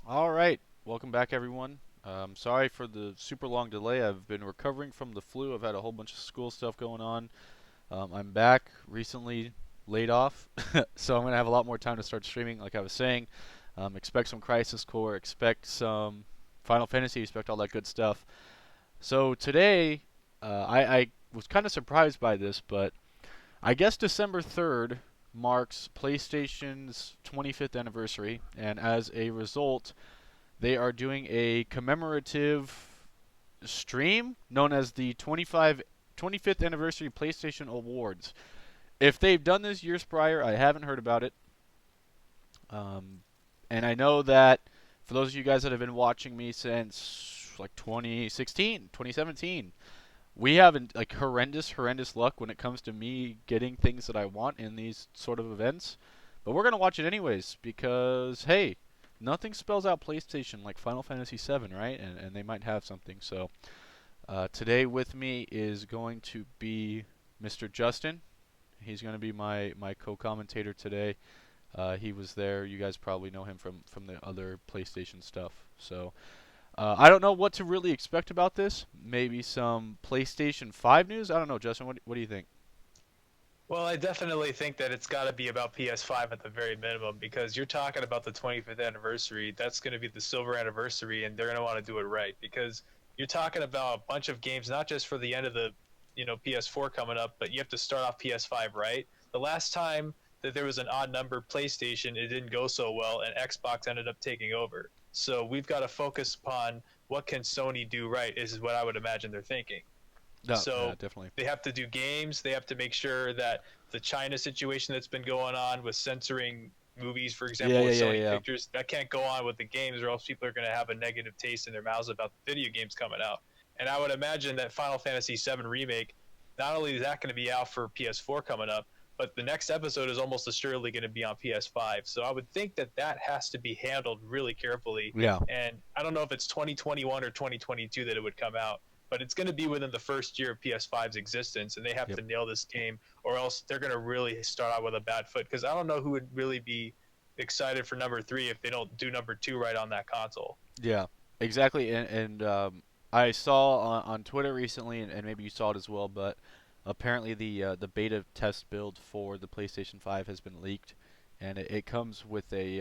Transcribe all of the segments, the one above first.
All right, welcome back, everyone. Sorry for the super long delay. I've been recovering from the flu. I've had a whole bunch of school stuff going on. I'm back recently, laid off, so I'm gonna have a lot more time to start streaming. Like I was saying, expect some Crisis Core, expect some Final Fantasy, expect all that good stuff. So today, I was kind of surprised by this, but I guess December 3rd marks PlayStation's 25th anniversary, and as a result, they are doing a commemorative stream known as the 25th anniversary PlayStation Awards. If they've done this years prior, I haven't heard about it. Um, and I know that for those of you guys that have been watching me since like 2016, 2017, we have like horrendous luck when it comes to me getting things that I want in these sort of events. But we're gonna watch it anyways because hey, nothing spells out PlayStation like Final Fantasy VII, right? And they might have something. So today with me is going to be Mr. Justin. He's going to be my co-commentator today. He was there. You guys probably know him from the other PlayStation stuff. So I don't know what to really expect about this. Maybe some PlayStation 5 news. I don't know, Justin. What do you think? Well, I definitely think that it's got to be about PS5 at the very minimum because you're talking about the 25th anniversary. That's going to be the silver anniversary, and they're going to want to do it right because you're talking about a bunch of games, not just for the end of the PS4 coming up, but you have to start off PS5 right. The last time that there was an odd number PlayStation, it didn't go so well, and Xbox ended up taking over. So we've got to focus upon what can Sony do right. Is what I would imagine they're thinking. No, yeah, So definitely. they have to do games. They have to make sure that the China situation that's been going on with censoring movies, for Yeah, example, yeah, with yeah, Sony yeah. Pictures, that can't go on with the games, or else people are going to have a negative taste in their mouths about the video games coming out. And I would imagine that Final Fantasy VII Remake, not only is that going to be out for PS4 coming up, but the next episode is almost assuredly going to be on PS5. So I would think that that has to be handled really carefully. Yeah, And I don't know if it's 2021 or 2022 that it would come out, but it's going to be within the first year of PS5's existence, and they have yep. to nail this game, or else they're going to really start out with a bad foot. Because I don't know who would really be excited for number three if they don't do number two right on that console. Yeah, exactly. And I saw on Twitter recently, and maybe you saw it as well, but apparently the beta test build for the PlayStation 5 has been leaked, and it comes with a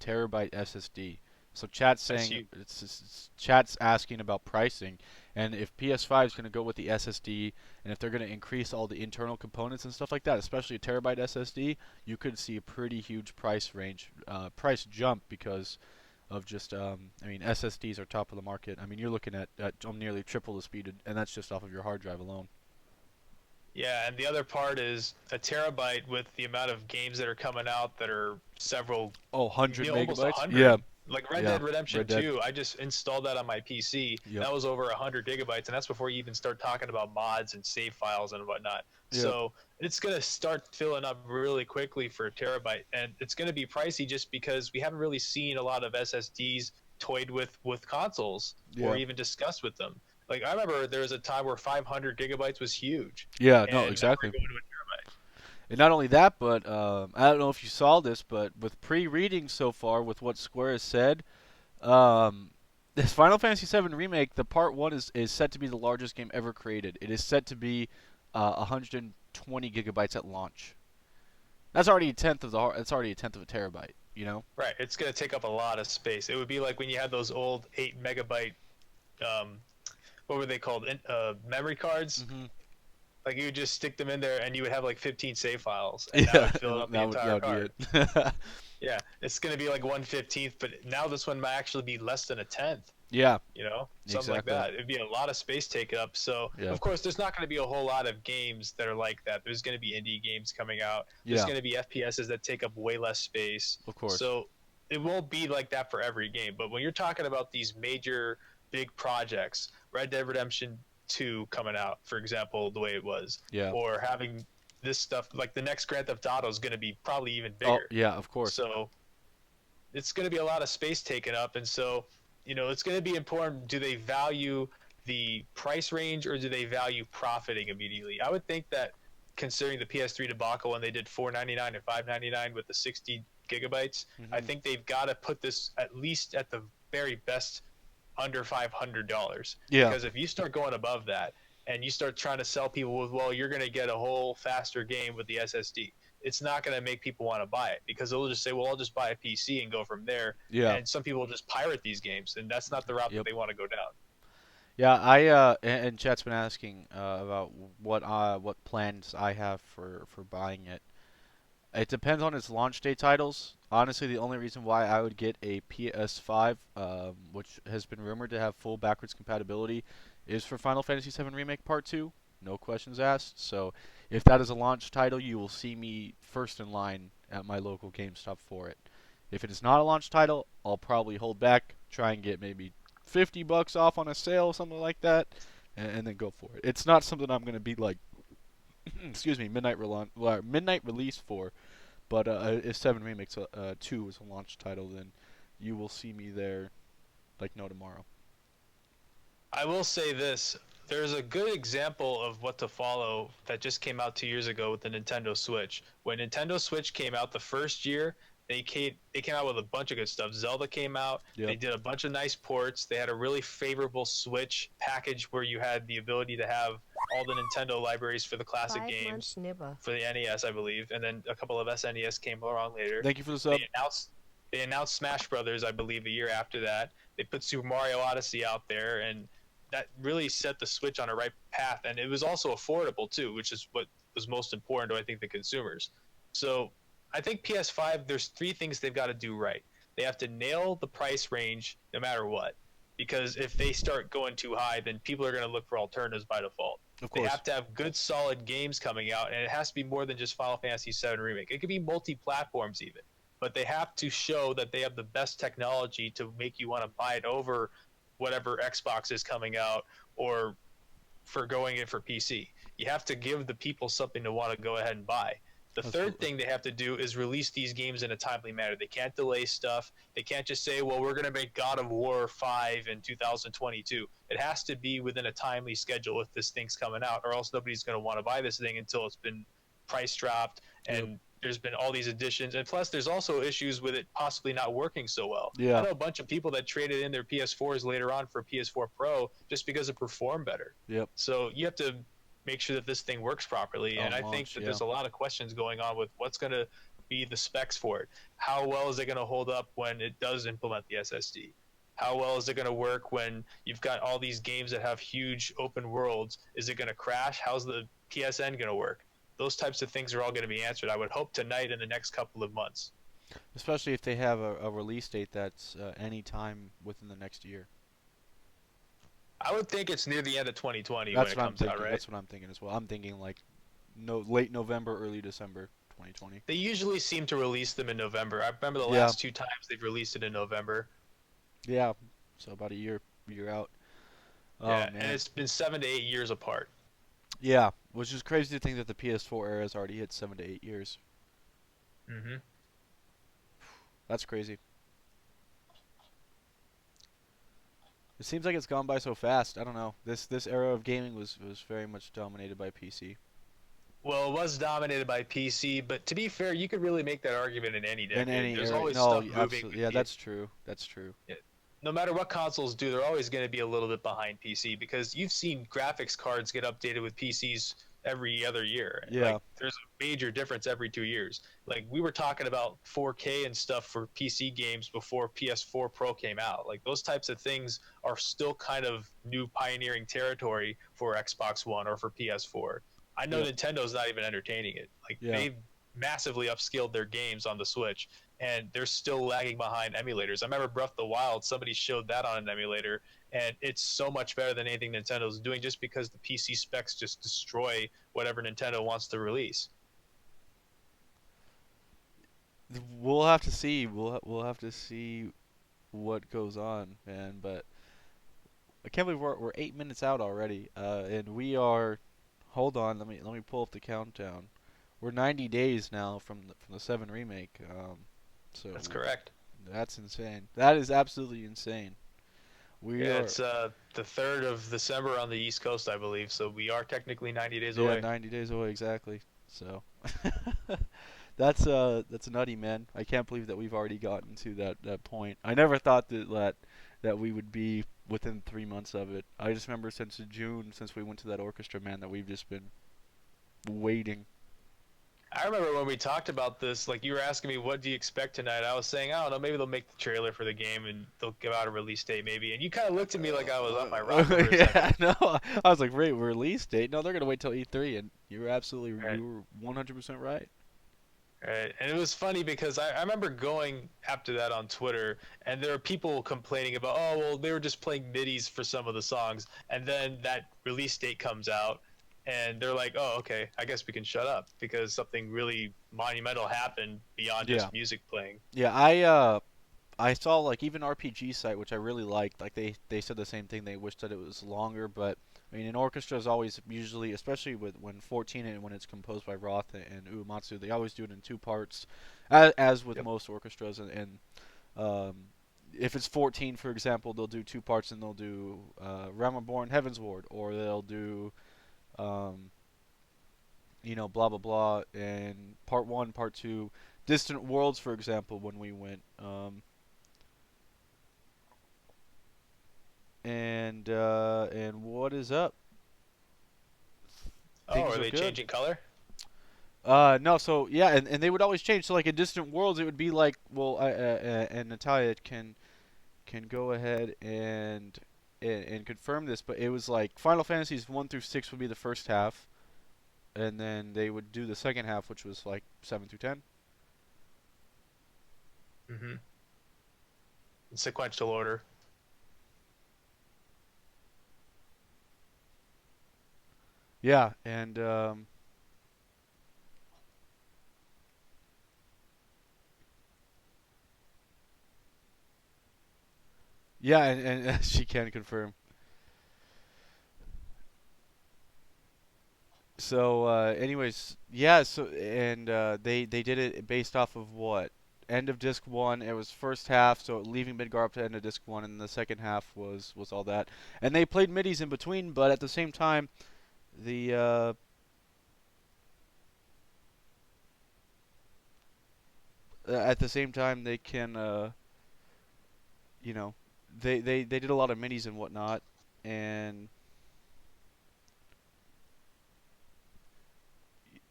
terabyte SSD. So chat's That's saying huge. chat's asking about pricing, and if PS5 is going to go with the SSD, and if they're going to increase all the internal components and stuff like that, especially a terabyte SSD, you could see a pretty huge price jump because of just I mean SSDs are top of the market. I mean you're looking at nearly triple the speed, and that's just off of your hard drive alone. Yeah, and the other part is a terabyte with the amount of games that are coming out that are several, Oh, 100 almost a megabytes? hundred. Yeah, Like Red yeah. Dead Redemption Red Dead. 2, I just installed that on my PC. Yep. That was over 100 gigabytes, and that's before you even start talking about mods and save files and whatnot. Yep. So it's gonna start filling up really quickly for a terabyte, and it's gonna be pricey just because we haven't really seen a lot of SSDs toyed with consoles or Yeah. even discussed with them. Like I remember there was a time where 500 gigabytes was huge, Yeah. No. and now we're Exactly. going to a terabyte. And not only that, but I don't know if you saw this, but with pre-reading so far, with what Square has said, um, this Final Fantasy VII remake, the Part One is set to be the largest game ever created. It is set to be 120 gigabytes at launch. That's already a tenth of the. That's already a tenth of a terabyte. You know. Right, it's gonna take up a lot of space. It would be like when you had those old 8 megabyte, um, what were they called? Memory cards. Hmm. Like you would just stick them in there, and you would have like 15 save files, and that Yeah, would fill and up the that entire would be card. it. Yeah, it's gonna be like 1/15th, but now this one might actually be less than a tenth. Yeah, Something like exactly. that. It'd be a lot of space taken up. So Yeah, of course, there's not going to be a whole lot of games that are like that. There's going to be indie games coming out. There's yeah, going to be FPSs that take up way less space. of course. So it won't be like that for every game. But when you're talking about these major big projects, Red Dead Redemption 2 coming out, for example, the way it was, Yeah. or having this stuff like the next Grand Theft Auto is going to be probably even Oh, bigger. yeah, of course. So it's going to be a lot of space taken up, and so it's going to be important. Do they value the price range or do they value profiting immediately? I would think that considering the PS3 debacle when they did 499 and 599 with the gigabytes. I Hmm. think they've got to put this at least at the very best under $500, Yeah. because if you start going above that and you start trying to sell people with, well, you're going to get a whole faster game with the SSD, it's not going to make people want to buy it, because they'll just say, well, I'll just buy a PC and go from there. Yeah. And some people will just pirate these games, and that's not the route that Yep. they want to go down. Yeah, and chat's been asking about what plans I have for buying it. It depends on its launch day titles. Honestly, the only reason why I would get a PS5, which has been rumored to have full backwards compatibility, is for Final Fantasy VII Remake Part 2. No questions asked. So, if that is a launch title, you will see me first in line at my local GameStop for it. If it is not a launch title, I'll probably hold back, try and get maybe $50 off on a sale, something like that, and then go for it. It's not something I'm going to be like, excuse me, midnight release for. But if Seven Remix 2 is a launch title, then you will see me there like no tomorrow. I will say this. There's a good example of what to follow that just came out 2 years ago with the Nintendo Switch. When Nintendo Switch came out the first year, they came out with a bunch of good stuff. Zelda came out. They Yep. did a bunch of nice ports. They had a really favorable Switch package where you had the ability to have all the Nintendo libraries for the classic 5 months games nibba. for the NES, I believe, and then a couple of SNES came along later. Thank you for the They sub. announced they announced Smash Brothers, I believe, a year after that. They put Super Mario Odyssey out there, and that really set the Switch on a right path. And it was also affordable too, which is what was most important to, I think, the consumers. So I think PS5, there's three things they've got to do right. They have to nail the price range no matter what, because if they start going too high, then people are going to look for alternatives by default. Of They course. have to have good, solid games coming out, and it has to be more than just Final Fantasy VII Remake. It could be multi-platforms even, but they have to show that they have the best technology to make you want to buy it over whatever Xbox is coming out, or for going in for PC. You have to give the people something to want to go ahead and buy. The third Absolutely. thing they have to do is release these games in a timely manner. They can't delay stuff. They can't just say, well, we're going to make God of War 5 in 2022. It has to be within a timely schedule if this thing's coming out, or else nobody's going to want to buy this thing until it's been price dropped Yep. and there's been all these additions. And plus, there's also issues with it possibly not working so well. I Yeah. know a bunch of people that traded in their PS4s later on for PS4 Pro just because it performed better. Yep. So you have to make sure that this thing works properly. And On I think launch. that Yeah. there's a lot of questions going on with what's going to be the specs for it. How well is it going to hold up when it does implement the SSD? How well is it going to work when you've got all these games that have huge open worlds? Is it going to crash? How's the PSN going to work? Those types of things are all going to be answered, I would hope, tonight in the next couple of months. Especially if they have a release date that's any time within the next year. I would think it's near the end of 2020 when That's it what I'm comes out, thinking. right? That's what I'm thinking as well. I'm thinking like no late November, early December, 2020. They usually seem to release them in November. I remember the Yeah. last two times they've released it in November. Yeah. So about a year out. Oh Yeah, and man. it's been 7 to 8 years apart. Yeah. Which is crazy to think that the PS4 era has already hit 7 to 8 years. Hmm. That's crazy. It seems like it's gone by so fast. I don't know. This era of gaming was very much dominated by PC. Well, it was dominated by PC, but to be fair, you could really make that argument in any In decade. any There's era, always no, stuff moving absolutely, with yeah, P. that's true. That's true. Yeah. No matter what consoles do, they're always going to be a little bit behind PC, because you've seen graphics cards get updated with PCs every other year. Yeah, Like, there's a major difference every 2 years. Like, we were talking about 4K and stuff for PC games before PS4 Pro came out. Like, those types of things are still kind of new pioneering territory for Xbox One or for PS4. I know yep, Nintendo's not even entertaining it. Like, yeah. they've massively upscaled their games on the Switch, and they're still lagging behind emulators. I remember Breath of the Wild, somebody showed that on an emulator, and it's so much better than anything Nintendo's doing, just because the PC specs just destroy whatever Nintendo wants to release. We'll have to see. We'll have to see what goes on, man. But I can't believe we're 8 minutes out already, and we are. Hold on, let me pull up the countdown. We're 90 days now from the Seven remake. That's So correct. that's insane. That is absolutely insane. We Yeah, are it's the 3rd of December on the East Coast, I believe, so we are technically 90 days yeah away. 90 days away exactly. So That's nutty, man. I can't believe that we've already gotten to that point. I never thought that we would be within 3 months of it. I just remember since June, since we went to that orchestra, man, that we've just been waiting. I remember when we talked about this, like you were asking me, what do you expect tonight? I was saying, I don't know, maybe they'll make the trailer for the game and they'll give out a release date, maybe. And you kind of looked at me like I was off my rocker for a second. Yeah, no, I was like, wait, release date? No, they're gonna wait till E3, and Right. you were 100% right. Right. And it was funny because I remember going after that on Twitter, and there were people complaining about, oh, well, they were just playing midis for some of the songs. And then that release date comes out, and they're like, oh, okay, I guess we can shut up because something really monumental happened beyond Yeah, just music playing. yeah. I saw like even RPG site, which I really liked. Like they said the same thing. They wished that it was longer, but I mean, an orchestra is always usually, especially with when 14 and when it's composed by Roth and Uematsu, they always do it in two parts, as with Yep. most orchestras. And um, if it's 14, for example, they'll do two parts and they'll do Realm Reborn, Heaven's Ward, or they'll do um, blah blah blah, and part one, part two, Distant Worlds, for example, when we went. And what is up? Oh, Things are are they good. changing color? No, so yeah, and they would always change. So like in Distant Worlds, it would be like, well, and Natalia can go ahead and confirm this, but it was like Final Fantasies 1 through 6 would be the first half, and then they would do the second half, which was like 7 through 10. Mm-hmm. In sequential order. Yeah, and yeah, and she can confirm. So, anyways, yeah. So, and they did it based off of what end of disc one. It was first half, so leaving Midgar up to end of disc one, and the second half was all that. And they played midis in between, but at the same time, the at the same time they can you know they did a lot of midis and whatnot, and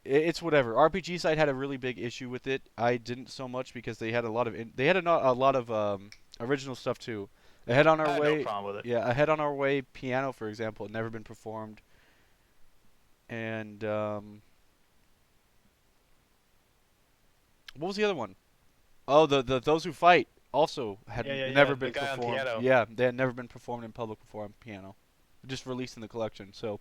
it's whatever. RPG side had a really big issue with it. I didn't so much because they had a lot of they had a lot of original stuff too. Ahead on our I had no way, problem with it. yeah, ahead on our way. Piano, for example, had never been performed, and what was the other one? Oh, the those who fight also had Yeah, yeah, never yeah. The been guy on performed. piano. Yeah, they had never been performed in public before on piano, just released in the collection. So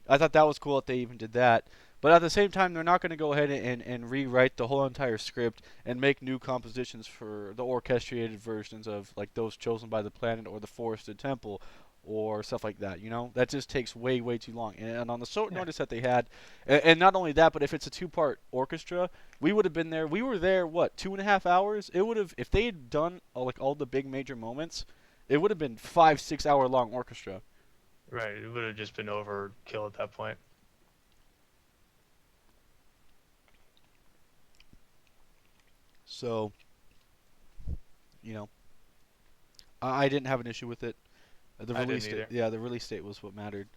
I thought that was cool that they even did that. But at the same time, they're not going to go ahead and rewrite the whole entire script and make new compositions for the orchestrated versions of like those chosen by the planet or the forested temple or stuff like that. That just takes way too long. And on the short Yeah. notice that they had, and not only that, but if it's a two-part orchestra, we would have been there. We were there what 2.5 hours? It would have if they had done like all the big major moments. It would have been 5 6 hour long orchestra. Right. It would have just been overkill at that point. So you know I didn't have an issue with it. The I release didn't date, either. yeah, the release date was what mattered.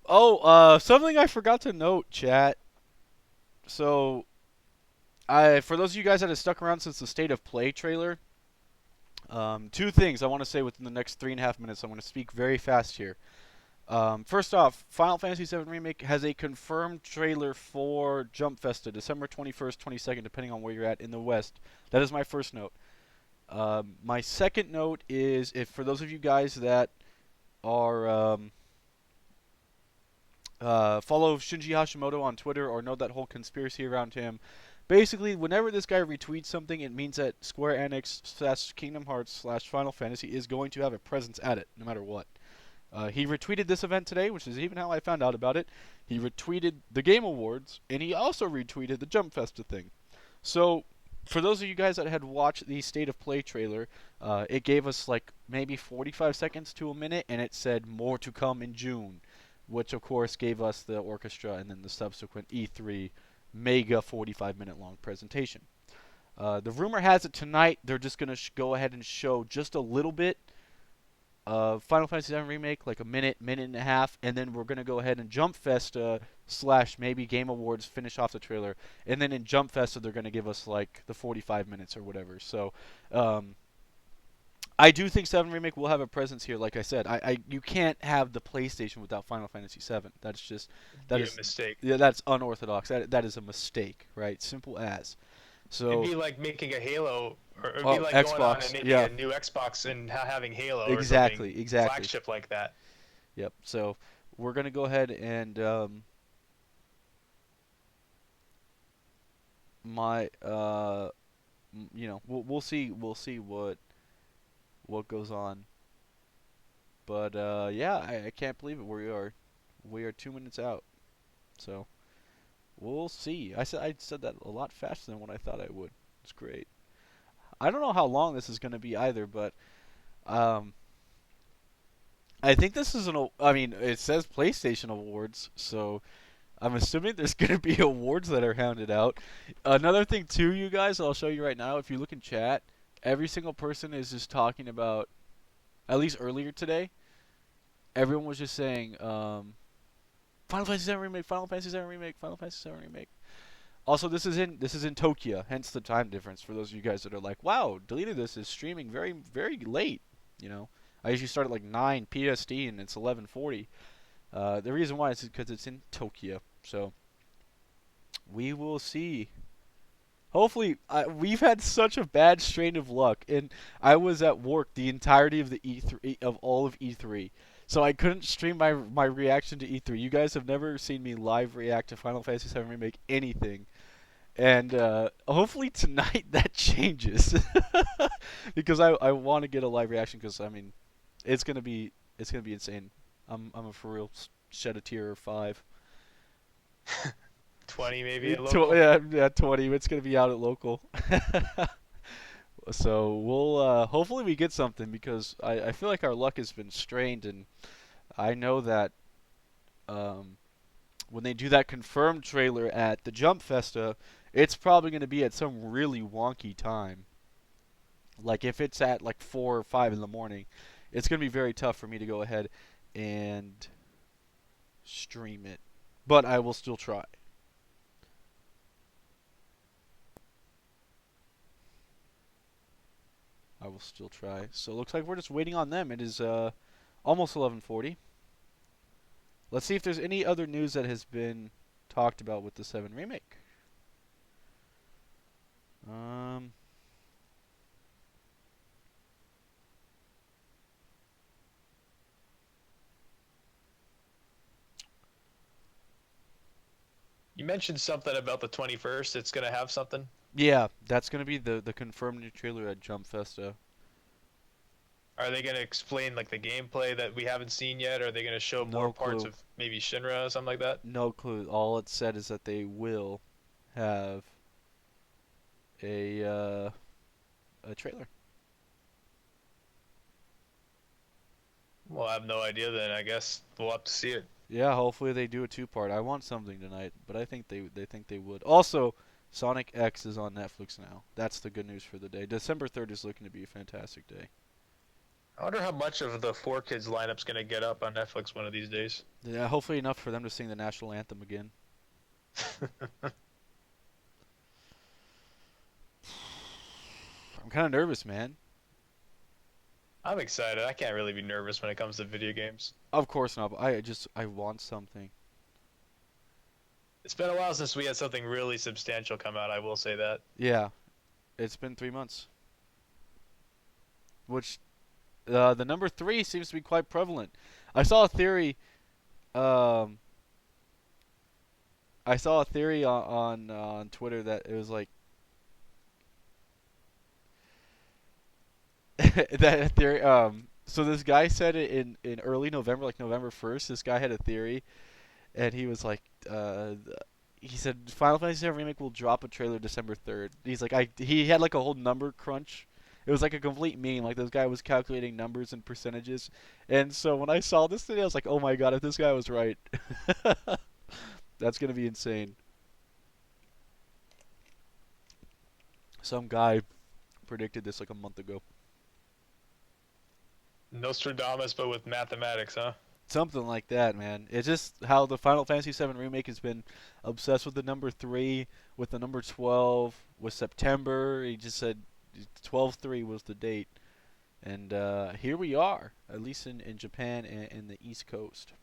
Oh, something I forgot to note, chat. So, for those of you guys that have stuck around since the State of Play trailer, two things I want to say within the next 3.5 minutes. I'm going to speak very fast here. First off, Final Fantasy VII Remake has a confirmed trailer for Jump Festa, December 21st, 22nd, depending on where you're at in the West. That is my first note. My second note is if for those of you guys that are follow Shinji Hashimoto on Twitter or know that whole conspiracy around him. Basically, whenever this guy retweets something, it means that Square Enix slash Kingdom Hearts slash Final Fantasy is going to have a presence at it, no matter what. He retweeted this event today, which is even how I found out about it. He retweeted the Game Awards, and he also retweeted the Jump Festa thing. So, for those of you guys that had watched the State of Play trailer, it gave us like maybe 45 seconds to a minute, and it said more to come in June, which of course gave us the orchestra and then the subsequent E3 mega 45-minute long presentation. The rumor has it tonight they're just gonna go ahead and show just a little bit of Final Fantasy VII Remake, like a minute, minute and a half, and then we're gonna go ahead and Jump Festa slash maybe Game Awards finish off the trailer, and then in Jump Festa they're gonna give us like the 45 minutes or whatever. So, I do think 7 Remake will have a presence here. Like I said, you can't have the PlayStation without Final Fantasy 7. That's just that Be a is mistake. yeah, that's unorthodox. That is a mistake, right? Simple as. It'd So, be like making a Halo, or it'd be oh, like going on and Xbox, making yeah, a new Xbox and having Halo or something exactly, exactly. flagship like that. Yep. So we're gonna go ahead and my we'll see what goes on. But yeah, I can't believe it. We are 2 minutes out. So we'll see. I said that a lot faster than what I thought I would. It's great. I don't know how long this is gonna be either, but um, I think this is I mean, it says PlayStation Awards, so I'm assuming there's gonna be awards that are handed out. Another thing too, you guys, I'll show you right now. If you look in chat, every single person is just talking about. At least earlier today, everyone was just saying, Final Fantasy VII remake, Final Fantasy VII remake, Final Fantasy VII remake. Also, this is in Tokyo, hence the time difference. For those of you guys that are like, wow, Delita this is streaming very very late. You know, I usually start at like 9 PST and it's 11:40. The reason why is because it's in Tokyo. So we will see. Hopefully, we've had such a bad strain of luck, and I was at work the entirety of the E3 of all of E3, so I couldn't stream my reaction to E3. You guys have never seen me live react to Final Fantasy VII Remake anything, and hopefully tonight that changes, because I want to get a live reaction because I mean, it's gonna be insane. I'm a for real shed a tear or five. 20 maybe at local. Yeah, yeah, 20. It's gonna be out at local. So we'll hopefully we get something because I feel like our luck has been strained, and I know that um, when they do that confirmed trailer at the Jump Festa, it's probably gonna be at some really wonky time. Like if it's at like 4 or 5 in the morning, it's gonna be very tough for me to go ahead and stream it. But I will still try. I will still try. So it looks like we're just waiting on them. It is almost 11:40. Let's see if there's any other news that has been talked about with the 7 remake. Um, You mentioned something about the 21st. It's gonna have something. yeah, that's gonna be the confirmed new trailer at Jump Festa. Are they gonna explain like the gameplay that we haven't seen yet? Or are they gonna show more No parts clue. of maybe Shinra or something like that? No clue. All it said is that they will have a uh, a trailer. Well, I have no idea then. I guess we'll have to see it. Yeah, hopefully they do a two-part. I want something tonight, but I think they think they would. Also, Sonic X is on Netflix now. That's the good news for the day. December 3rd is looking to be a fantastic day. I wonder how much of the 4 Kids lineup's gonna get up on Netflix one of these days. Yeah, hopefully enough for them to sing the national anthem again. I'm kind of nervous, man. I'm excited. I can't really be nervous when it comes to video games. Of course not, but I want something. It's been a while since we had something really substantial come out, I will say that. Yeah, it's been 3 months, which the number 3 seems to be quite prevalent. I saw a theory. Um, I saw a theory on Twitter that it was like that theory. So this guy said it in early November, like November 1st. This guy had a theory, and he was like, he said Final Fantasy VII Remake will drop a trailer December 3rd. He's like, he had like a whole number crunch. It was like a complete meme. Like this guy was calculating numbers and percentages, and so when I saw this today, I was like, oh my god, if this guy was right, that's gonna be insane. Some guy predicted this like a month ago. Nostradamus, but with mathematics, huh? Something like that, man. It's just how the Final Fantasy VII remake has been obsessed with the number 3, with the number 12, with September. He just said 12/3 was the date. And here we are, at least in Japan and in the East Coast.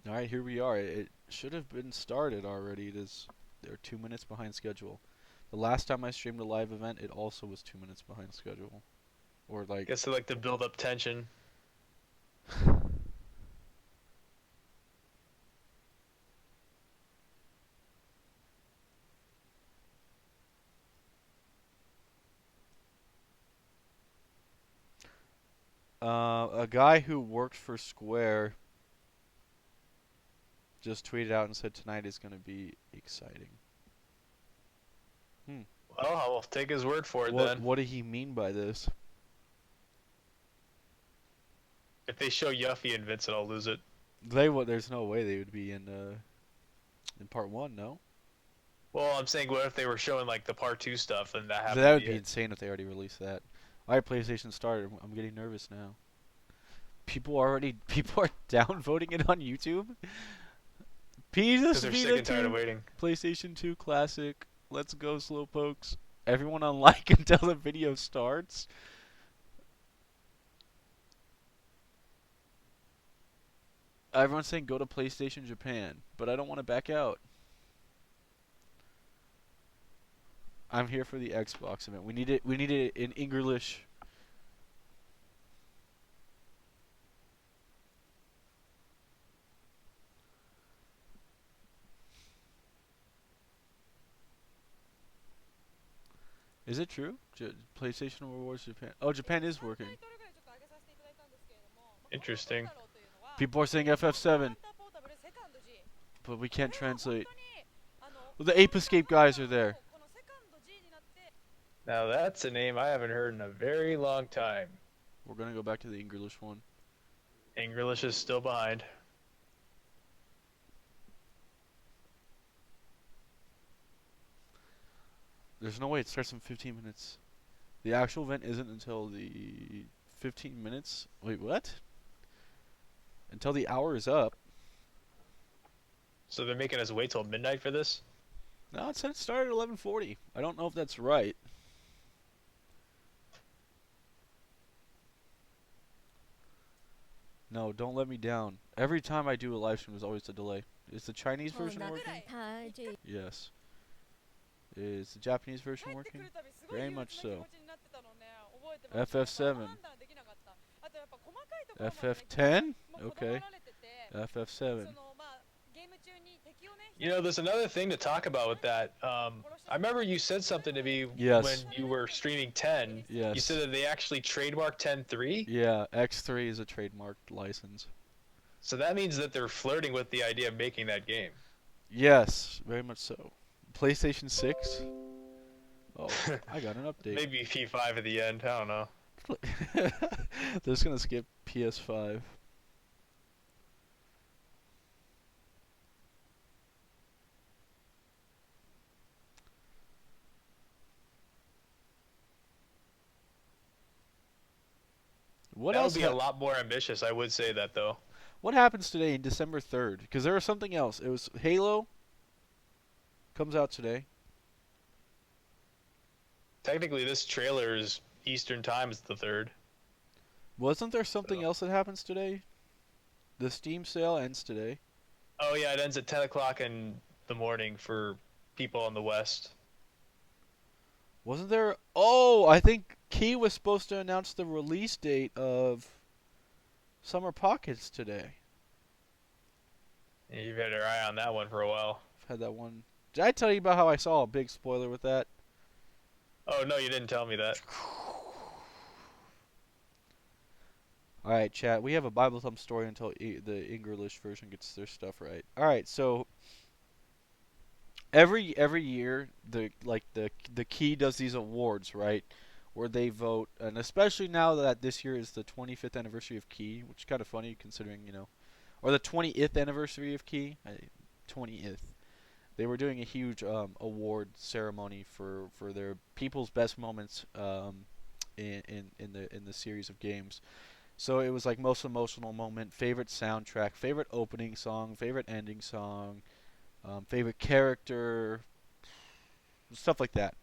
All right, here we are. It should have been started already. They're 2 minutes behind schedule. The last time I streamed a live event, it also was 2 minutes behind schedule. Or like, Guess they like to build up tension. a guy who worked for Square just tweeted out and said tonight is going to be exciting. Hmm. Well, I'll take his word for it What then. what did he mean by this? If they show Yuffie and Vincent, I'll lose it. There's no way they would be in part 1, no? Well, I'm saying, what if they were showing like the part 2 stuff, and that happened That to would be be it? insane if they already released that. All right, PlayStation started. I'm getting nervous now. People are downvoting it on YouTube. Because Jesus they're sick Vita and tired of 2, waiting. PlayStation 2 Classic. Let's go Slowpokes. Everyone on like until the video starts. Everyone's saying go to PlayStation Japan, but I don't want to back out. I'm here for the Xbox event. We need it. We need it in English. Is it true? PlayStation Rewards Japan. Oh, Japan is working. Interesting. People are saying FF7, but we can't translate. Well, the Ape Escape guys are there. Now that's a name I haven't heard in a very long time. We're gonna go back to the English one. English is still behind. There's no way it starts in 15 minutes. The actual event isn't until the 15 minutes. Wait, what? Until the hour is up. So they're making us wait till midnight for this? No, it said it started at 11:40. I don't know if that's right. No, don't let me down. Every time I do a live stream, there's always a delay. Is the Chinese version working? Yes. Is the Japanese version working? Very much so. FF7. FF10? Okay. FF7. You know, there's another thing to talk about with that. I remember you said something to me when Yes. you were streaming 10. You Yes. said that they actually trademarked 10.3. Yeah, X3 is a trademarked license. So that means that they're flirting with the idea of making that game. Yes, very much so. PlayStation 6? Oh, I got an update. Maybe P5 at the end. I don't know. They're just gonna skip PS5. What That would else? be a lot more ambitious. I would say that though. What happens today in December 3rd? Because there was something else. It was Halo. Comes out today. Technically, this trailer is Eastern time is the 3rd. Wasn't there something So. else that happens today? The Steam sale ends today. Oh yeah, it ends at 10 o'clock in the morning for people on the West. Wasn't there? Oh, I think Key was supposed to announce the release date of Summer Pockets today. Yeah, you've had your eye on that one for a while. I've had that one. Did I tell you about how I saw a big spoiler with that? Oh no, you didn't tell me that. Alright, chat. We have a Bible Thumb story until the English version gets their stuff right. Alright, so every year the Key does these awards, right? Where they vote, and especially now that this year is the 25th anniversary of Key, which is kind of funny considering, or the 20th anniversary of Key, 20th. They were doing a huge award ceremony for their people's best moments in the series of games. So it was like most emotional moment, favorite soundtrack, favorite opening song, favorite ending song, favorite character, stuff like that.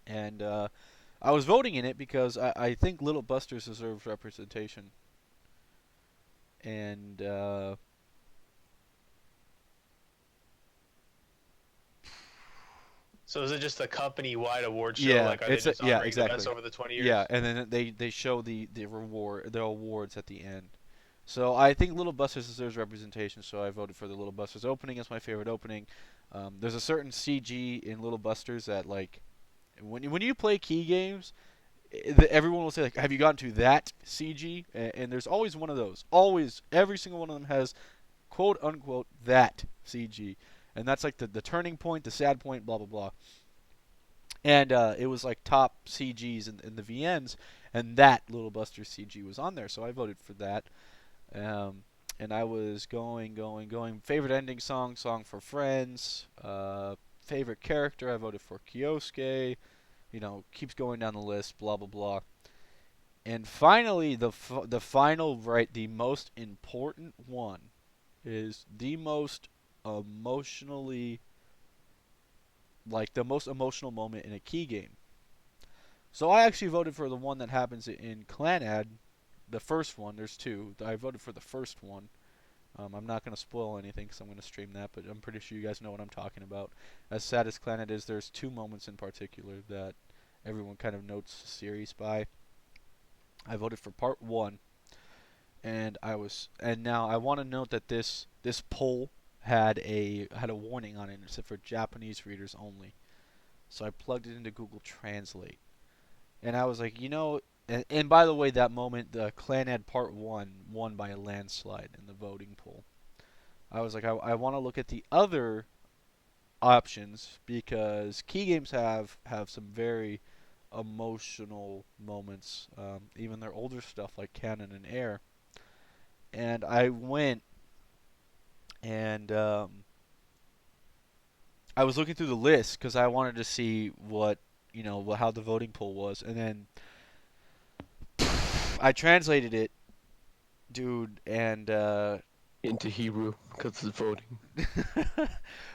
And I was voting in it because I think Little Busters deserves representation. And So is it just a company-wide award show? yeah, Like, are they it's a, just yeah, honoring the best exactly. over the 20 Yeah, years? and then they show the awards at the end. So I think Little Busters deserves representation. So I voted for the Little Busters opening as my favorite opening. There's a certain CG in Little Busters that like when you play key games, everyone will say like, "Have you gotten to that CG?" And there's always one of those. Always, every single one of them has quote unquote that CG, and that's like the turning point, the sad point, blah blah blah. And it was like top CGs in the VNs, and that Little Buster CG was on there, so I voted for that. Um, and I was going. Favorite ending song, song for friends. Favorite character, I voted for Kyosuke. You know, keeps going down the list, blah blah blah. And finally, the final, right, the most important one is the most emotionally, like the most emotional moment in a key game. So I actually voted for the one that happens in Clanad, the first one. There's two. I voted for the first one. I'm not going to spoil anything because I'm going to stream that, but I'm pretty sure you guys know what I'm talking about. As sad as Clanad is, there's two moments in particular that everyone kind of notes the series by. I voted for part one, and now I want to note that this poll had a warning on it. It said for Japanese readers only. So I plugged it into Google Translate, and I was like, and by the way, that moment, the Clanad Part One won by a landslide in the voting poll. I was like, I want to look at the other options because key games have some very emotional moments, even their older stuff like Canon and Air. And I went and I was looking through the list because I wanted to see what how the voting poll was, and then I translated it, dude, and into Hebrew because it's voting.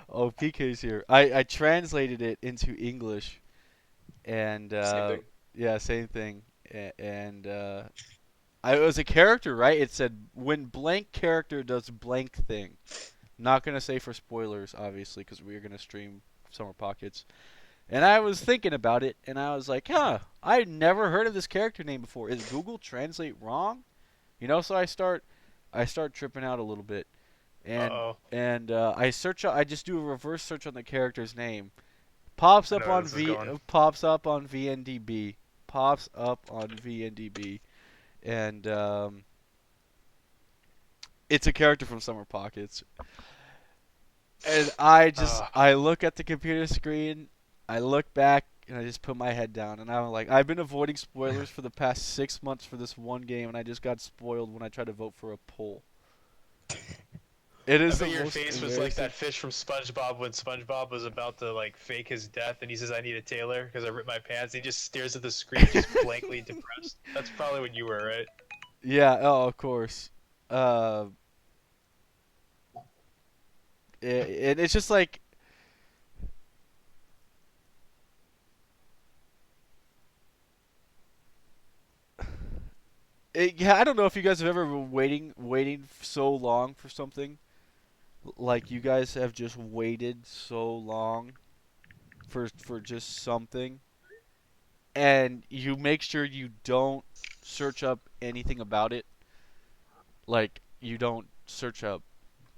oh, PK's here. I translated it into English, and Same thing. yeah, same thing. And it was a character, right? It said when blank character does blank thing. Not gonna say for spoilers, obviously, because we are gonna stream Summer Pockets. And I was thinking about it, and I was like, huh, I never heard of this character name before. Is Google Translate wrong? So I start tripping out a little bit, and Uh-oh. I just do a reverse search on the character's name. Pops I up know where on this is going. VNDB, pops up on VNDB, and it's a character from Summer Pockets. And Uh, I look at the computer screen, I look back, and I just put my head down. And I'm like, I've been avoiding spoilers for the past 6 months for this one game, and I just got spoiled when I tried to vote for a poll. It I is the bet your most face was like embarrassing. that fish from SpongeBob when SpongeBob was about to like fake his death and he says, "I need a tailor because I ripped my pants." He just stares at the screen, just blankly depressed. That's probably what you were, right? Yeah, oh, of course. Uh, it's just like yeah, I don't know if you guys have ever been waiting so long for something. Like you guys have just waited so long for just something, and you make sure you don't search up anything about it. Like you don't search up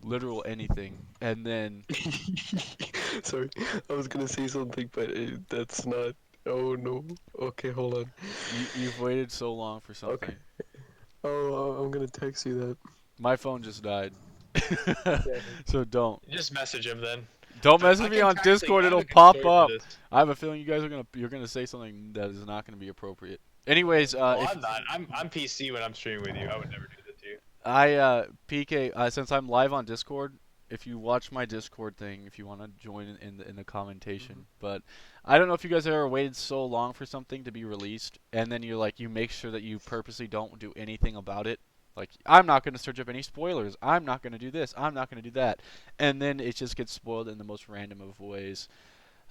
literal anything, and then Sorry, I was gonna say something, but that's not. Oh no. Okay, hold on. you've waited so long for Okay. something. Oh, I'm gonna text you that. My phone just died, Yeah. so don't. Just message him then. Don't But message I me can on actually, Discord. I have It'll a good pop story for up. this. I have a feeling you're gonna say something that is not gonna be appropriate. Anyways, Oh, if I'm not. I'm PC when I'm streaming with you. I would never do that to you. PK, since I'm live on Discord, if you watch my Discord thing, if you want to join in the commentation. But I don't know if you guys ever waited so long for something to be released, and then you make sure that you purposely don't do anything about it. Like, I'm not going to search up any spoilers. I'm not going to do this. I'm not going to do that. And then it just gets spoiled in the most random of ways.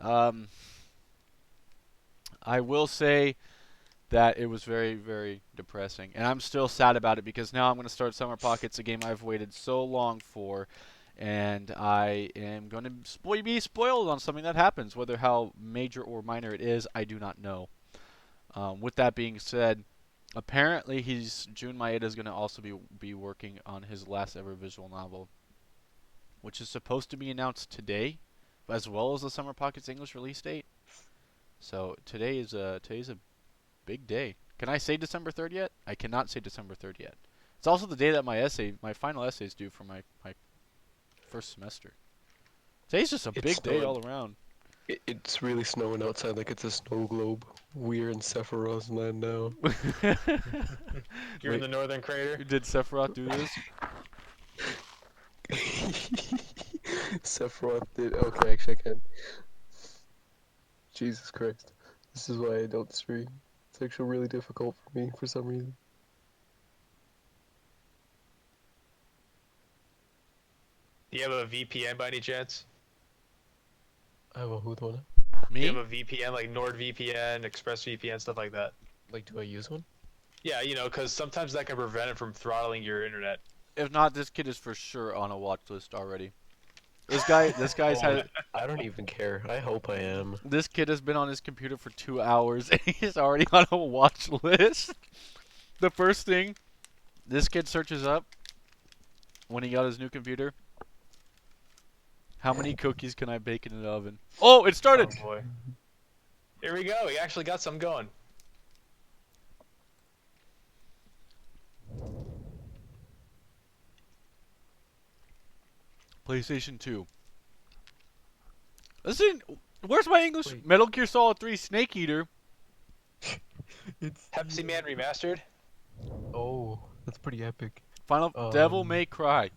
I will say that it was very, very depressing. And I'm still sad about it because now I'm going to start Summer Pockets, a game I've waited so long for. And I am going to be spoiled on something that happens. Whether how major or minor it is, I do not know. With that being said, apparently Jun Maeda is going to also be working on his last ever visual novel, which is supposed to be announced today, as well as the Summer Pockets English release date. So today's a big day. Can I say December 3rd yet? I cannot say December 3rd yet. It's also the day that my final essay is due for my first semester. Today's just a big day all around. It's really snowing outside like it's a snow globe. We're in Sephiroth's land now. You're in the northern crater. Did Sephiroth do this? Sephiroth did. Okay, actually I can. Jesus Christ. This is why I don't stream. It's actually really difficult for me for some reason. Do you have a VPN by any chance? I have a hood one. Do Me? you have a VPN like NordVPN, ExpressVPN, stuff like that? Like, do I use one? Yeah, because sometimes that can prevent it from throttling your internet. If not, this kid is for sure on a watch list already. This guy's had. I don't even care. I hope I am. This kid has been on his computer for 2 hours and he's already on a watch list. The first thing this kid searches up when he got his new computer: how many cookies can I bake in an oven? Oh, it started. Oh boy. Here we go. We actually got some going. PlayStation 2. Listen, where's my English? Wait. Metal Gear Solid 3 Snake Eater. It's Pepsi Man Remastered. Oh, that's pretty epic. Final Devil May Cry.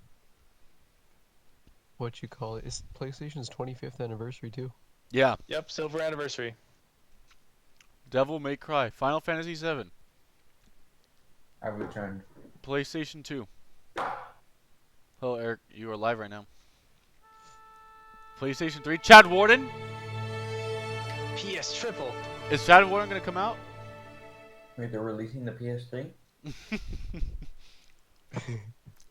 What you call it? It's PlayStation's 25th anniversary too. Yeah, Yep, silver anniversary. Devil May Cry. Final Fantasy 7. I returned. PlayStation 2. Hello, Eric. You are live right now. PlayStation 3. Chad Warden. PS Triple. Is Chad Warden gonna come out? Wait, they're releasing the PS3?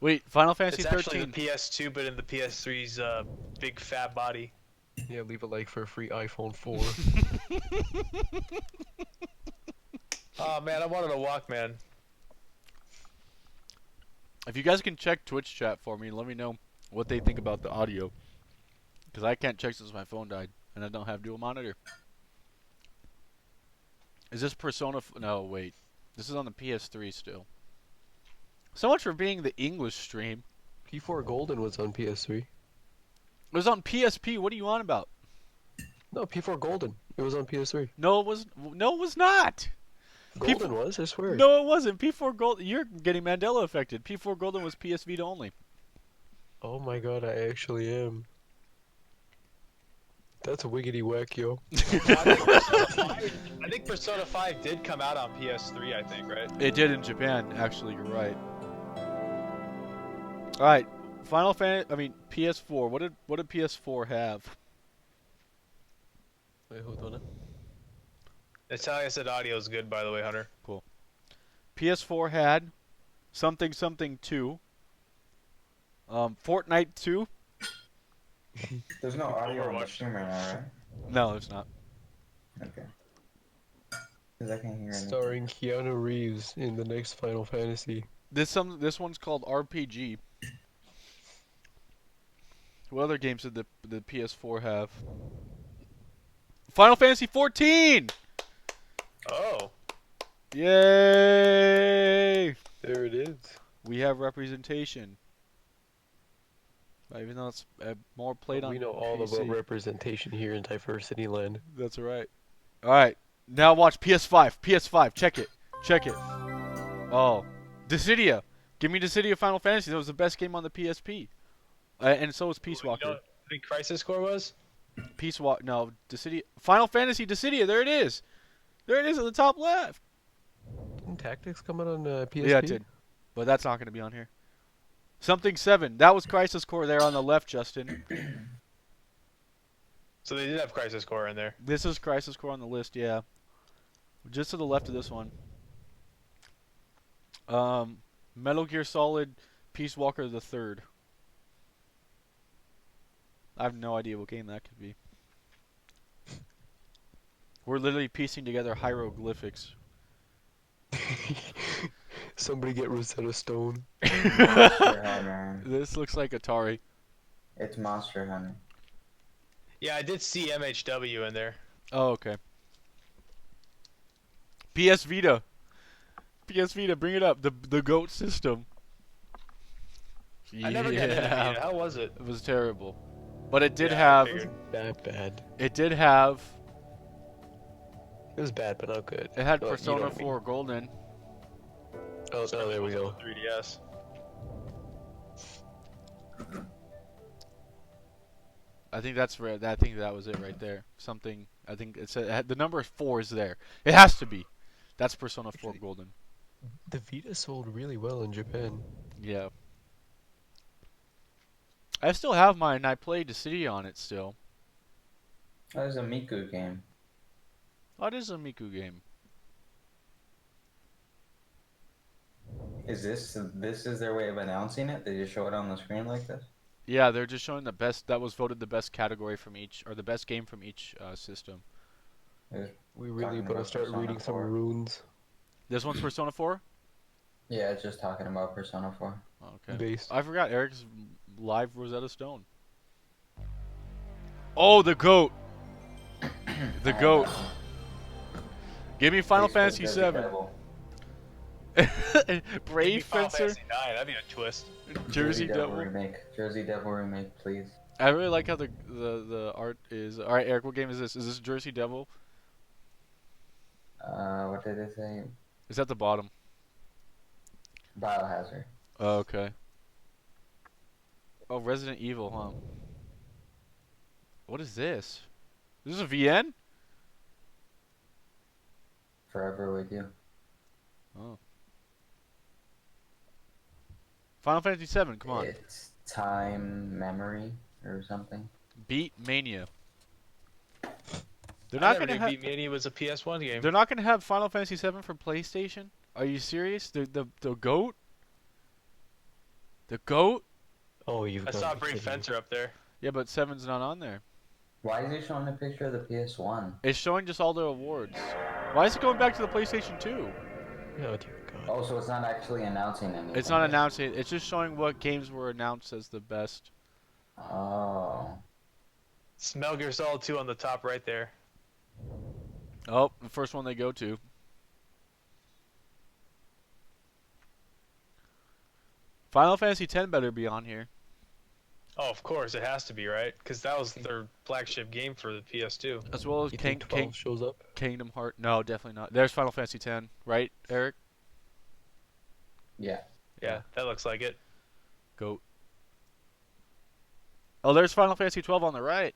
Wait, Final Fantasy It's actually 13. the PS2, but in the PS3's big fat body. Yeah, leave a like for a free iPhone 4. Oh man, I wanted a Walkman. If you guys can check Twitch chat for me, let me know what they think about the audio. Because I can't check since my phone died, and I don't have dual monitor. Is this Persona? No, wait. This is on the PS3 still. So much for being the English stream. P4 Golden was on PS3. It was on PSP. What are you on about? No, P4 Golden. It was on PS3. No, it was. No, it was not. Golden was, I swear. No, it wasn't. P4 Gold. You're getting Mandela affected. P4 Golden was PS Vita only. Oh my god, I actually am. That's a wiggity whack, yo. I think Persona 5 did come out on PS3, I think, right? It did in Japan. Actually, you're right. All right, Final Fantasy. I mean PS4. What did PS4 have? Wait, hold on. Natalia said audio is good, by the way, Hunter. PS4 had something 2. Fortnite 2. There's no audio on the Overwatch. stream right now, right? No, there's not. Okay. Because I can't hear anything. Starring Keanu Reeves in the next Final Fantasy. This one's called RPG. What other games did the PS4 have? Final Fantasy 14. Oh. Yay! There it is. We have representation. Even though it's more played on We know all PC. about representation here in Diversity Land. That's right. All right, now watch PS5. PS5, check it. Check it. Oh, Dissidia. Give me Dissidia Final Fantasy. That was the best game on the PSP. And so was You Peace know Walker. what the Crisis Core was? Peace Walk. No, Dissidia. Final Fantasy Dissidia. There it is. There it is at the top left. Didn't Tactics come out on PSP? Yeah, it did. But that's not going to be on here. Something 7. That was Crisis Core there on the left, Justin. So they did have Crisis Core in there. This is Crisis Core on the list, yeah. Just to the left of this one. Metal Gear Solid Peace Walker the Third. I have no idea what game that could be. We're literally piecing together hieroglyphics. Somebody get Rosetta Stone. Monster Hunter. This looks like Atari. It's Monster Hunter. Yeah, I did see MHW in there. Oh, okay. PS Vita. PS Vita, bring it up. The GOAT system. I never got into Vita. How was it? It was terrible. But it did Yeah, I have figured. That bad. it did have It was bad, but not good. it had But you know Persona what I mean. 4 Golden. Oh, there we go. 3DS. I think that's right. I think that was it right there. Something. I think it said the number 4 is there. It has to be. That's Persona 4 Actually- Golden. The Vita sold really well in Japan. Yeah. I still have mine. I played the city on it still. That was a Miku game. Oh, it is a Miku game. Is this is their way of announcing it? They just show it on the screen like this? Yeah, they're just showing the best. That was voted the best category from each, or the best game from each system. We really Talking better about start Persona reading some 4. runes. This one's Persona 4. Yeah, it's just talking about Persona 4. Okay. Based. I forgot Eric's live Rosetta Stone. Oh, the goat. The goat. Give me Final Fantasy Based 7. Devil. Brave Final Fencer. Fantasy 9. That'd be a twist. Jersey Devil. remake. Jersey Devil remake, please. I really like how the art is. All right, Eric, what game is this? Is this Jersey Devil? What did it say? It's at the bottom. Biohazard. Oh, okay. Oh, Resident Evil, huh? What is this? Is this a VN? Forever with you. Oh. Final Fantasy 7, come on. It's time memory or something. Beat Mania. They're I not never gonna knew have. Beat Mania was a PS1 game. They're not gonna have Final Fantasy 7 for PlayStation. Are you serious? The goat. The goat. Oh, you've I got saw to be Brave kidding me. Fencer up there. Yeah, but 7's not on there. Why is it showing a picture of the PS1? It's showing just all the awards. Why is it going back to the PlayStation 2? Oh dear God. Oh, so it's not actually announcing anything. It's not announcing. It's just showing what games were announced as the best. Oh. It's Metal Gear Solid 2 on the top right there. Oh, the first one they go to. Final Fantasy X better be on here. Oh, of course, it has to be, right? Because that was their flagship game for the PS2. As well as You think 12 shows up? Kingdom Heart. No, definitely not. There's Final Fantasy X, right, Eric? Yeah. Yeah, that looks like it. Goat. Oh, there's Final Fantasy 12 on the right.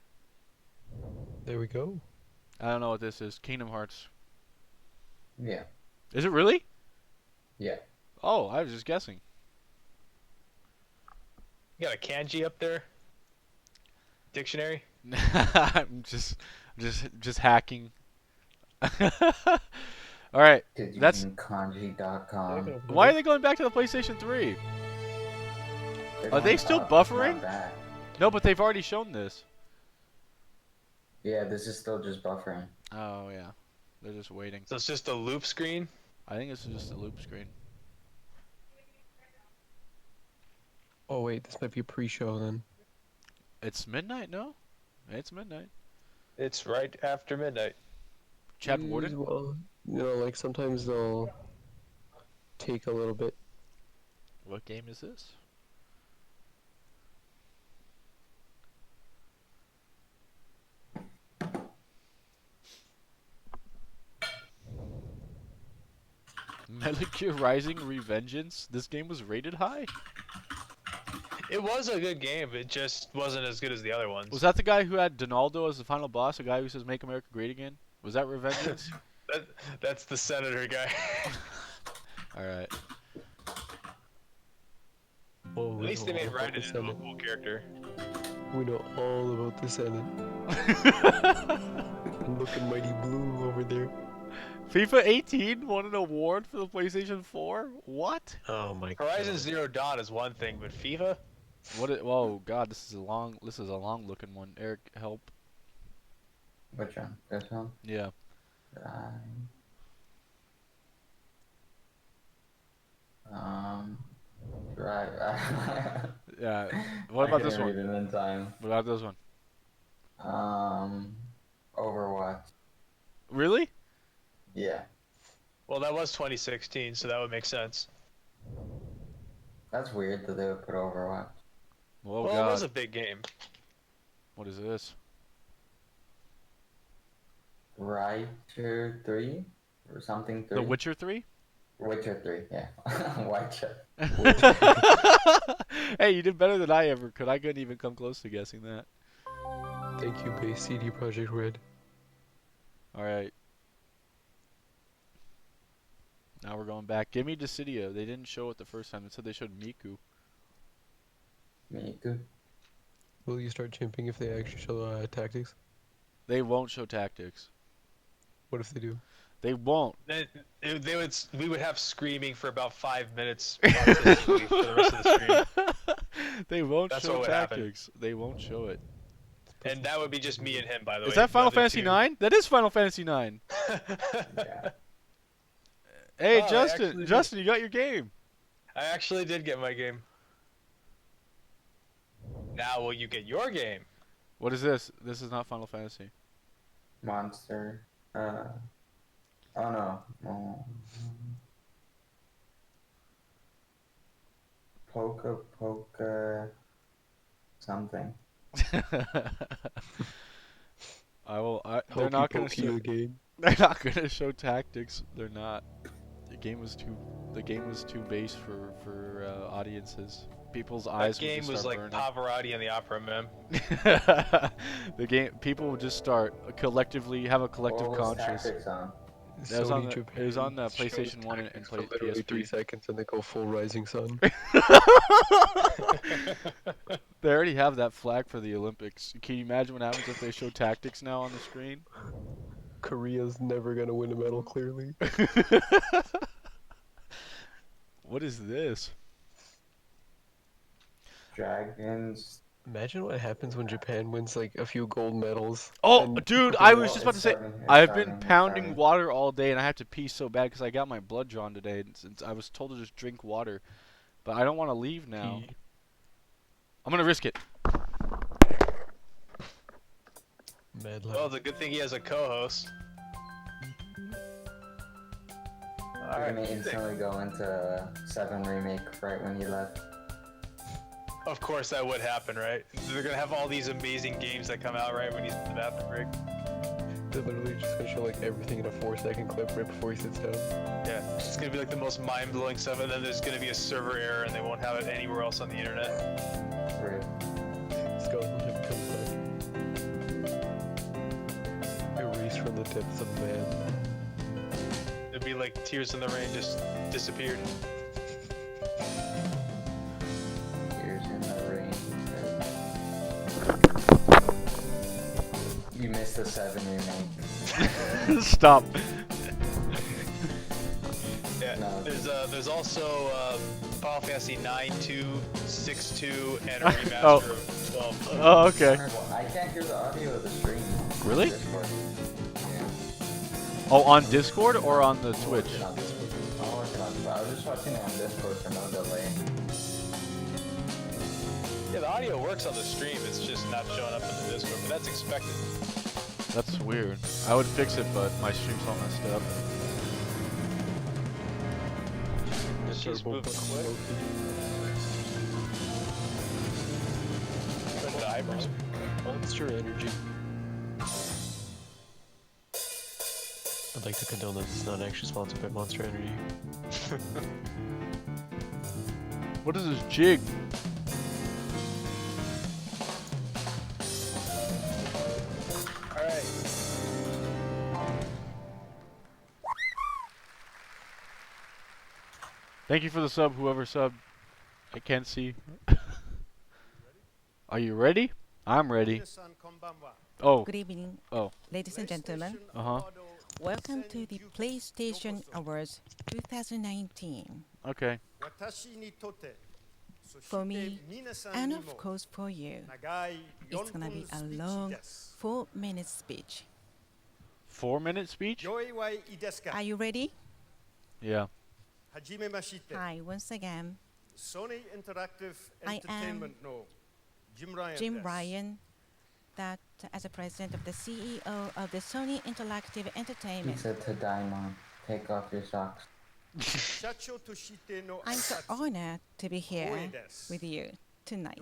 There we go. I don't know what this is. Kingdom Hearts. Yeah. Is it really? Yeah. Oh, I was just guessing. You got a kanji up there? Dictionary? I'm just hacking. All right. Did you That's- mean kanji.com? Why are they going back to the PlayStation 3? They're Are they going still up, buffering? not back. No, but they've already shown this. Yeah, this is still just buffering. Oh yeah, they're just waiting. So it's just a loop screen? I think this is just a loop screen. Oh wait, this might be a pre-show then. It's midnight, no? It's midnight. It's right after midnight. Chad Warden? Well, you know, like sometimes they'll take a little bit. What game is this? Metal Gear Rising Revengeance? This game was rated high? It was a good game. It just wasn't as good as the other ones. Was that the guy who had Donaldo as the final boss? A guy who says "Make America Great Again"? Was that Revengeance? that, that's the senator guy. All right. Oh, At we least know they made all about Raiden the into a Senate. cool character. We know all about the Senate. Looking mighty blue over there. FIFA 18 won an award for the PlayStation 4. What? Oh my Horizon god. Zero Dawn is one thing, but FIFA? What? Whoa, God, this is a long. This is a long-looking one. Eric, help. Which one? This one? Yeah. Um. Right. Yeah. What about this Read one? it in time. What about this one? Overwatch. Really? Yeah. Well, that was 2016, so that would make sense. That's weird that they would put Overwatch. Oh well, God. it was a big game. What is this? Writer 3? Or something 3? The Witcher 3? Witcher 3, yeah. Witcher. Hey, you did better than I ever could. I couldn't even come close to guessing that. Thank you, base CD Projekt Red. All right. Now we're going back. Give me Dissidia. They didn't show it the first time. They said they showed Miku. Me too. Will you start chimping if they actually show tactics? They won't show tactics. What if they do? They won't. We would have screaming for about 5 minutes consistently for the rest of the stream. They won't That's show what would happen. tactics. They won't show it. And that would be just me and him, by the way. Is that Final The other Fantasy two- 9? That is Final Fantasy 9. Yeah. Hey, Oh, I Justin. actually did. Justin, you got your game. I actually did get my game. Now will you get your game? What is this? This is not Final Fantasy. Monster. Oh no. Poka something. I will. They're Hokey not gonna pokey show. the game. They're not gonna show tactics. They're not. The game was too. The game was too base for audiences. People's That eyes game would was just like start Pavarotti and the Opera, man. burning. The game. People would just start collectively have a collective What was conscience. Tactics on? That was on Sony the- Japan it was on the shows PlayStation 1 and tactics for play- literally 3 PS3. seconds and they go full Rising Sun. They already have that flag for the Olympics. Can you imagine what happens if they show tactics now on the screen? Korea's never gonna win a medal, clearly. What is this? Dragons. Imagine what happens when Japan wins like a few gold medals. Oh, and dude, they I win was all- just about to say, It's I've been starting, pounding starting. water all day and I have to pee so bad because I got my blood drawn today. And since I was told to just drink water, but I don't want to leave now. Pee. I'm gonna risk it. Mad Well, lad. it's a good thing he has a co-host. We're Alright, gonna instantly go into 7 remake right when you left. of course that would happen, right? They're gonna have all these amazing games that come out right when he's in the bathroom break. They're literally just gonna show like everything in a 4-second clip right before he sits down. Yeah, it's gonna be like the most mind-blowing stuff, and then there's gonna be a server error, and they won't have it anywhere else on the internet. Rude. Skeleton Hip comes back. Erased from the depths of man. It'd be like Tears in the Rain just disappeared. Tears in the rain. You missed the 7 remake. Stop. Yeah, No. there's also Final Fantasy 9, 2, 6, 2, and a remaster Oh. of 12. Oh, okay. Well, I can't hear the audio of the stream. Really? Discord. Yeah. Oh, on Discord or on the Twitch? I'll work it on. I was just watching it on Discord for no delay. Yeah, the audio works on the stream, it's just not showing up in the Discord, but that's expected. That's weird. I would fix it, but my stream's all messed up. She's Turbo moving button quick. Loki. Put the eyebrows. Monster Energy. I'd like to condone that it's not actually sponsored by Monster Energy. What is this jig? Thank you for the sub, whoever subbed. I can't see. Are you ready? I'm ready. Oh. Good evening, Oh. ladies and gentlemen. Uh-huh. Welcome to the PlayStation Awards 2019. Okay. For me, and of course for you, it's gonna be a long 4-minute speech. 4-minute speech? Are you ready? Yeah. Hi, once again, I am Jim Ryan, that as a president of the CEO of the Sony Interactive He Entertainment. said to Daimon, take off your socks. I'm so honored to be here with you tonight.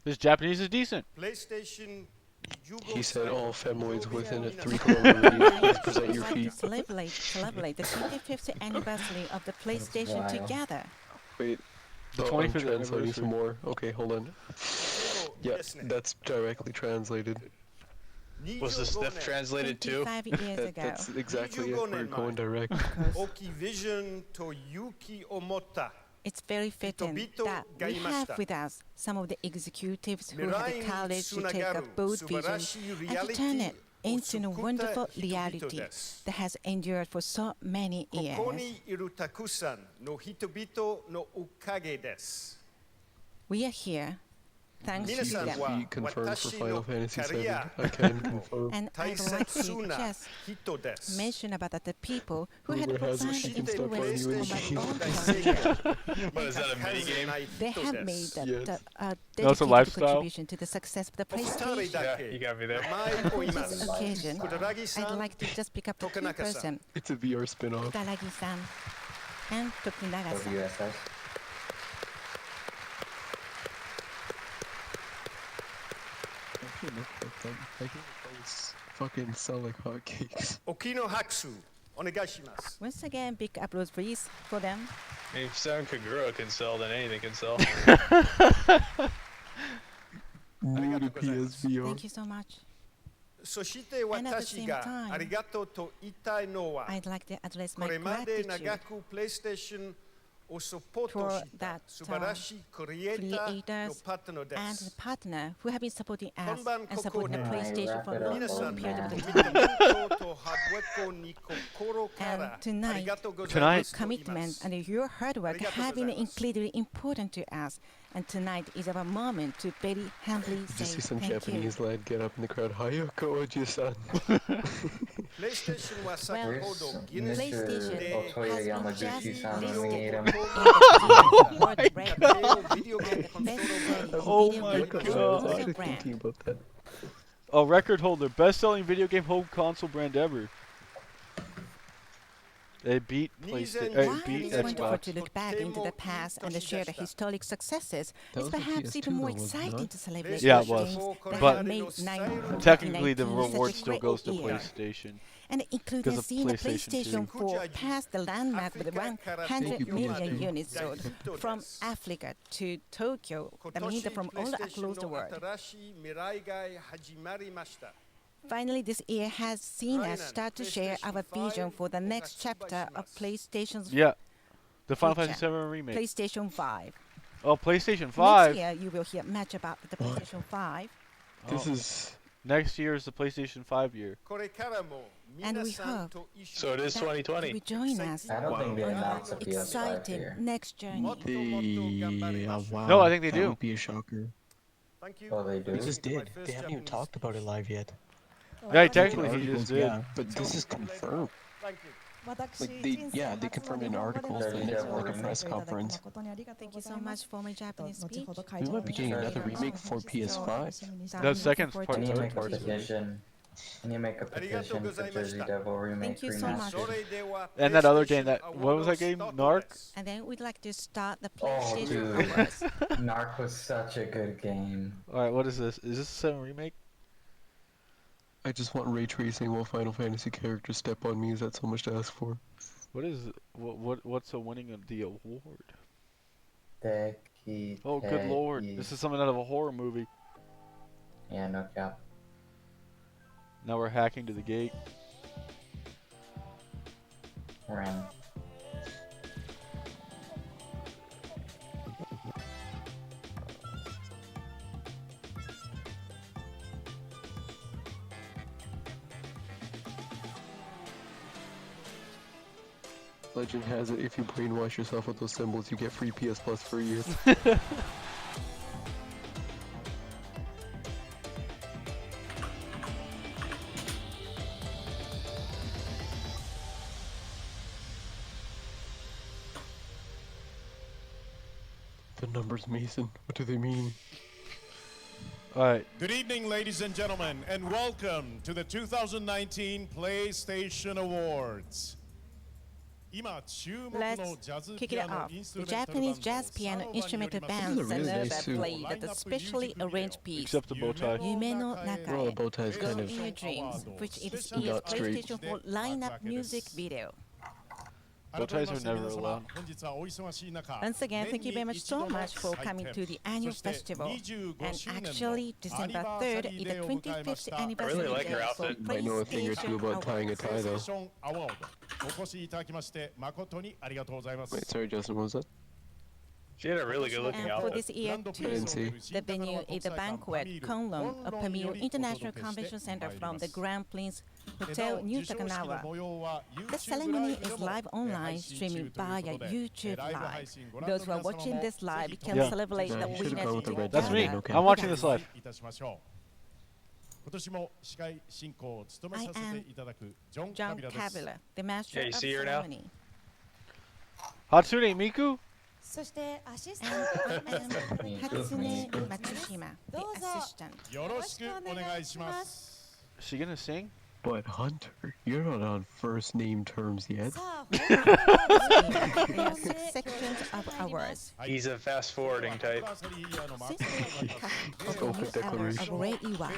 This Japanese is decent. He said all femoids within a 3-kilometer radius, please present your I'd like feet. to celebrate the 25th anniversary of the PlayStation wild. together. Wait. The I'm 25th translating anniversary. some more. Okay, hold on. Yeah, that's directly translated. Was the sniff translated too? 25 years ago. That's exactly it. We're going direct. It's very fitting that we have with us some of the executives who had the courage to take a bold vision and to turn it into a wonderful reality that has endured for so many years. We are here thanks to Should them. be confirmed for Final Fantasy VII. I can confirm. And I'd like to just mention about the people who had Rumor has it profound she can step on influence you in on my the own game. career. What is that, a minigame? They have made Yes. a No, it's a dedicated lifestyle. contribution to the success of the PlayStation. Yeah, you got me there. And for this occasion, I'd like to just pick up the two person, It's a VR spin-off. Kutaragi-san and Go Tokunaga-san. USS. I can't look like them. I think those fucking sell like hotcakes. Once again, big applause please for them. If Sound Kagura can sell, then anything can sell. New to PSVR. Thank you so much. And at the same time, I'd like to address my gratitude for that creators and the partner who have been supporting us and supporting the PlayStation for a long, long period of time. And tonight, your commitment and your hard work have been incredibly important to us. And tonight is our moment to very humbly Did you say see some thank you. Japanese lad get up in the crowd? Hayako Oji-san. Well, Where's PlayStation Mr. Otoya has been just Yamaguchi-san when we listed need in him? the World Record and the best-selling Oh video my game God. I was console actually brand. thinking about that. A record holder, best-selling video game home console brand ever. They beat PlayStation. While Beat it's wonderful Xbox. to look back into the past and to share the historic successes, That it's was the perhaps PS2 even more though, was it exciting not? to celebrate Yeah, it those was. games that But have made Technically, the 2019 reward such a still great goes to year. PlayStation. And including because of seeing the PlayStation PlayStation 4 pass the landmark with 100 Thank you, million PS2. units sold from Africa to Tokyo, the media from all across the world. Finally, this year has seen us start to share our vision for the next chapter of PlayStation's Yeah. The Final Future. Fantasy VII remake. PlayStation 5. Oh, PlayStation Next 5. year, you will hear much about the PlayStation 5, This Oh. is... Next year is the PlayStation 5 year. and we hope So it is that you 2020. will join us I don't think they on announced a our PS5 exciting here. next journey. wow. No, I think they that do. would be a shocker. Oh, they do? They just did. They haven't even talked about it live yet. Yeah, technically he just Articles, did. yeah, but this is confirmed. Like they confirmed in articles, but never like a press conference. Thank you so much for my Japanese speech. We might be getting another remake for PS5. The second Looking part Can forward you to make a 2020. petition? Can you make a petition for Jersey Devil Remake Thank you so much. Remastered? And that other game, what was that game? Narc? And then we'd like to start the Oh, PlayStation dude. Awards. Narc was such a good game. Alright, what is this? Is this a 7 remake? I just want ray tracing while Final Fantasy characters step on me. Is that so much to ask for? What's a winning of the award? Deki Oh, good lord. This is something out of a horror movie. Yeah, no cap. Now we're hacking to the gate. Ren. Legend has it, if you brainwash yourself with those symbols, you get free PS Plus for a year. The numbers, Mason. What do they mean? Alright. Good evening, ladies and gentlemen, and welcome to the 2019 PlayStation Awards. Let's kick it off. The Japanese jazz piano instrumental band This is a really nice suit. played the specially arranged piece Except the bow tie. Yume no Well, the Nakae, bow tie is Go kind in of... Your Dreams, which is a Not straight. PlayStation 4 lineup music video. Bow ties are never allowed. Once again, thank you very much so much for coming to the annual festival. And actually, December 3rd is the 25th anniversary really like her day for outfit. I know a thing or two about tying a tie, though. Wait, sorry, Justin, what was that? She had a really good looking And for outfit. this year, I didn't see. the venue is the Banquet Kunlun, a premier international convention center from the Grand Prince Hotel New Takanawa. The ceremony is live online, streaming via YouTube Live. Those who are watching this live can Yeah. celebrate Yeah, the you should've gone with the winners red That's me. together. Okay. I'm watching this live. John Cavilla, the master Yeah, you of see her now? ceremony. Hatsune Miku? そしてアシスタ And ン I ト am Hatsune Matsushima, the assistant. Is she gonna sing? But Hunter, you're not on first name terms yet. さあ There are 6 sections of awards. He's a fast forwarding type. Since we have Open the new era declaration. of Rei Iwa,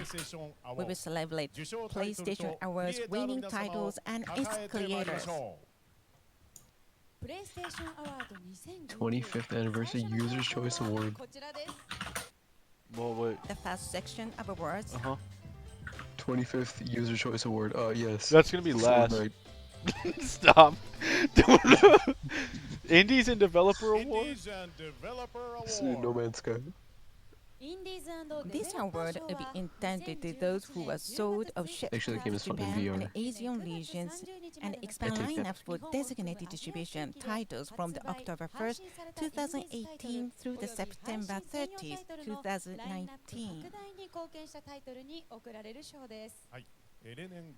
we will celebrate PlayStation Awards winning titles and its creators. プレイステーションアワード 25th Anniversary User's Choice Award. こちらです Well, wait. The first section of awards. Uh huh. 25th User Choice Award. Yes. That's gonna be last. Fortnite. Stop. Indies and Developer Award? This is No Man's Sky. インディーズ This award will be intended to those who were sold or shipped Actually, the game to is fun in Japan and VR. Asian regions and expand I take that. lineups for designated distribution titles from the October 1st, 2018 through the September 30th, 2019. 拡大に貢献したタイトルに贈られる賞です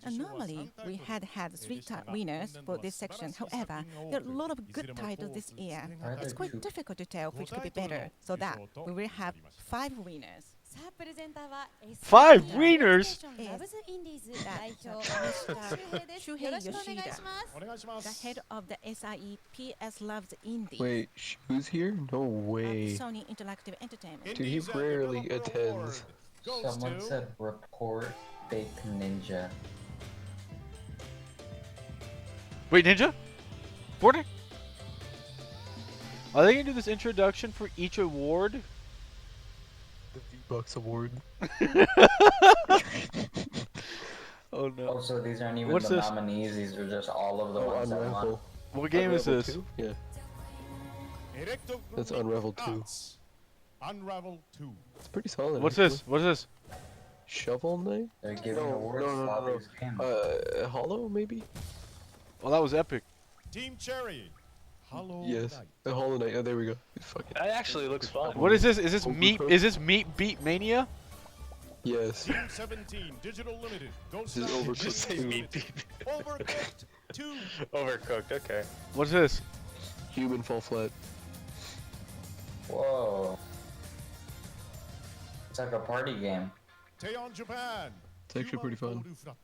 Normally, we had 3 winners for this section. However, there are a lot of good titles this year. It's quite difficult to tell which could be better, so that we will have 5 winners. さあプレゼンターは Five SIE winners? ラブズインディーズ代表 Mr. 周平ですよろしくお願いします The head of the SIE PS Loves Indie Wait, who's here? No of way. Sony Interactive Entertainment. Dude, he rarely attends. Someone said report fake ninja. Wait, Ninja? Fortnite? Are they gonna do this introduction for each award? The V-Bucks Award. Oh no. Oh, so these aren't even What's the this? nominees, these are just all of the Oh, ones that won. Unravel. What game is Unravel this? 2? Yeah. That's Unravel 2. Unravel 2. It's pretty solid. What's actually. this? What is this? Shovel Knight? They're giving No, awards no, to no, all no, these games. Hollow, maybe? Well, that was epic. Team Cherry. Hollow Yes. Knight. Hollow Knight. Oh, there we go. Fuck it. That actually looks fun. What is this? Is this meat? Overcooked? Is this meat beat mania? Yes. Team 17 Digital Limited. Ghost This is Recon Overcooked Say 2. meat beat. Overcooked 2. Overcooked, okay. What's this? Human Fall Flat. Whoa. It's like a party game. Teon Japan. It's actually pretty fun. Human Flat.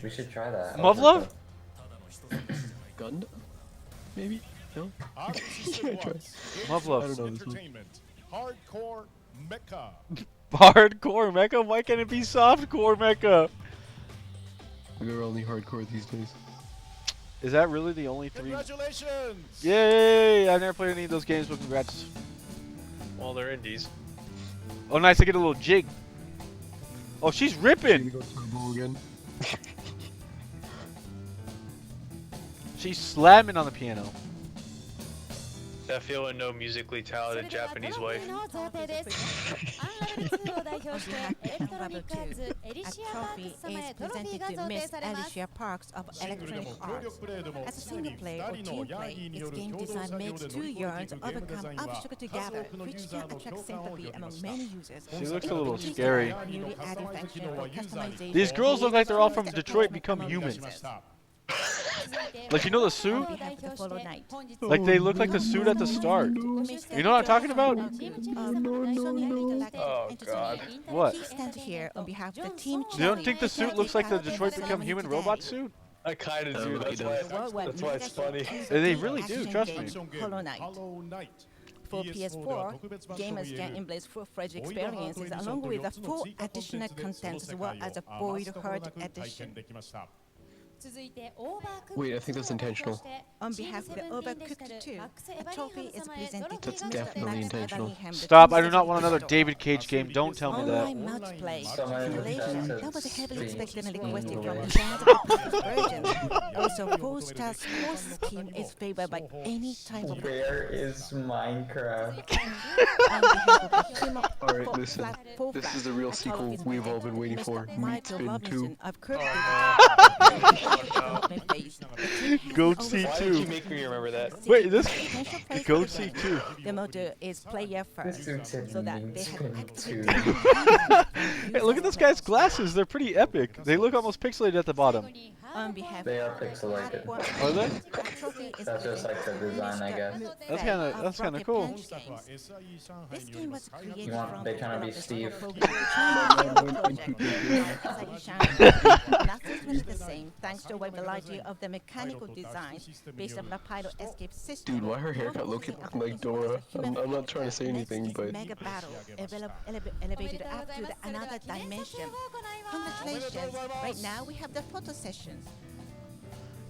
We should try that. Muv-Love? Gundam? Maybe? No? Arc System Yeah, try. Works. Love, love. I don't know this one. Entertainment. Hardcore Mecha. Hardcore mecha? Why can't it be softcore mecha? We're only hardcore these days. Is that really the only 3? Congratulations. Yay! I never played any of those games, but congrats. Well, they're indies. Oh, nice to get a little jig. Oh, she's Gonna ripping. go turbo again. She's slamming on the piano. That feeling no musically talented Japanese wife. On behalf of Team Level 2, a trophy is presented to Miss Alicia Parks of Electronic Arts. As a single player or team play, its game design makes two yarns overcome obstacles together, which can attract sympathy among many users. She looks a little scary. Newly added function for customization. These girls look like they're all from Detroit Become Human. Like, you know the suit? Like, they look like the suit at the start. You know what I'm talking about? Oh, God. What? Stand here on behalf of the team. You don't think the suit looks like the Detroit Become Human robot suit? I kind of do. That's why it's funny. They really do, trust me. Hollow Knight. For PS4, gamers can embrace full-fledged experiences along with the full additional content as well as a Void Heart edition. Wait, I think that's intentional. On behalf of the Overcooked 2, a trophy is presented to That's Mr. definitely Max intentional. Cunningham, the Stop, I team's do not want another editor. David Cage game. Don't tell me that. Online multiplayer Someone simulation said that was heavily speed. expected and requested from the fans of the previous version. Also, 4-star score scheme is favored by any type of Where is Minecraft? on behalf of the team of Alright, four listen. flat- four This flat. is the real A sequel trophy is we've all presented been waiting to for. Mr. Meat Michael Spin 2. Robinson of Kirby. Goat Why did you C2. make me remember that? Wait, this Potential place Goat for the C2. game. The motto is player This first, dude said so that meat they have spin active too. Hey, look at this guy's glasses. They're pretty epic. They look almost pixelated at the bottom. On behalf They are of the pixelated. platform, Are they? a trophy is That's just like the presented to design, I Mr. guess. Mufred That's kinda of cool. Rocket Punch Games. This game was created You want- from they tryna be developers Steve. of the China project. Nothing was the same, thanks to a wide variety of the mechanical designs based on the pilot escape system. Dude, why her haircut looking like Dora? I'm not trying to say anything, but Mega battle elevated up to another dimension. Congratulations! Right now we have the photo sessions.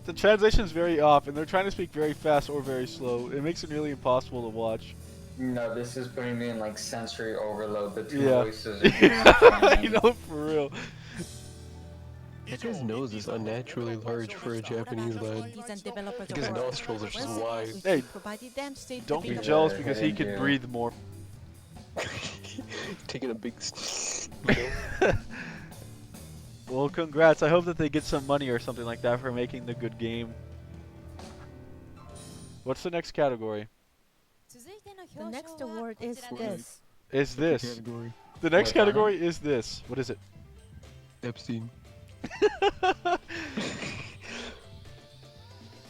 The translation's very off, and they're trying to speak very fast or very slow. It makes it nearly impossible to watch. No, this is putting me in like sensory overload. The two Yeah. voices are You know, for real. that guy's nose is unnaturally large for a Japanese lad. His nostrils are just wide. Hey, don't be jealous because he can breathe more. Taking a big. Well, congrats. I hope that they get some money or something like that for making the good game. What's the next category? The next award is this. Is this. Category. The next Wait, category is this. What is it? Epstein.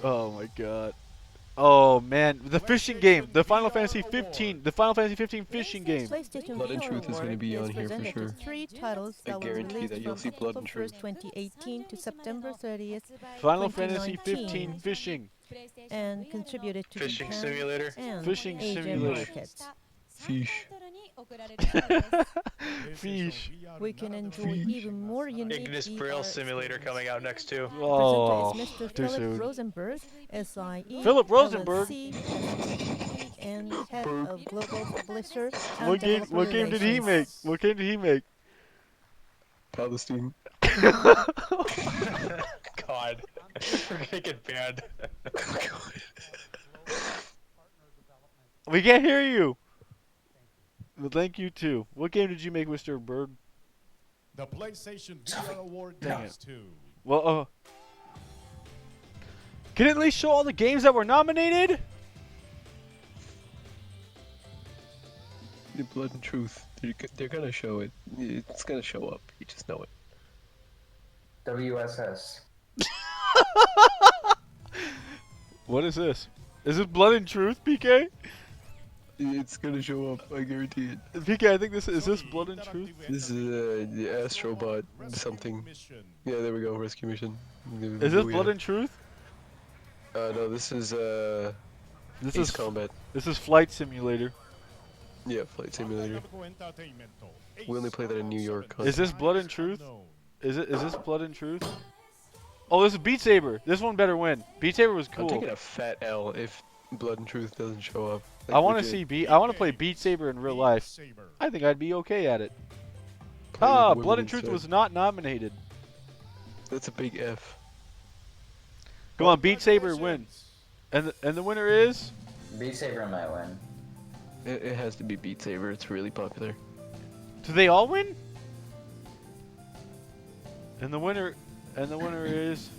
Oh my god. Oh man, the fishing game, the Final Fantasy 15, the Final Fantasy 15 fishing game. PlayStation Blood and Hero Truth is gonna Award be on here for presented to sure. 3 titles I that were guarantee released that you'll from see Blood and October Truth. 1st, 2018 to September 30th, Final Fantasy 2019. 15 fishing. and contributed to Fishing Japan simulator. and Fishing Asian simulator. markets. Fish. Fish. We can enjoy even more unique Ignis VR Braille simulator coming out next too. Oh, Presenter is Mr. too Philip soon. Rosenberg, SIE, Philip Rosenberg? LLC, and head of global publisher. and What game? developer What game did he make? relations. What game did he make? Palestine. God, we're gonna get banned. We can't hear you. Well, thank you too. What game did you make, Mr. Bird? The PlayStation VR Award Dang goes to Well, can it at least show all the games that were nominated? The Blood and Truth. They're gonna show it. It's gonna show up. You just know it. WSS. What is this? Is this Blood and Truth, PK? It's gonna show up. I guarantee it. PK, I think this is this Blood and Truth? This is the Astrobot something. Yeah, there we go. Rescue mission. Is this Blood and Truth? No, this is This Ace is Combat. This is Flight Simulator. Yeah, Flight Simulator. We only play that in New York. Is this Blood and Truth? Is this Blood and Truth? Oh, this is Beat Saber. This one better win. Beat Saber was I'm cool. taking a fat L if Blood and Truth doesn't show up. I want to legit. see I want to play Beat Saber in real life. I think I'd be okay at it. Play Ah, with Blood women and Truth instead. was not nominated. That's a big F. Come on, Beat Saber win. And the winner is? Beat Saber might win. It has to be Beat Saber. It's really popular. Do they all win? And the winner is?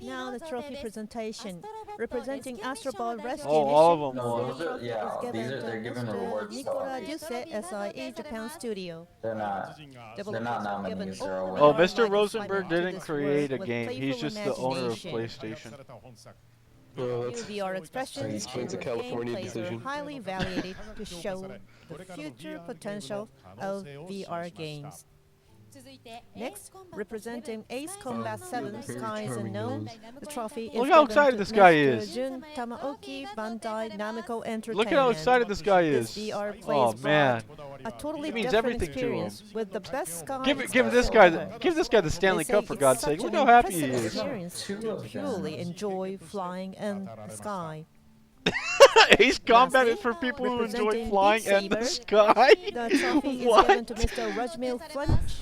Now the trophy presentation. Representing Astro Ball Rescue Oh, Mission. all of them No, won. those are, yeah, they're giving rewards to all Nicola these. Duce, SIA Japan Studio. They're not nominees, they're all Oh, winners. Mr. Rosenberg didn't create a game. He's just the owner of imagination. PlayStation. Well, New that's VR expressions It's a and California gameplays decision. are highly evaluated to show the future potential of VR games. Next, representing Ace Combat 7 Skies Unknown, the trophy is Look how given excited to this guy Mr. is. Jun Tamaoki Bandai Namco Entertainment. Look at how excited this guy is. This VR Oh plays man. a totally It means different everything to him. experience with the best sky Give experience this guy ever. the Stanley They say Cup for it's God's such sake. Look an how happy he impressive is. experience Two to of them. purely enjoy flying in the sky. Ace Combat Lastly, is for people who enjoy representing flying Beat and the Saber, sky. The trophy is What? given to Mr. Rajmil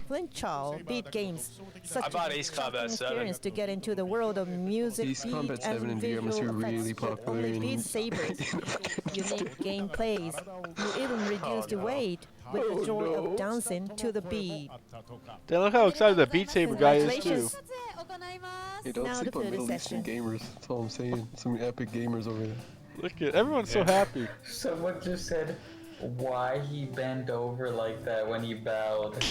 Flinchall, Beat Games. Such I bought a Ace Combat shocking 7. experience to get into the world of music, Ace beat, Combat 7 and in VR must be visual really effects with popular only in- Beat Sabers. Unique gameplays. You even reduce the weight with the joy of dancing to the beat. Damn, look how excited that Beat Saber guy is too. Congratulations. Hey, don't Now the sleep on photo Middle Eastern session. gamers. That's all I'm saying. Some epic gamers over there. Look at everyone's so happy. Someone just said why he bent over like that when he bowed.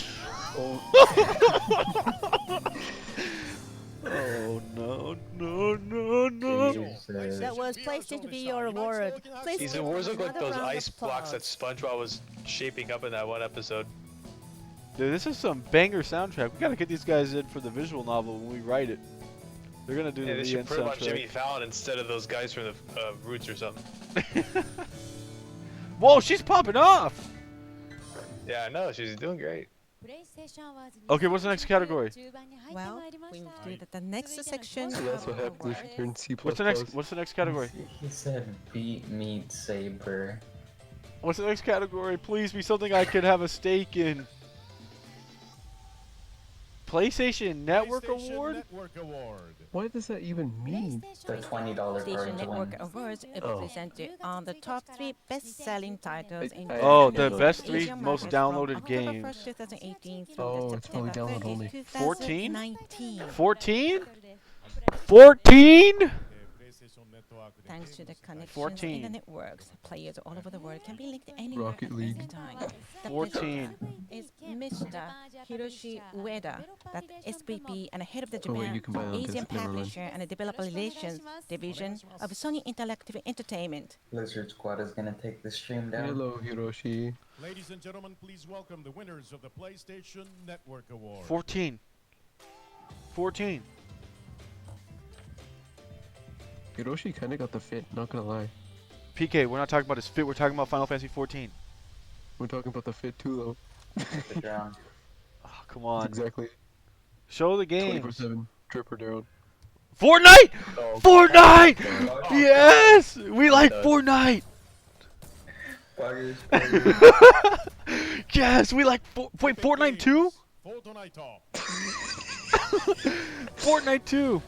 Oh no, no, no, no. Jesus. That was PlayStation VR award. Please These give awards look like another those round of ice blocks that applause. SpongeBob was shaping up in that one episode. Dude, this is some banger soundtrack. We gotta get these guys in for the visual novel when we write it. They're gonna do Yeah, the they should end put him on Jimmy soundtrack. Fallon instead of those guys from the Roots or something. Whoa, she's popping off! Yeah, I know, she's doing great. Okay, what's the next category? Well, we will do the next section. So that's what happens if you turn C++. What's the next category? He said beat meat saber. What's the next category? Please be something I could have a stake in. PlayStation Network PlayStation Award? Network Award. What does that even mean? The $20 PlayStation card to Network win. Awards Oh. presented on the top 3 best-selling titles in Oh, Japan the and best Asian 3 most markets from downloaded October games. 1st, 2018 through Oh, it's probably September download only. 30th, 14? 2019. 14? 14? Thanks to the connections 14. in the networks, players all over the world can be linked anywhere Rocket at League. any time. The 14. president is Mr. Hiroshi Ueda, that SVP and head of the Oh, wait, Japan you can buy it on Asian disc, never mind. Publisher and Developer Relations Division of Sony Interactive Entertainment. Lizard Squad is gonna take the stream down. Hello, Hiroshi. Ladies and gentlemen, please welcome the winners of the PlayStation Network Award. 14. 14. Hiroshi kinda got the fit, not gonna lie. PK, we're not talking about his fit, we're talking about Final Fantasy 14. We're talking about the fit too, Good job. Oh, come though. on. That's exactly Show the game. 24/7. Tripper down. Fortnite! Oh, Fortnite! Oh, Yes! We like Fortnite! buggers, buggers. Yes, we like wait, Fortnite 2? Fortnite Top. Fortnite 2.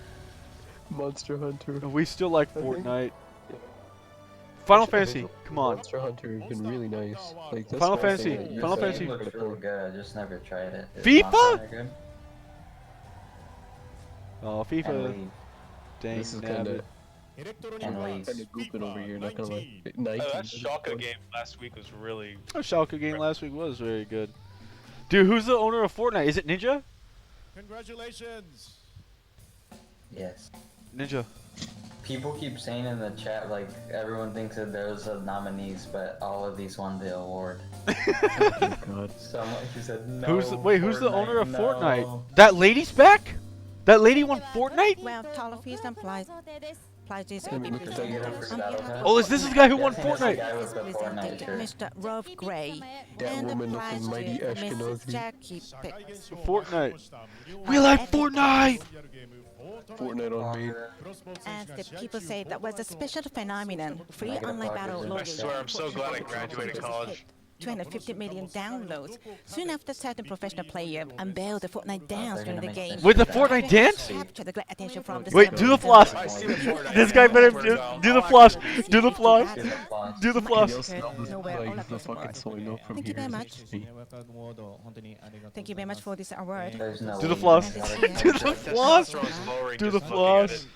Monster Hunter. We still like think- Fortnite. Final Actually, I Fantasy, think come on. Monster Hunter has been really nice. Like, that's Final one Fantasy, thing that Final you Fantasy. said Looks really good. I just never tried it. It's FIFA? not that good. Oh, And FIFA. League. Dang, This is nabbit. And League. Kinda goofing over here, not gonna lie. 19. 19. Oh, that Schalke game last week was really. That Schalke game last week was very good. Dude, who's the owner of Fortnite? Is it Ninja? Congratulations. Yes. Ninja. People keep saying in the chat, like, everyone thinks that there's a nominees, but all of these won the award. Oh, God. Someone who said no. Who's the owner of no. Fortnite? That lady's back? That lady won Fortnite? Well, Talafis and Pledges will be Let me look at presented that. on behalf of Oh, is this the guy who won Definitely Fortnite? the guy with is the presented Fortnite shirt. Mr. Rolf Gray That and the woman looking mighty Pledges Mrs. Ashkenazi. Jackie Pick. Fortnite. We like Fortnite! Fortnite on main. As the people say, that was a special phenomenon. Free I gotta online plug battle this in. loading. I swear, I'm so glad I graduated college. 250 million downloads. Soon after, certain professional player unveiled the Fortnite dance during the game. With the Fortnite dance? Capture the great attention from the Wait, do the floss. This guy better do the floss. Do the floss. Do the floss. The fucking soy milk from Thank you here. very much. Thank you very much for this award. Do the floss. Do the floss. Do the floss.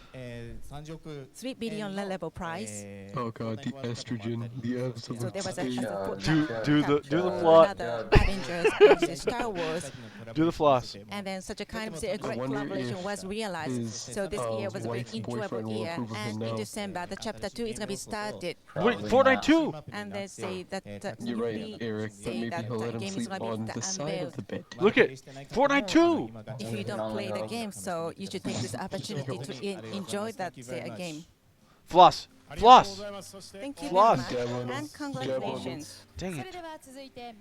3 billion level prize. Oh god, the estrogen, the absolute So there was a state. Do the floss. Another Avengers versus Star Wars. Do the floss. And then such a kind of a great wonder collaboration if was realized. his, So this year was a very wife's enjoyable boyfriend will year. approve of him And in now. December, the chapter 2 is going to be started. Wait, Fortnite 2. And they say that You're right, Eric, but say maybe that he'll let him game is sleep gonna be on the side unveiled. of the bed. Look at Fortnite 2. If you don't play the game, so you should take this opportunity to enjoy that game. Floss. Floss. Thank you Floss. very much, and congratulations. Dang it.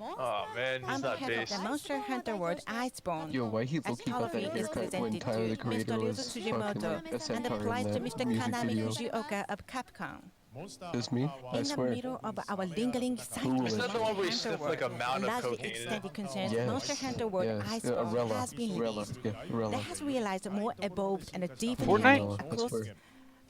Oh man, he's I'm not head of based. the Monster Hunter World Iceborne. Yo, why he As low-key got trophy that is haircut when presented Tyler the to Creator Mr. Ryu was fucking Tsujimoto like a and centaur applies in to that Mr. music Kanami video. Fujioka of Capcom. Just me? I In the swear. middle of our lingering cycle, Is that the one where you sniff like a mound of largely cocaine in it? extended concerns, Yes. Monster Hunter World Yes. Iceborne Rella. has been Rella. released. Yeah, Rella. That has realized more evolved and deeper Fortnite? I swear.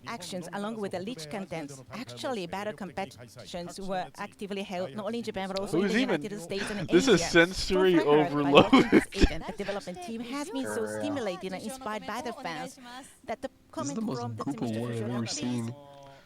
actions along with the leech contents. Actually, battle competitions were actively held not only in Japan but also in Who's the even- United States and This Asia. is sensory For record, by overload. watching this event, the development team has been so stimulated and inspired by the fans that the This is comment the most from the Koopa war I've ever seen.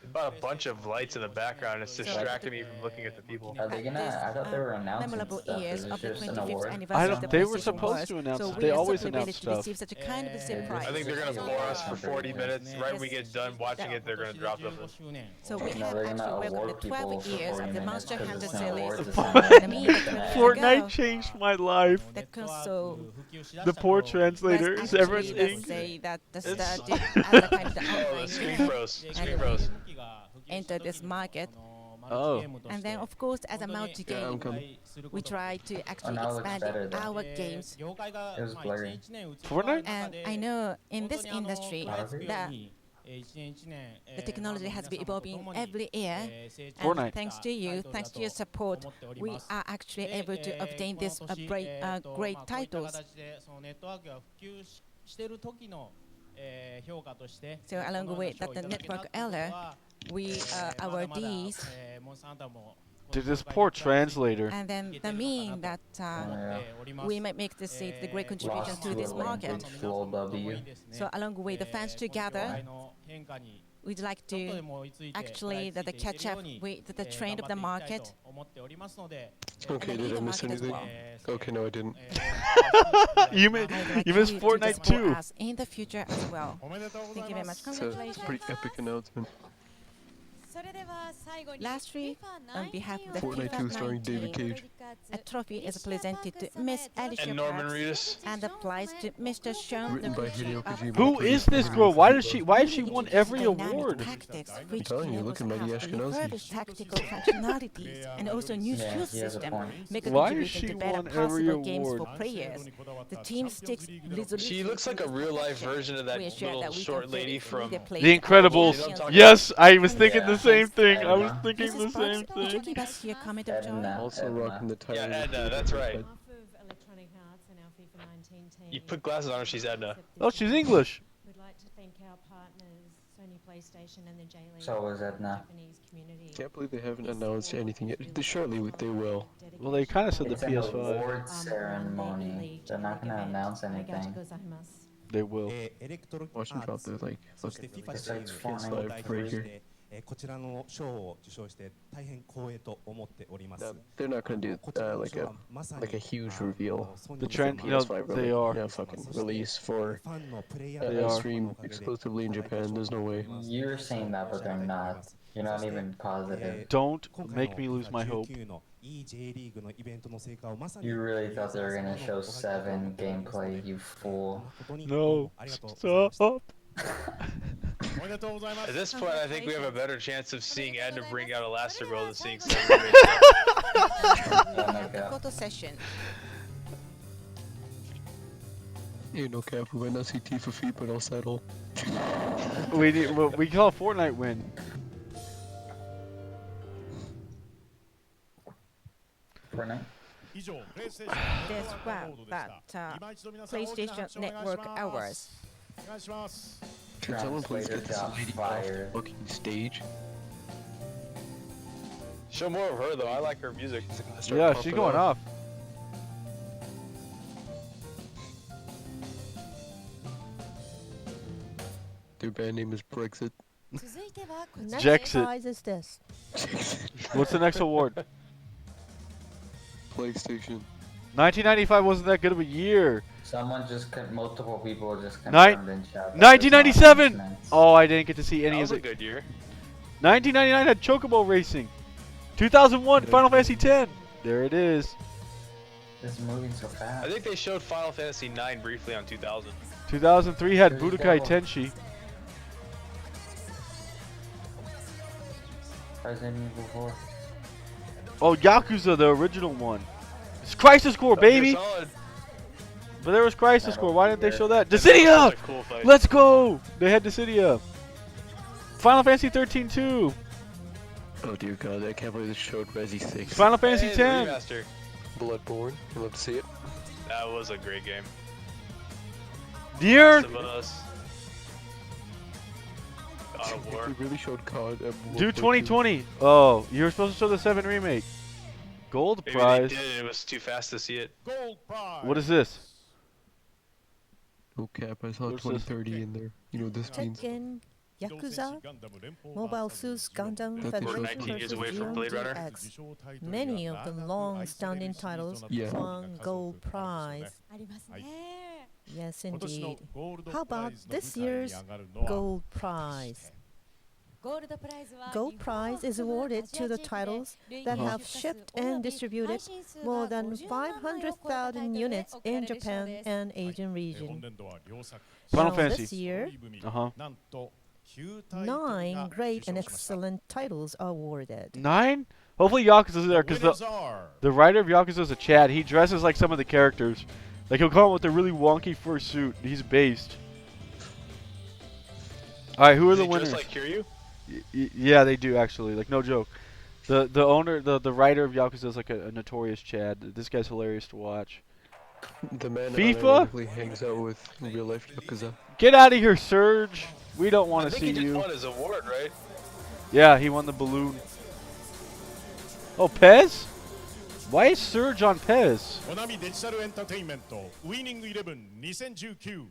About a bunch of lights in the background. It's distracting me from looking at the people. Are they gonna? I thought they were announcing memorable stuff. years Is of it the just an 25th award? anniversary of the They were PlayStation supposed Wars, to announce so it. we They are so always privileged announce to stuff. receive such a kind of a prize. I think they're gonna bore us for 40 minutes. Right when we get done watching it, they're gonna drop something. So we No, have they're actually gonna welcomed award the people 12 for years 40 of the minutes Monster 'cause Hunter it's an series. award And design. I mean, 20 years Fortnite ago, changed my life. the console The poor was translators, actually, everything. let's say that the It's- started as a kind of the Oh, the online Screen game Pros. Screen Pros. entered this market. Oh. And then, of course, as a multi Yeah, I'm game, coming. we try to actually now it looks expand better though. our games. It was blurry. Fortnite? And I know in this industry Marvel? that the technology has been evolving every year. Fortnite. And thanks to you, thanks to your support, we are actually able to obtain this great titles. So along with that, the network error, we award these, Dude, this poor translator. and then that mean that we might make this the great contribution Lost to to this a market. language full W. So along with the fans together, we'd like to actually catch up with the trend of the market. Okay, did I miss anything? Okay, no, I didn't. You I'd like missed you to Fortnite support too. us in the future as well. Thank you very much. It's a Congratulations. pretty epic announcement. Lastly, on behalf of the Fortnite 2 FIFA starring 19, David Cage. a trophy is presented to Miss Alicia And Norman Parks Reedus. and applies to Mr. Sean Written by Hideo Kojima. Who is this girl? Why has she won every award? Tactics, I'm which telling you, enables looking mighty us to Ashkenazi. refurbish tactical functionalities and also new Yeah, skill he has a system point. make a Why has contribution she to better won every possible games for award? players. The team sticks resolution. She looks like a real life version of that We assure little that we short can lady from. fully play The our Incredibles. champions. Yes, I was thinking the Yeah. same thing. I was Edna. thinking Mrs. the same Parks, would you thing. give us your comment of joy? Edna. Also rocking the Tyler. Yeah, the Edna, Creator that's haircut. right. You put glasses on her, she's Edna. Oh, she's English. We'd like to thank our partners, Sony PlayStation and the J-League. So is Edna. Japanese community. Can't believe they haven't announced anything yet. Surely they will. Well, they kind of said the It's an PS5. award ceremony. They're not gonna announce anything. They will. Watch them drop their like fucking Besides PS5 Fortnite. breaker. They're not gonna do like a huge reveal. The trend, you know, PS5 they are. Yeah, fucking release for They a are. stream exclusively in Japan. There's no way. You're saying that, but they're not. You're not even positive. Don't make me lose my hope. You really thought they were gonna show 7 gameplay, you fool. No, stop. At this point, I think we have a better chance of seeing Edna bring out Elastigirl than seeing Sam. Oh my god. Photo session. Ain't no cap. We might not see Tifa feet, but I'll settle. We call Fortnite win. Fortnite. That's right, but PlayStation Network Awards. Can someone please get this lady off the fucking stage? Show more of her though. I like her music. Yeah, she's going off. Their band name is Brexit. Next Jexit. prize is this. What's the next award? PlayStation. 1995 wasn't that good of a year. Someone just multiple people just Nine- confirmed in chat. 1997. Oh, I didn't get to see any That of was a it. good year. 1999 had Chocobo Racing. 2001 Final Fantasy X. There it is. This is moving so fast. I think they showed Final Fantasy 9 briefly on 2000. 2003 had There's Budokai Devil. Tenshi. Resident Evil 4. Oh, Yakuza, the original one. It's Crisis Core, baby. Solid. But there was Crisis Metal Core. Why didn't they Gear. show that? That's Dissidia! such a cool fight. Let's go! They had Dissidia. Final Fantasy 13 2. Oh dear god, I can't believe this showed Resi 6. Final Fantasy Hey, the 10. remaster. Bloodborne. I'd love to see it. That was a great game. Dear. Last of Us. God of War. We really showed COD. Dude 2020. Oh, you were supposed to show the 7 remake. Gold Maybe prize. they did. It was too fast to see it. Gold prize. What is this? No cap, I saw What's this? 2030 in there. You know what this means? Tekken, Yakuza, Mobile Suits Gundam That's We're Federation 19 years vs. away from Blade Runner. GX. Many of the long-standing titles Yeah. won gold prize. Yes, indeed. How about this year's gold prize? Gold prize is awarded to the titles that have shipped and distributed more than 500,000 units in Japan and Asian region. Final Now, Fantasy. this year, Uh-huh. 9 great and excellent titles are awarded. 9? Hopefully Yakuza's there, because the writer of Yakuza is a Chad. He dresses like some of the characters. Like, he'll come with a really wonky fursuit. He's based. Alright, who are the winners? Just like Kiryu? Yeah, they do, actually. Like, no joke. The owner, the writer of Yakuza is like a notorious Chad. This guy's hilarious to watch. The man FIFA? ironically hangs out with real life Yakuza. Get out of here, Surge! We don't want I to think see he just you. won his award, right? Yeah, he won the balloon. Oh, Pez? Why is Surge on Pez? コナミデジタルエンターテインメントウィニングイレブン2019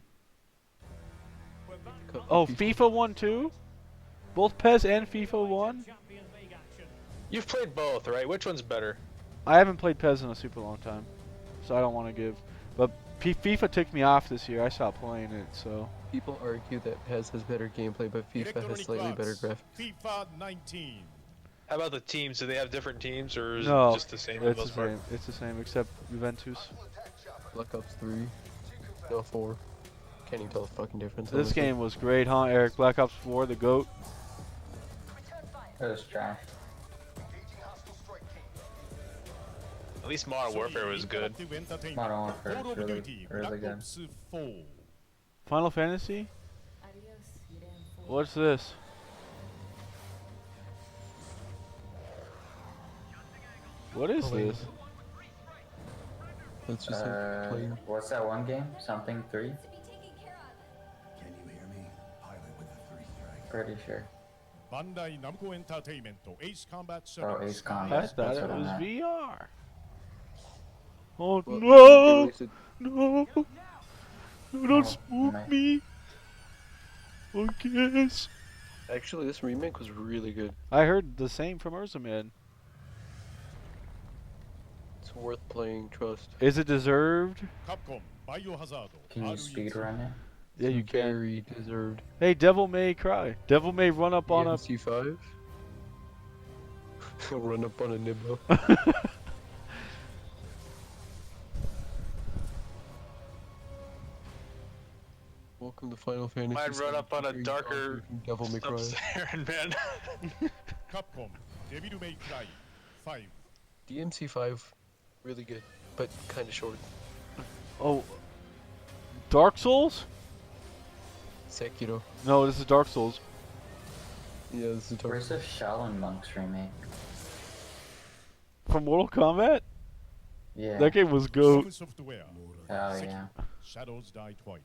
Oh, FIFA won too? Both Pez and FIFA won? You've played both, right? Which one's better? I haven't played Pez in a super long time, so I don't want to give. But FIFA took me off this year. I stopped playing it, so. People argue that PES has better gameplay, but FIFA has slightly better graphics. FIFA 19 How about the teams? Do they have different teams, or is No, it just the same for the it's the most part? same. It's the same, except Juventus. Black Ops 3. No, 4. Can't even tell the fucking difference. This honestly. game was great, huh, Eric? Black Ops 4, the GOAT. It was trash. At least Modern Warfare was good. Modern Warfare is really good. Final Fantasy? What's this? What is this? That's just a player. What's that one game? Something 3? Can you hear me? Pilot with a 3 strike. Pretty sure. Bandai Namco Entertainment Ace Combat Oh, 7 Ace I Combat. thought That's it what I'm was at. VR. Oh Well, no! they released it- No! No, Oh, don't spook nice. me! I guess. Actually, this remake was really good. I heard the same from Urza Man. It's worth playing, trust. Is it deserved? Capcom Biohazard Can you speedrun it? Yeah, you It's can. Very deserved. Hey, Devil May Cry. Devil May run up on a. C5. Run up on a nibble. Welcome to Final Fantasy. Might run up on a 73 darker from Devil May Cry. Sub-Saharan man. Capcom Devil May Cry 5 DMC5, really good, but kind of short. Oh. Dark Souls? Sekiro. No, this is Dark Souls. Yeah, this is Dark Where's the Shaolin Monks remake? From Mortal Kombat? Yeah. That game was goat. Software. Oh yeah. Shadows die twice.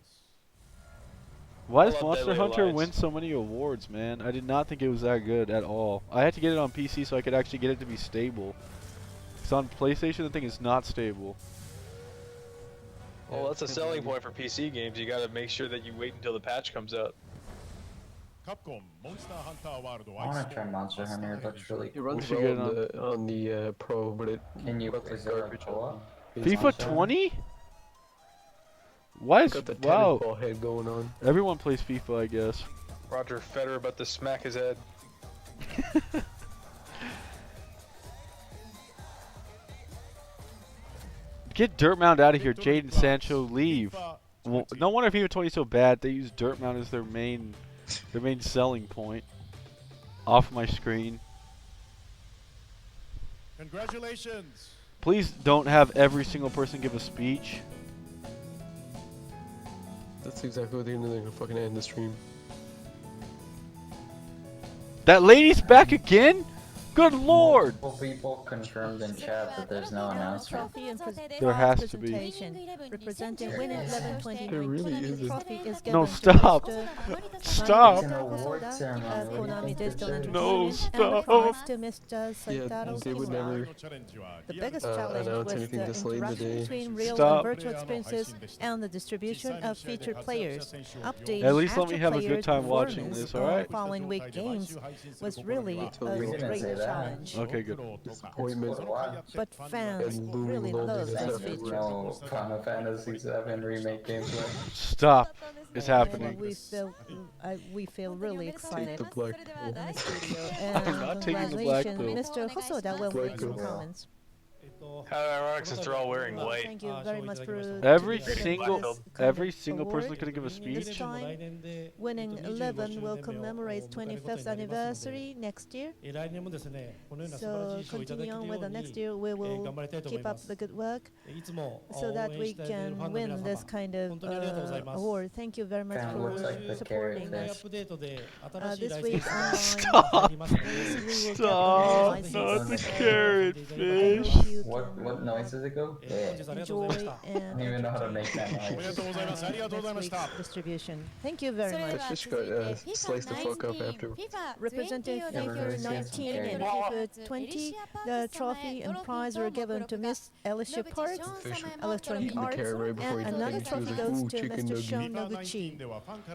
Why I does love Monster Deadly Hunter Alliance. win so many awards, man? I did not think it was that good at all. I had to get it on PC so I could actually get it to be stable. Because on PlayStation, the thing is not stable. Well, that's a selling point for PC games. You got to make sure that you wait until the patch comes out. Capcom Monster Hunter World I want to try Monster Hunter. It looks really It cool. runs We should well get it on the Pro, but it Can you? runs like Is it like garbage co-op? on the FIFA Monster Hunter? 20? Why is Got the tennis wow? ball head going on. Everyone plays FIFA, I guess. Roger Federer about to smack his head. Get Dirt Mound out of here, Jaden Sancho. Leave. FIFA Well, 20. no wonder FIFA 20 is so bad. They use Dirt Mound as their main selling point. Off my screen. Congratulations. Please don't have every single person give a speech. That's exactly what they're gonna fucking end the stream. That lady's back again? Good lord! Multiple people confirmed in chat that there's no announcement. Trophy and There has to be. presentation. Representing winner 1120. There really The isn't. trophy is No, given to stop. Mr. Stop. It's an award ceremony. What do you Konami think Digital this is? No, Entertainment. stop. And the prize to Mr. Yeah, Saitaro they would Kimura. never The biggest uh, challenge announce was anything the this late in the interaction day. between real Stop. and virtual experiences and the distribution of featured players. Updating At least let after me have a good players' time watching performance this, on alright? following week games was really a We didn't great say that. challenge. Okay, good. Disappointment. But fans And looming really love loneliness this after feature. No Final Fantasy VII remake gameplay. Stop. It's And happening. we feel really excited The black in the studio. I'm And not taking the black congratulations, pill. Mr. Hosoda will Black make some pill. comments. How ironic since they're all wearing white. Thank you very much for Every to be given single this every kind of single person award. gonna give a This speech. time, winning 11 will commemorate 25th anniversary next year. So continue on with the next year. We will keep up the good work so that we can win this kind of award. Thank you very much Kinda for looks like the supporting carrot us. fish. This week online, Stop. we will get Stop. license. Not the I carrot hope fish. you What can noise does it go? Yeah. enjoy and I don't even know how to make that noise. next week's distribution. Thank you very much. That fish got sliced the fuck up after. Representing Yeah, but FIFA it's 19 and okay. FIFA 20, the trophy and prize were given to Miss Alicia Park, Fish Electronic eating the Arts, carrot right before and he another died. She was trophy like, goes ooh, to chicken Mr. Shon nugget. Noguchi.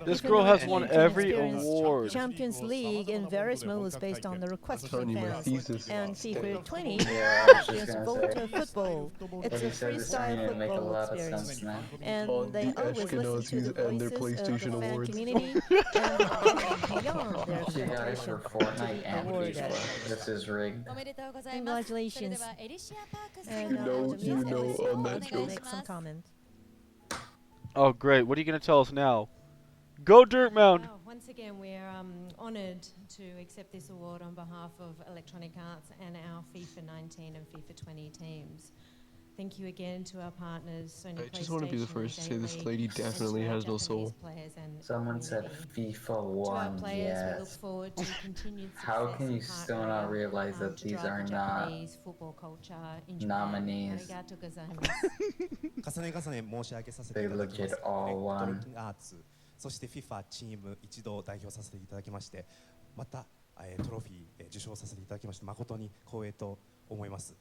This FIFA girl has 19 won can every experience award. Champions League in various modes based on the request from Telling you my fans. thesis. And FIFA 20 Yeah, I was just is gonna Volta say. football. It's What a you said is starting freestyle to make a football lot of experience. sense now. And On they the always listen to Ashkenazis the and their voices of PlayStation the fan awards. community and beyond their She got it presentation for Fortnite and award. FIFA. This is rigged. Congratulations. And You know, the you music know is on that going to joke. make some comment. Oh great. What are you gonna tell us now? Go Dirt Mound. Once again, we're honoured to accept this award on behalf of Electronic Arts and our FIFA 19 and FIFA 20 teams. Thank you again to our partners, Sony I just want to be the PlayStation, first to say Game this League, lady and to definitely our has no Japanese soul. players and Someone said community. FIFA To our 1, players, we look yes. forward to continued How success can you and still partnering, not realize that to these drive are the not Japanese football culture in Japan. nominees? Arigato gozaimasu. They legit all won. そして FIFA チーム一度代表させていただきまして、また、トロフィー、受賞させていただきまして誠に光栄と思います。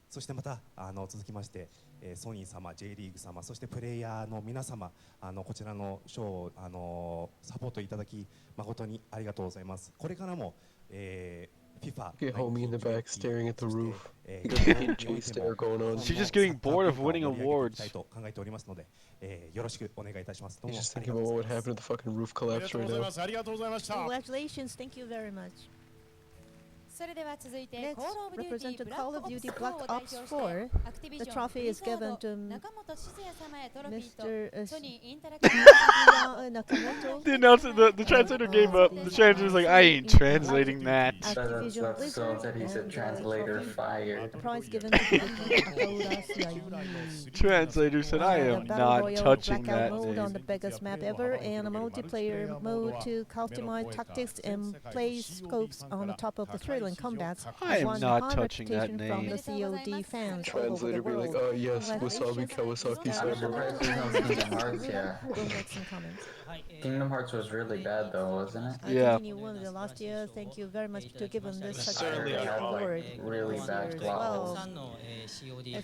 そしてまた続きまして、ソニー様、J リーグ様、そしてプレイヤーの皆様、こちらの賞をサポートいただき誠にありがとうございます。これからも、FIFA Get homie in the back staring at the roof. You got the Kinchi stare going on. She's just getting bored of winning awards. He's just thinking about what would happen if the fucking roof collapsed right now. Congratulations. Thank you very much. Next, representing Call of Duty Black Ops 4, the trophy is given to Mr. Nakamoto. The announcer, the translator gave up. The translator's like, I ain't translating that. That's so that he said translator fired. The prize given to Translator said, I am not touching that mode on the name. biggest map ever, and a multiplayer mode to customize tactics and play scopes on the top of the thrilling and combats I am won not high touching that reputation from the name. COD fans all over the Translator be like, world. oh yes, Wasabi Congratulations, Kawasaki Mr. I'm Sama. surprised there's no And Kingdom Mr. Hearts Kimura yet. will make some comments. Kingdom Hearts was really bad though, wasn't it? I Yeah. think you won the last year. Thank you very much to giving this such Certainly a underwhelming. award Really this bad year as plot well. holes.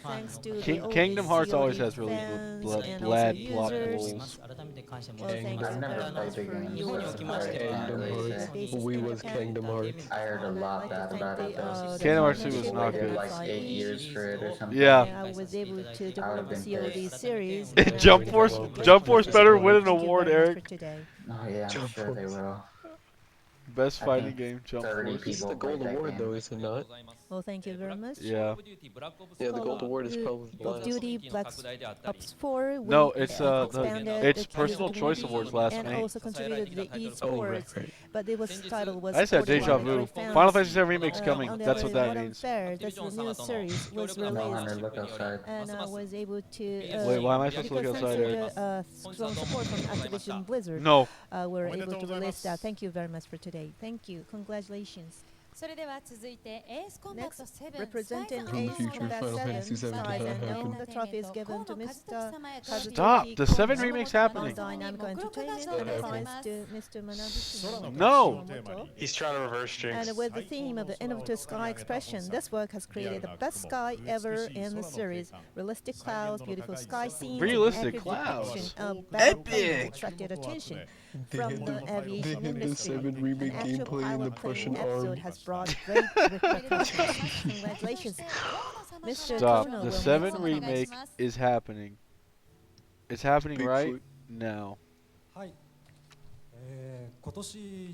Thanks to the Kingdom Hearts always COD has really fans and also bad plot users. holes. Well, thank you I've never very played much the for game, your so support I can't Kingdom really Hearts. say. basis We in was Japan. Kingdom Hearts. I heard a And I'd lot like to bad thank about it though. the Kingdom Hearts 2 partnership was They not with waited good. like 8 FIE. years for it or something. Yeah. And I was able to I develop would've been COD pissed. series. Yeah, and Jump I Force, thank you Jump very much Force for better support. win an Thank you award, very much Eric. for today. Oh yeah, I'm Jump sure they Force. will. Best I fighting think game, Jump 30 Force. This is people the gold played that award though, game. is it not? Well, thank you very much. Yeah. Yeah, the Call gold of award is probably the last. Duty Black Ops 4, we No, it's expanded it's the Personal user Choice community Awards last and May. also contributed to the Oh, right, esports, right. but this title was I said supported deja by vu. great fans. Final Fantasy VII Remake's coming. On the That's other what that Modern means. Fair, that's the new series, was I'm released, 100, look outside. and I was able to. Wait, why am I supposed to look because outside, thanks Eric? to the strong support from Activision Blizzard, No. we're able to release that. Thank you very much for today. Thank you. Congratulations. それでは続いてエースコンバット Next, 7 representing From the Ace future, Combat Final Fantasy 7, VII Skies cannot Unknown, happen. the trophy is given to Mr. Stop! The 7 Kono remake's from happening. Dynamic Entertainment, That and happened. thanks to Mr. Manabu. No! He's trying to reverse jinx. And with the theme of the innovative sky expression, this work has created the best sky ever in the series. Realistic clouds, beautiful sky scenes, Realistic and clouds. depiction of battle planes Epic! attracted attention They from had the the aviation 7 industry. remake An actual gameplay in the pilot Prussian training episode army. has brought great repercussions. Congratulations. Mr. Stop. Kono The will 7 make some remake comments. is happening. It's happening right Bigfoot. now. はい、今年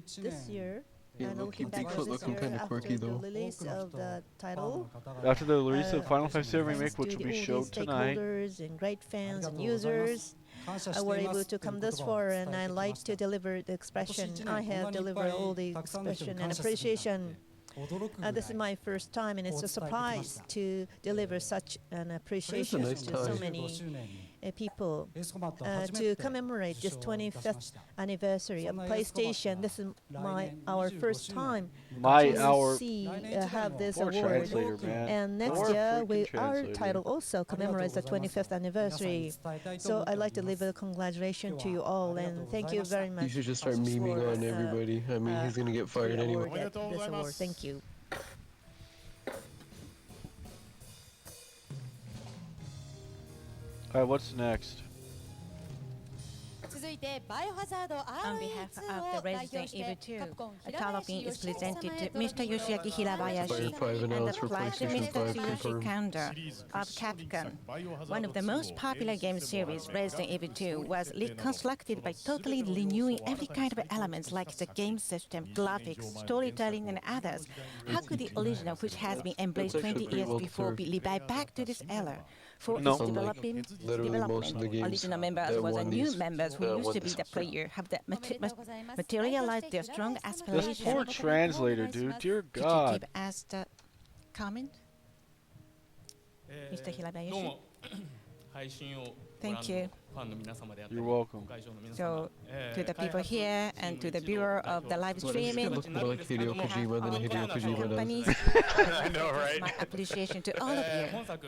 1 This 年 year, Yeah, and look, looking back Bigfoot at this looking year kinda after quirky, the though. release of the title, After the release of Final uh, Fantasy VII thanks Remake, which to will the be all showed these tonight. stakeholders and great fans and users, were able to come this far, and I like to deliver the expression. I have delivered all the expression and appreciation. This is my first time, and it's a surprise to deliver such an appreciation nice to so time. many people to commemorate this 25th anniversary of PlayStation. This is our first time to have this Poor award. translator, man. And next Poor year, freaking our translator. title also commemorates the 25th anniversary. So I'd like to leave a congratulation to you all, and thank you very much. You should just start memeing for, on everybody. I mean, he's gonna get fired the anyway. award this award. Thank you. Alright, what's next? 続いてバイオハザード On behalf of the を代 Resident 表して Evil 2, カプコン a 平 title 林 being is 義久 presented 様 to へ Mr. Yoshiaki Hirabayashi Fire 5 and the announced for flight to PlayStation Mr. 5 Tsuyoshi confirmed. Kanda of Capcom. One of the most popular game series, Resident Evil 2, was reconstructed by totally renewing every kind of elements like the game system, graphics, storytelling, and others. How could the original, which has been embraced That's actually 20 pretty years well before, deserved. be revived back to this era? For No. its development, Literally most of the games original members that was a won new these- members who that used won to be this the award. player have the materialized their strong This aspirations poor translator, dude. Dear Could you God. give us the comment? Mr. Hirabayashi? Thank you. You're welcome. So, to the people here and to the viewer of the live Well, this is streaming, gonna look more like Hideo on behalf Kojima than of Hideo the Kojima does. companies, I know, right? my appreciation to all of you. 本作、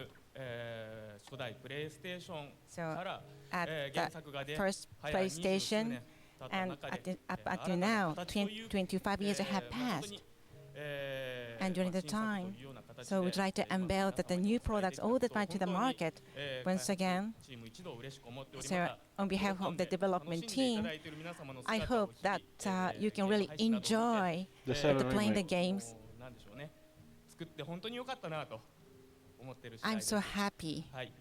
初代プレイステーション So, から、 at 原 the 作が出 first 早い20数 PlayStation 年経った and 中 up で until now, 25 years have passed. And during the time, so we'd like to unveil that the new products all the time to the market once again. So on behalf of the development team, I hope that you can really enjoy The 7 playing the remake. games. 作って本当に良かったなと思ってる次第 I'm です so happy はい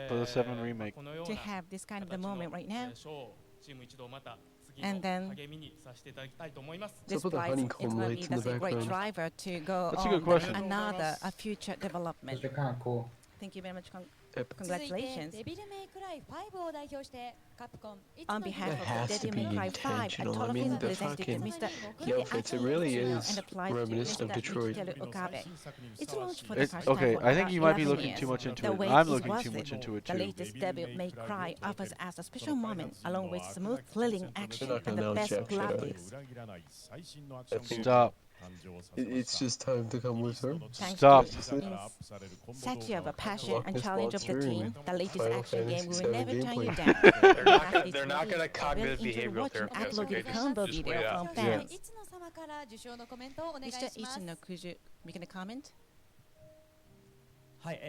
For the 7 remake. このよう to な have this kind of the 形の moment right now. 賞をチーム一同また次 And の then 励みにさせていただきたいと思います This What's up with the prize is honeycomb going to be lights in the that's a great background? driver to go That's a good on question. another future development. Those are kind of cool. Thank you very much. エピ Congratulations. デビルメイクライ5を代表してカプコン On behalf That of has to Devil be May Cry 5, a intentional. I total mean, film the presented to fucking Mr. the outfits, it really is and applied to reminiscent of Mr. Detroit. Michele Okabe. It's launched for the It's, first time okay, for I think about you might be 11 looking years. too much into The it. wait I'm is looking worth too it. much into it The too. latest Devil May Cry offers us a special moment along with smooth, thrilling action They're not and gonna the announce best jack shit, are they? graphics. I think Stop. It's just time to come with her. Stop. Statue of a passion Walk and this challenge of the monster team, in the latest Final action game Fantasy will VII never turn you gameplay. down. They're not gonna cognitive behavioral therapy us, okay? Uploaded combo Just video wait out. from Yeah. fans. Mr. Ichino, could you make a comment? はい、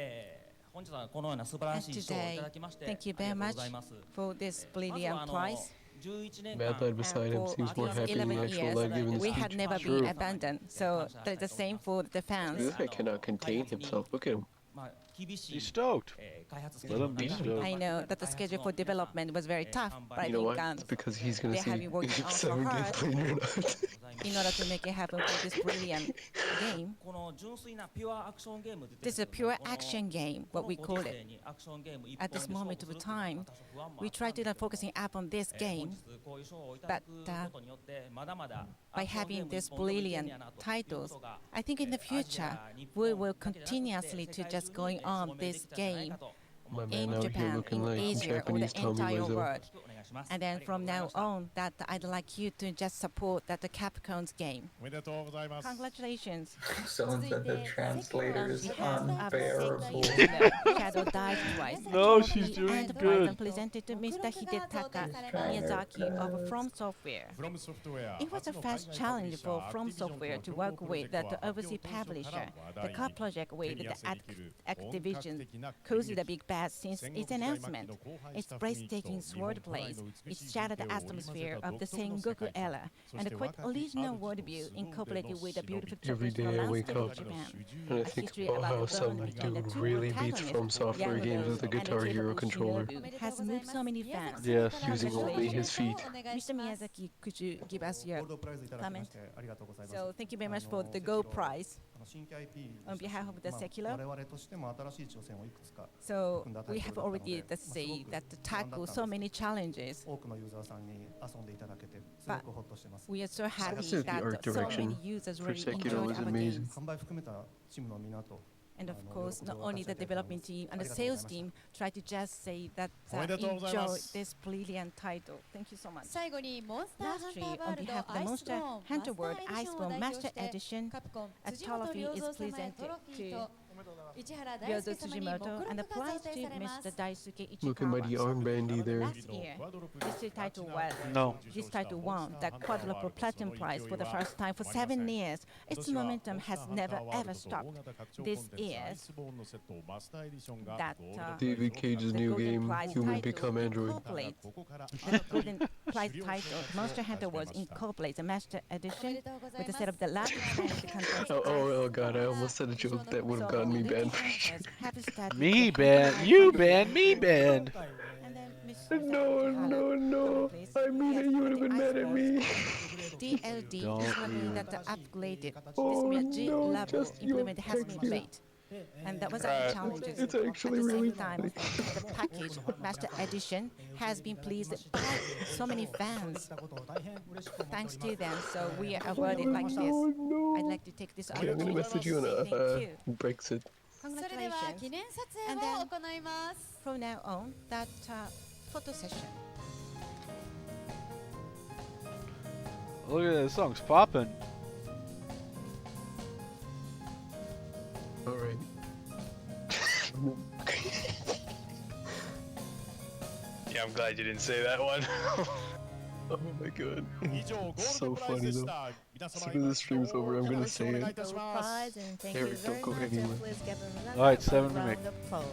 本日はこのような素晴らしい賞をいただきまして、 Thank you あり very がとう much ございます。 for this まず brilliant は prize. 11年 Mad 間 Lad beside him For seems more happy than the 11 actual years, lad giving his we had speech. never been True. abandoned, so that's the same for the fans. This guy cannot contain himself. Look at him. まあ厳しい He's stoked. 開発スケ Let ジュ him ー be ル stoked. I know that the schedule for development was very tough, but I You know think what? It's because he's gonna they have say been working on so 7 hard gameplay or not. in order to make it happen for this brilliant game. この純粋なピュアアクションゲームって言 This is って a るけど pure action game, こ what の we ご call 時 it. 世にアクションゲーム一 At 本 this で勝 moment 負す of るっていうのは time, 多少不安もあ we った try んです to focusing up on this 本 game, 日こういう賞をいただくことによってまだまだ by having these brilliant titles. I think in the future, we will continuously to just going on this game My man in out here Japan, looking in like Asia, or Japanese the Tommy entire Wiseau. world. And then from now on, that I'd like you to just support that the Capcom's game. おめでとうございます。 Congratulations. Someone said the translator is unbearable. Shadow died twice. No, she's The doing end good. prize presented to Mr. Hidetaka Miyazaki of From Software. From Software It was the first challenge for From Software to work with the overseas publisher. The car project with the Activision caused a big buzz since its announcement. Its breathtaking swordplay, it shattered the atmosphere of the Sengoku era, and a quite original worldview incorporated with a beautiful Every day traditional I wake landscape of up Japan. and I A think history about how the some bond between the dude two really beats protagonists, From Software games with a Yamato Guitar and the Hero capable controller. Shinobu has moved so many fans. Yes. Using only his feet. Mr. Miyazaki, could you give us your ゴールドプライズいただきま comment? してありがとうございます。 So thank you very much for the gold prize. 新規 IP On behalf of the まあ Secular 我々としても新しい挑戦をいくつか So 組んだタ we イト have ルだったので already, let's say, that すごく不安だ tackle った so んです many challenges. 多くのユーザーさんに遊んでいただけてすごくほっとしてます。 We are so happy Also, the that art so direction many users for really Sekiro enjoyed was our amazing. games. 販売含めたチームのみんなと And of course, not only the development team and the sales team try to just say that おめでとうございま enjoy す。 this brilliant title. Thank you so much. 最後にモンスターハン Lastly, ターワ on ールド behalf of ア the イス Monster ボーン Hunter World マスターエディションを Iceborne 代表 Master して Edition, カプコン a 辻本 trophy 良 is 三様へ presented トロフィー to と市原大 Ryozo 輔様に目 Tsujimoto 録 and が the prize 贈呈 to されます Mr. Daisuke Look at my Ichikawa. armbandy there. Last year, this title was No. this title won the quadruple platinum prize for the first time for 7 years. Its momentum has never ever stopped. This is that David Cage's the new Golden game, Prize Human title Become Android. incorporate the Golden Prize title, Monster Hunter World incorporates a Master Edition with a set of the last Spanish contents. Oh god, I almost said a joke that would have gotten me banned. Me ban, you ban, me ban. No. I mean it, you would have been mad at me. DLD Don't is something you. that upgraded. Oh, This mere G no, level just your implement has been texture. played. And that was our challenges. It's actually At the really same time, the package Master Edition has been pleased by so many fans. Thanks to them, so we are awarded like this. I'd like to take this Okay, I'm gonna opportunity message you to on say thank you. Brexit. それでは Congratulations. 記念撮 And 影を then 行います from now on, that photo session. Look at this song's popping. Alright. Yeah, I'm glad you didn't say that one. Oh my god. 以上ゴール So ドプライズ funny でし though. た。皆 As 様 soon as the stream's over, I'm gonna say お願いい it. たします。 Prize, and thank you Eric, very don't go much, and anywhere. please give him another Alright, 7 round remake. of applause.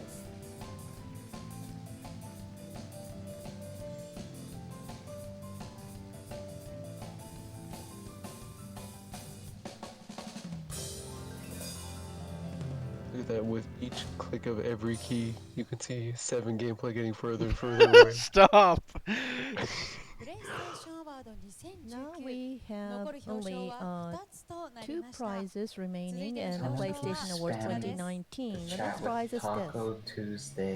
Look at that, with each click of every key, you can see 7 gameplay getting further and further away. Stop. プレイステーションアワード Now 2019 we 残 have る表彰 only は2つとなり two ました prizes remaining and the Someone PlayStation was Awards Spanish. 2019. The Chat next with prize is this. Taco Tuesday.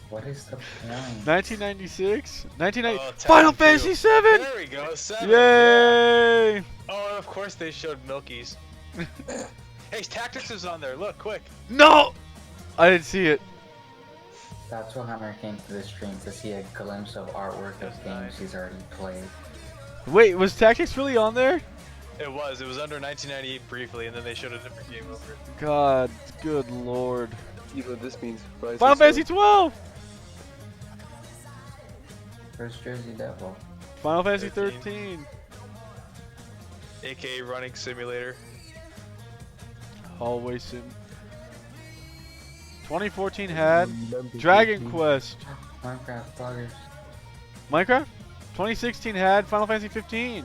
What is the point? 1996? 1990. Oh, Final Tekken 2. Fantasy 7! There we go, 7. Yay! Oh, and of course they showed Milky's. Hey, Tactics is on there. Look, quick. No! I didn't see it. That's what Hunter came to the stream to see a glimpse of artwork of games he's already played. Wait, was Tactics really on there? It was under 1998 briefly, and then they showed a different game over it. God, good lord. You know what this means? Rise Final Fantasy 12! First Jersey Devil. Final Fantasy 13. AKA Running Simulator. Hallway Sim. 2014 had Dragon Quest. Minecraft bloggers. Minecraft? 2016 had Final Fantasy 15.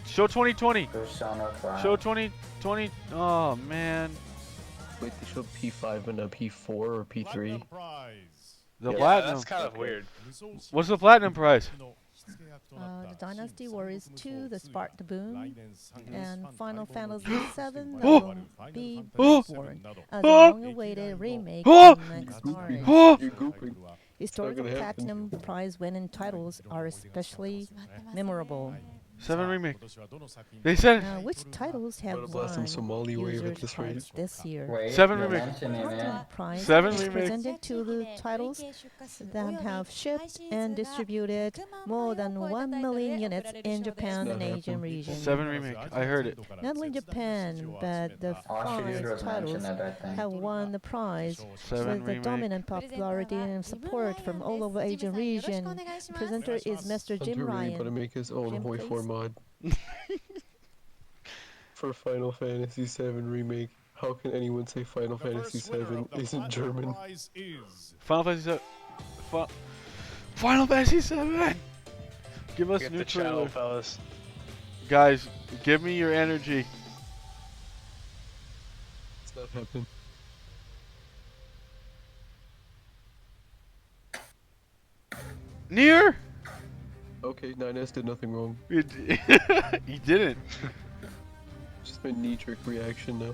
Show 2020. Persona 5. Show 2020. Oh man. Wait, they showed P5 and a P4 or P3? The Yeah, platinum. that's kind of weird. What's the platinum price? The Dynasty Warriors 2, The Spartan Boom, and Final Fantasy 7 that Oh! will be Oh! born as a Oh! long-awaited remake Oh! in next March. Oh! Historical Platinum Prize-winning titles are especially memorable. 7 remake. They said which titles have blast some won Somali wave at users' this rate. hearts this year? Wait, 7 you're remake. mentioning it. Platinum Prize 7 is remake. presented to the titles that have shipped and distributed more than 1 million units in Japan and Asian region. 7 remake. I heard it. Not only Japan, but the Austria five was titles mentioned, I think. have won the prize 7 with the remake. dominant popularity and support from all over Asian region. The presenter is Mr. Jim Hunter really gotta Ryan. make his own Jim, Hoi 4 please. mod. For Final Fantasy 7 remake. How can anyone say Final Fantasy 7 isn't German? Final Fantasy 7. Final Fantasy 7. Give us Get new the channel, trailer. fellas. Guys, give me your energy. It's not happening. Near? Okay, 9S did nothing wrong. He didn't. Just my knee-jerk reaction now.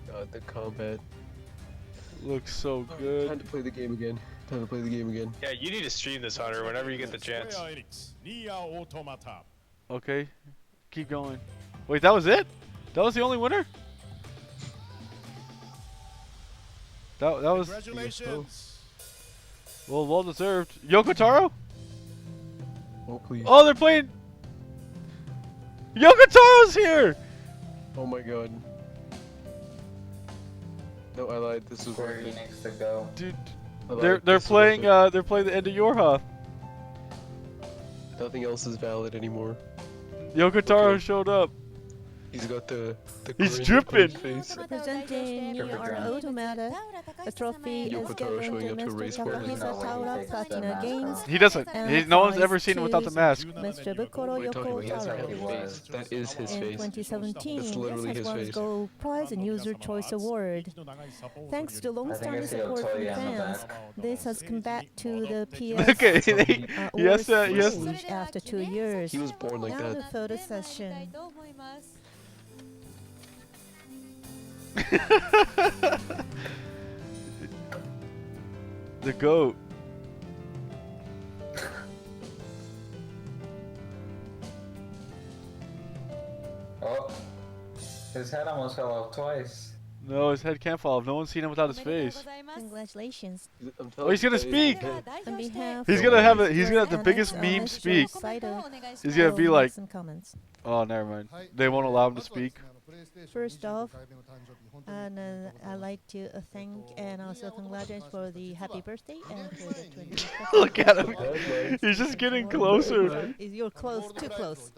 God, the combat. Looks so Time good. to play the game again. Time to play the game again. Yeah, you need to stream this, Hunter, whenever you get the chance. Okay, keep going. Wait, that was it? That was the only winner? That was Congratulations. well deserved. Yoko Taro? Oh please. Oh, they're playing. Yoko Taro's here. Oh my god. No, I lied. This was Square worth it. Enix to go. Dude, I lied. they're This was worth it. they're playing the end of Yorha. Nothing else is valid anymore. Yoko Taro Okay. showed up. He's got the He's grin on his dripping. face. Presenting Nier Automata, the trophy Yoko is Taro given showing to up to a Mr. race party. Takahisa Taura, Platina Games. He doesn't. and No one's prize ever seen him without the to mask. Mr. Bukuro What are you talking Yoko about? He doesn't have Taro. a face. That is his In face. 2017, That's this literally has his won face. Gold Prize and User Choice Award. Thanks to I long-standing see support from Otoya on the fans, back. this has come back to the PS Okay, awards yes. stage after 2 years. He was born like Now the that. photo session. The goat. Oh, his head almost fell off twice. No, his head can't fall off. No one's seen him without his face. Congratulations. I'm Oh, he's gonna telling you, speak. On behalf He's of gonna have the Annex biggest and meme Ms. speak. Saito, He's gonna will be make like, some comments. oh, never mind. They won't allow him to speak. First off, and I'd like to thank and also congratulate for the happy birthday and for the 20th. Look at him. He's just getting closer. You're close, too close.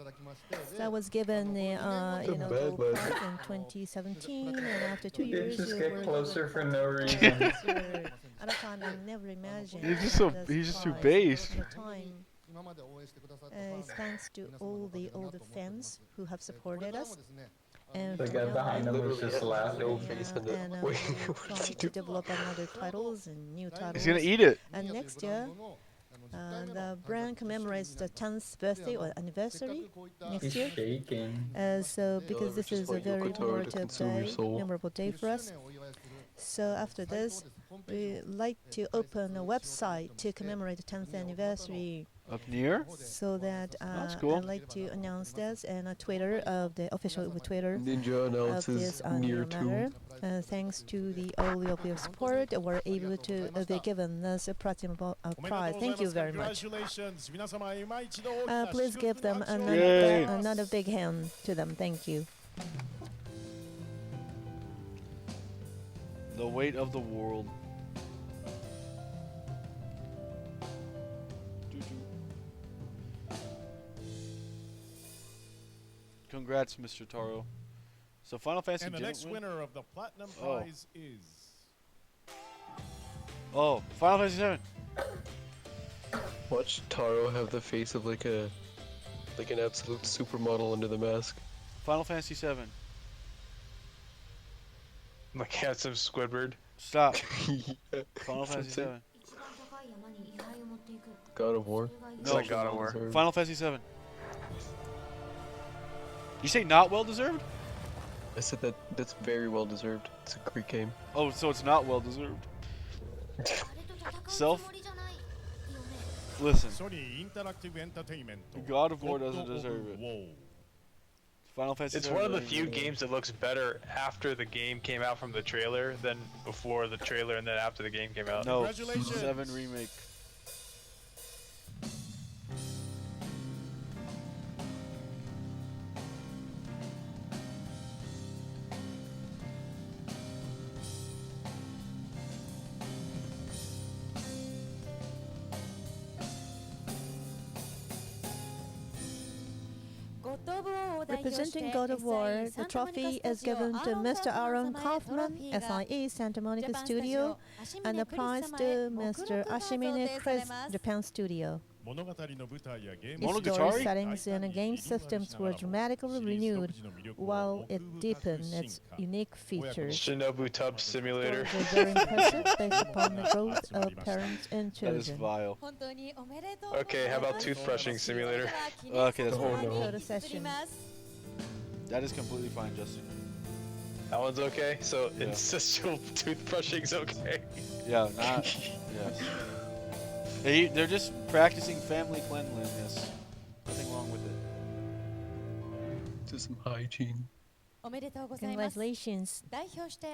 That was given the gold prize in 2017, and after 2 You years, just you get were closer for no given reason. at a time I never imagined. He's just so this he's just too prize. based. At the time, it's thanks to all the older fans who have supported us. And The guy behind him was just laughing. No face in and it. Wait, we're what did trying he to do? develop another titles and new titles. He's gonna eat it. And next year, the brand commemorates the 10th birthday or anniversary next He's year. shaking. So because this is a Just very want Yoko Taro to memorable consume your day, soul. memorable day for us. So after this, we like to open a website to commemorate the 10th anniversary. Up near? So that That's cool. I'd like to announce this and a Twitter of the official Twitter Ninja of announces this near new matter. Thanks to all of your support, we're able to be given this platinum prize. Thank you very much. Please give them another big hand to them. Thank you. The weight of the world. Congrats, Mr. Taro. So Final Fantasy And the didn't next win? winner of the platinum prize is. Oh, Final Fantasy 7. Watch Taro have the face of like an absolute supermodel under the mask. Final Fantasy 7. Like handsome Squidward. Stop. Final Fantasy 7. God of War. It's like God of War. Final Fantasy 7. You say not well deserved? I said that's very well deserved. It's a great game. Oh, so it's not well deserved. Self. Listen. God of War doesn't deserve it. Final Fantasy. It's one of the few games that looks better after the game came out from the trailer than before the trailer and then after the game came out. No, 7 remake. Representing God of War, the trophy is given to Mr. Aaron Kaufman, SIE Santa Monica Studio, and the prize to Mr. Ashimine Chris, Japan Studio. Its story settings and game systems were dramatically renewed, while it deepened its unique features. Shinobu Tub Simulator. Very impressive based upon the growth of parents and children. That is vile. Okay, how about Toothbrushing Simulator? Okay, that's Photo horrible. session. That is completely fine, Justin. That one's okay? So ancestral toothbrushing's okay? Yeah, not. Yes. They're just practicing family cleanliness. Nothing wrong with it. Just some hygiene. Congratulations. Mr.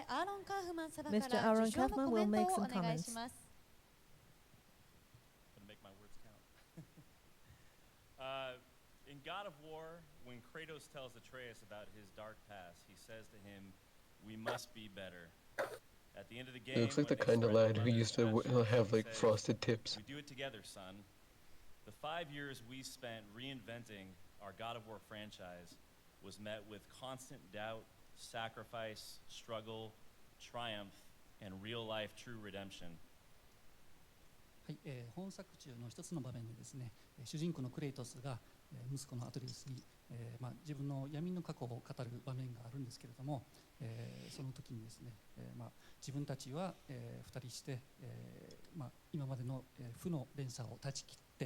Aaron Kaufman will make some comments. Gonna make my words count. In God of War, when Kratos tells Atreus about his dark past, he says to him, "We must be better." At the end of the game, He looks like the kind of lad who used to have like frosted tips. "We do it together, son." The 5 years we spent reinventing our God of War franchise was met with constant doubt, sacrifice, struggle, triumph, and real-life true redemption. はい、本作中の一つの場面でですね、主人公のクレイトスが息子のアトリウスに、自分の闇の過去を語る場面があるんですけれども、その時にですね、自分たちは、2人して、今までの、負の連鎖を断ち切って、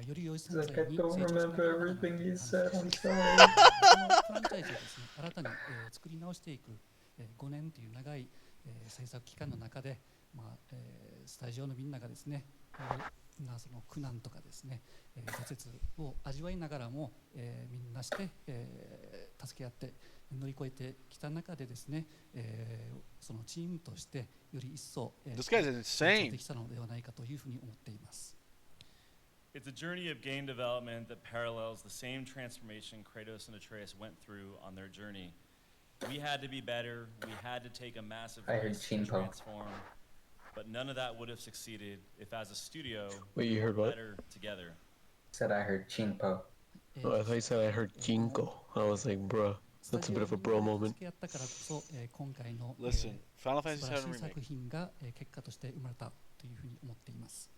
より良い存在に成長しなければならないという話です。このフランチャイズをですね、新たに、作り直していく、5年という長い、制作期間の中で、スタジオのみんながですね、その苦難とかですね、挫折を味わいながらも、みんなして、助け合って乗り越えてきた中でですね、そのチームとしてより一層、This guy's insane. できたのではないかというふうに思っています。It's a journey of game development that parallels the same transformation Kratos and Atreus went through on their journey. We had to be better. We had to take a massive risk to transform. But none of that would have succeeded if, as a studio, Wait, you heard we were what? better together. Said I heard Chinpo. Oh, I thought you said I heard Jinko. I was like, bruh, that's a bit of a bro moment. Listen, Final Fantasy 7 Remake. 作品が結果として生まれたというふうに思っています。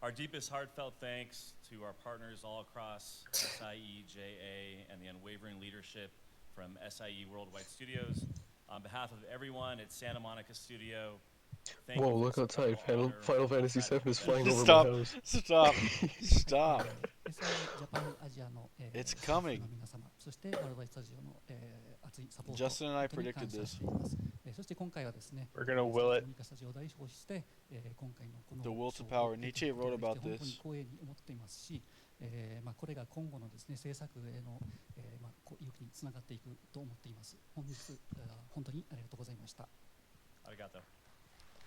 Our deepest heartfelt thanks to our partners all across SIE, JA, and the unwavering leadership from SIE Worldwide Studios. On behalf of everyone at Santa Monica Studio, thank Whoa, you look outside. Final Fantasy 7 is flying over Stop. my house. Stop. Stop. ジャパンアジアの、It's coming. 皆様、そしてワールドワイドスタジオの、熱いサポート Justin and I 本当に predicted 感謝 this. しています。そして今回はですね、 We're gonna will it. モニカスタジオを代表して、今回のこの The will to 賞を power. 受け Nietzsche 取ること wrote がで about きて本当に this. 光栄に思っていますし、これが今後のですね制作への、意欲につながっていくと思っています。本日本当にありがとうございました。ありがとう。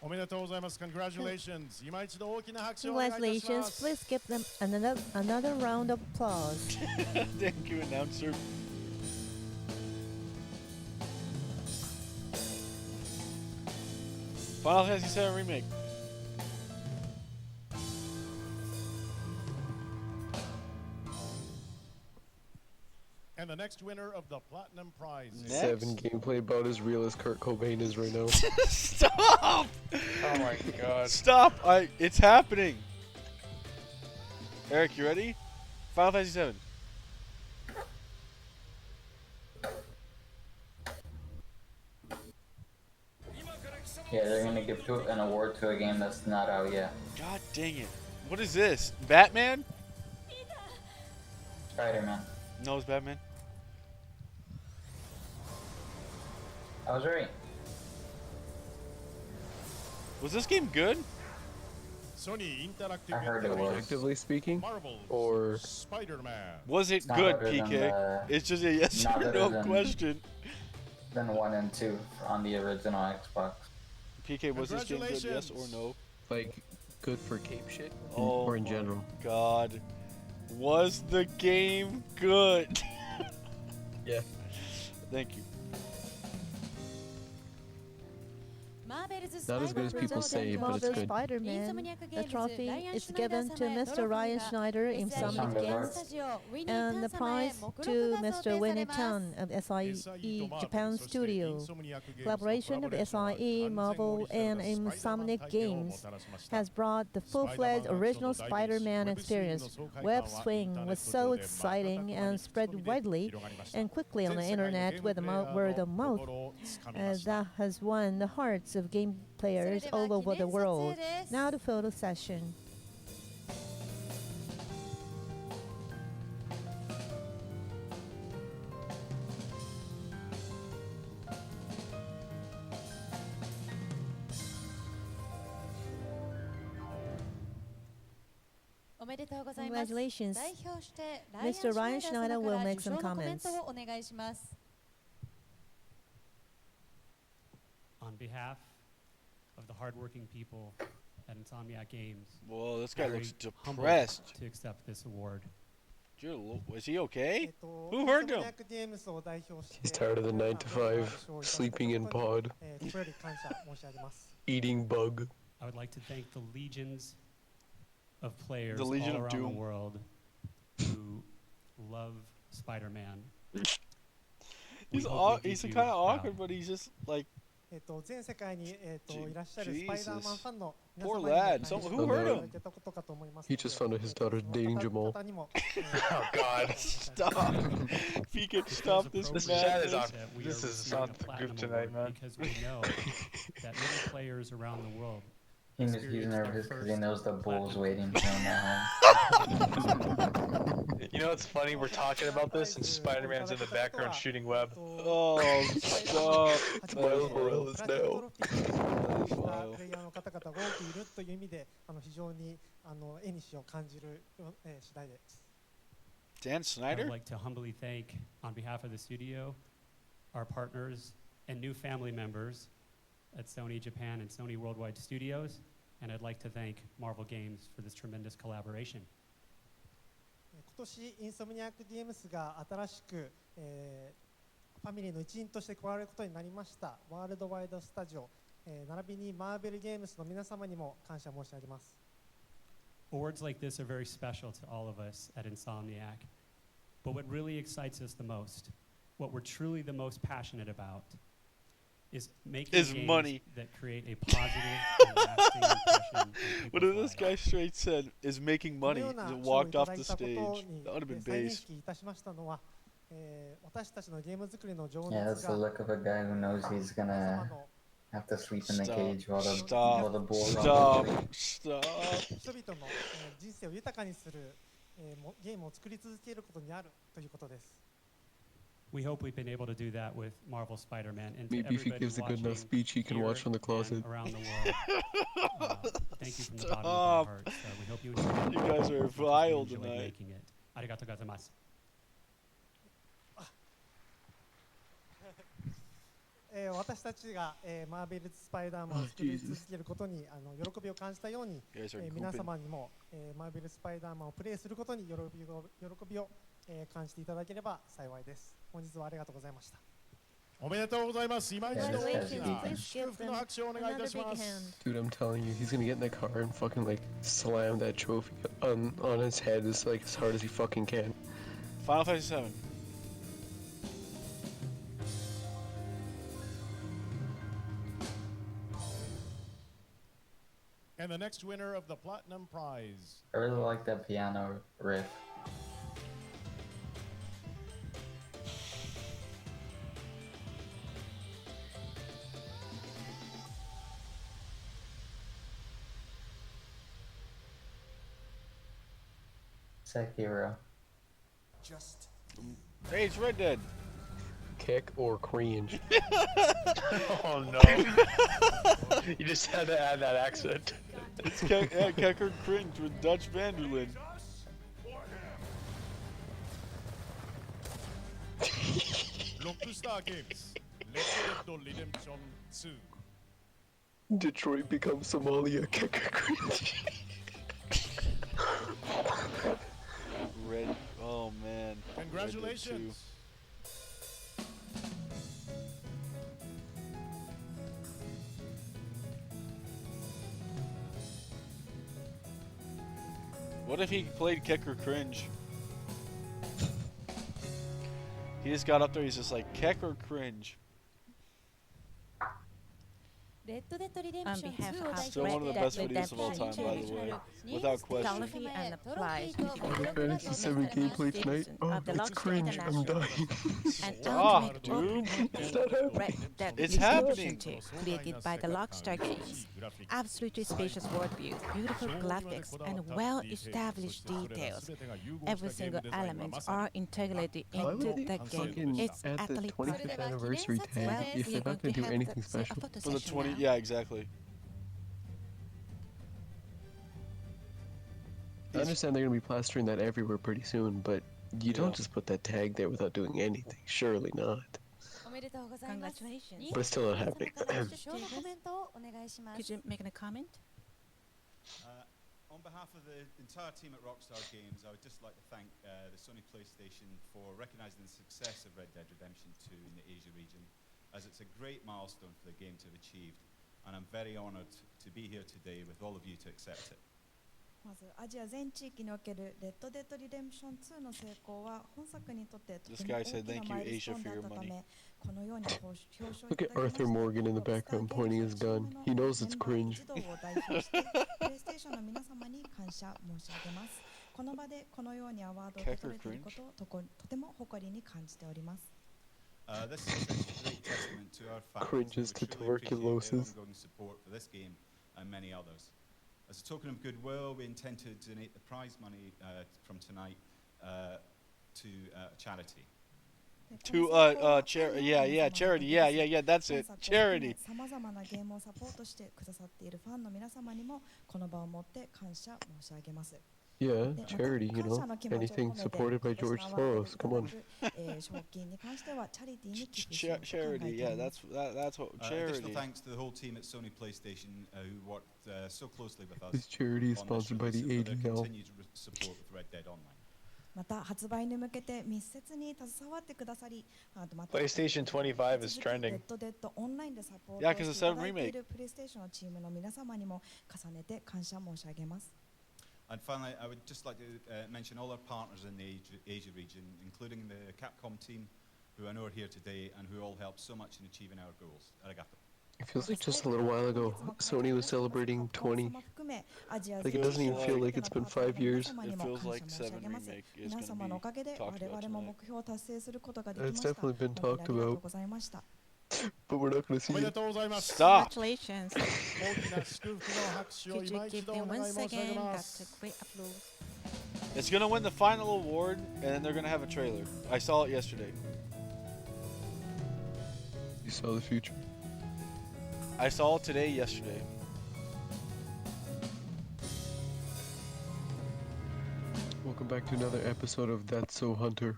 おめでとうございます。Congratulations. 今一度大きな拍手をお願いいたしま Congratulations. す。 Please give them another round of applause. Thank you, announcer. Final Fantasy VII Remake. And the next winner of the Platinum Prize. Next? 7 gameplay about as real as Kurt Cobain is right now. Stop! Oh my god. Stop! It's happening. Eric, you ready? Final Fantasy VII. Yeah, they're gonna give an award to a game that's not out yet. God dang it. What is this? Batman? Spider-Man. No, it's Batman. I was right. Was this game good? Sony Interactive I heard it was. Objectively speaking, Marvel's or Spider-Man. Was it It's not good, better than PK? It's just a yes not or better no than- question. Then 1 and 2 on the original Xbox. PK, was this game good, yes or no? like good for cape shit, Oh or in my general? God. Was the game good? Yeah. Thank you. Not as good as people say, but it's Marvel good. Spider-Man. The trophy is given to Mr. Ryan Schneider in Insomniac Games, and the prize to Mr. Winnie Chan of SIE Japan Studio. Collaboration of SIE, Marvel, and Insomniac Games has brought the full-fledged original Spider-Man experience. Web Swing was so exciting and spread widely and quickly on the internet with word of mouth. That has won the hearts of game players all over the world. Now the photo session. Congratulations. Mr. Ryan Schneider will make some comments. On behalf of the hardworking people at Insomniac Games, Whoa, this guy very looks humbled depressed. to accept this award. Was he okay? Who hurt him? He's tired of the 9 to 5, sleeping in pod, eating bug. I would like to thank the legions of players The Legion all of around Doom. the world who love Spider-Man. He's We hope we he's did you kind of proud. awkward, but he's just like 全世界にいらっしゃる Jesus. スパイダーマンファンの皆 Poor 様にも lad. 大 Some, 変 who hurt い him? ただけたことかと思います He just found out his daughter's dating Jamal. Oh God. Stop. PK, stop this This chat is madness. on. This is not the group tonight, man. Because we know that many players around the world He's nervous because he knows the bull's waiting for him at You know what's funny? We're talking about this and Spider-Man's in the background shooting web. Oh, stop. It's Miles Morales now. プレイヤーの方々が多くいるという意味で非常に絵にしを感じる次第です。 Dan I would Snyder? like to humbly thank, on behalf of the studio, our partners and new family members at Sony Japan and Sony Worldwide Studios, and I'd like to thank Marvel Games for this tremendous collaboration. 今年インソムニアックゲームスが新しく、ファミリーの一員として加わることになりましたワールドワイドスタジオ、並びにマーベルゲームスの皆様にも感謝申し上げます。 Awards like this are very special to all of us at Insomniac, but what really excites us the most, what we're truly the most passionate about, is making games money. that create a positive and lasting impression on What people's if this lives. guy straight said is making money and walked off the stage? That would have been 再認 base. 識いたしましたのは、私たちのゲーム作りの情 Yeah, 熱 that's the が look of a guy who knows he's 皆 gonna 様の have to sleep in the Stop. cage while the Stop. bull Stop. runs. Stop. 人々の人生を豊かにするゲームを作り続けることにあるということです。we hope we've been able to do that with Marvel Spider-Man. And to Maybe if he everybody gives a good enough watching speech, he can here watch from the and closet. around the world, thank you from the bottom of our hearts. We hope you enjoyed it. You guys are as much as we vile enjoyed tonight. making it. Arigatou gozaimasu. 私たちが、マーベルスパイダーマンを作り続けることに喜びを感じたように、皆様にも、マーベルスパイダーマンをプレイすることに喜びを、感じていただければ幸いです。本日はありがとうございました。おめでとうございます。今一度大きな祝福の拍手をお願いいたします。 Dude, I'm telling you, he's gonna get in the car and fucking like slam that trophy on his head as hard as he fucking can. Final Fantasy VII. And the next winner of the Platinum Prize. I really like that piano riff. Sekiro. Hey, it's Red Dead. Kick or cringe? Oh no. You just had to add that accent. It's Kecker Cringe with Dutch Vanderlyn. Rockstar Games. Let's Dead Redemption 2. Detroit becomes Somalia. Kicker cringe. Red. Oh man. Congratulations. What if he played Kecker Cringe? He just got up there, he's just like, Kecker Cringe. On behalf of Still one of the best videos of all time, by the way. Without question. and applies Final Fantasy VII gameplay tonight. Oh, it's cringe. I'm dying. Stop, dude. It's happening. Created by the Rockstar Games. Absolutely spacious world views, beautiful graphics, and well-established details. Every single element are integrated into the game. It's at the utterly 25th perfect. anniversary tag if they're not going to do anything special. For the 20, yeah, exactly. I understand they're going to be plastering that everywhere pretty soon, but you don't just put that tag there without doing anything. Surely not. Congratulations. But it's still not happening. Could you make a comment? On behalf of the entire team at Rockstar Games, I would just like to thank the Sony PlayStation for recognizing the success of Red Dead Redemption 2 in the Asia region, as it's a great milestone for the game to have achieved, and I'm very honored to be here today with all of you to accept it. まずアジア全地域におけるレッドデッドリデンプション2の成功は本作にとってとても大きなマイルストーンであったため、このように表彰い Look た at だき Arthur ま Morgan in the background pointing his gun. He knows it's cringe. 一同を代表してプレイステーションの皆様に感謝申し上げます。この場でこのようにアワードを受け取れていることをとても誇りに感じております。This is such a great testament to our fans. Cringes to We truly appreciate tuberculosis. their ongoing support for this game and many others. As a token of goodwill, we intend to donate the prize money from tonight to charity. To charity. Yeah, that's it. Charity. 様々なゲームをサポートしてくださっているファンの皆様にもこの場をもって感謝申し上げます。 Yeah, charity, you know. Anything supported by George Soros. Come on. Charity, yeah, that's what charity. Additional thanks to the whole team at Sony PlayStation who worked so closely with us. This charity is sponsored by the for their ADL. continued support with Red Dead Online. また発売に向けて密接に携わってくださり、PlayStation 25 is trending. レッドデッドオンラインでサポート Yeah, して 'cause い it's た a だいている remake. プレイステーションのチームの皆様にも重ねて感謝申し上げます。 And finally, I would just like to mention all our partners in the Asia region, including the Capcom team, who I know are here today and who all helped so much in achieving our goals. Arigato. It feels like just a little while ago, Sony was celebrating 20. Like it doesn't even feel like it's been 5 years. It feels like 7 Remake is going to be talked about tonight. It's definitely been talked about. But we're not going to see it. Stop! Congratulations. Could you give them once again? That's a great applause. It's going to win the final award, and then they're going to have a trailer. I saw it yesterday. You saw the future. I saw it today, yesterday. Welcome back to another episode of That's So Hunter.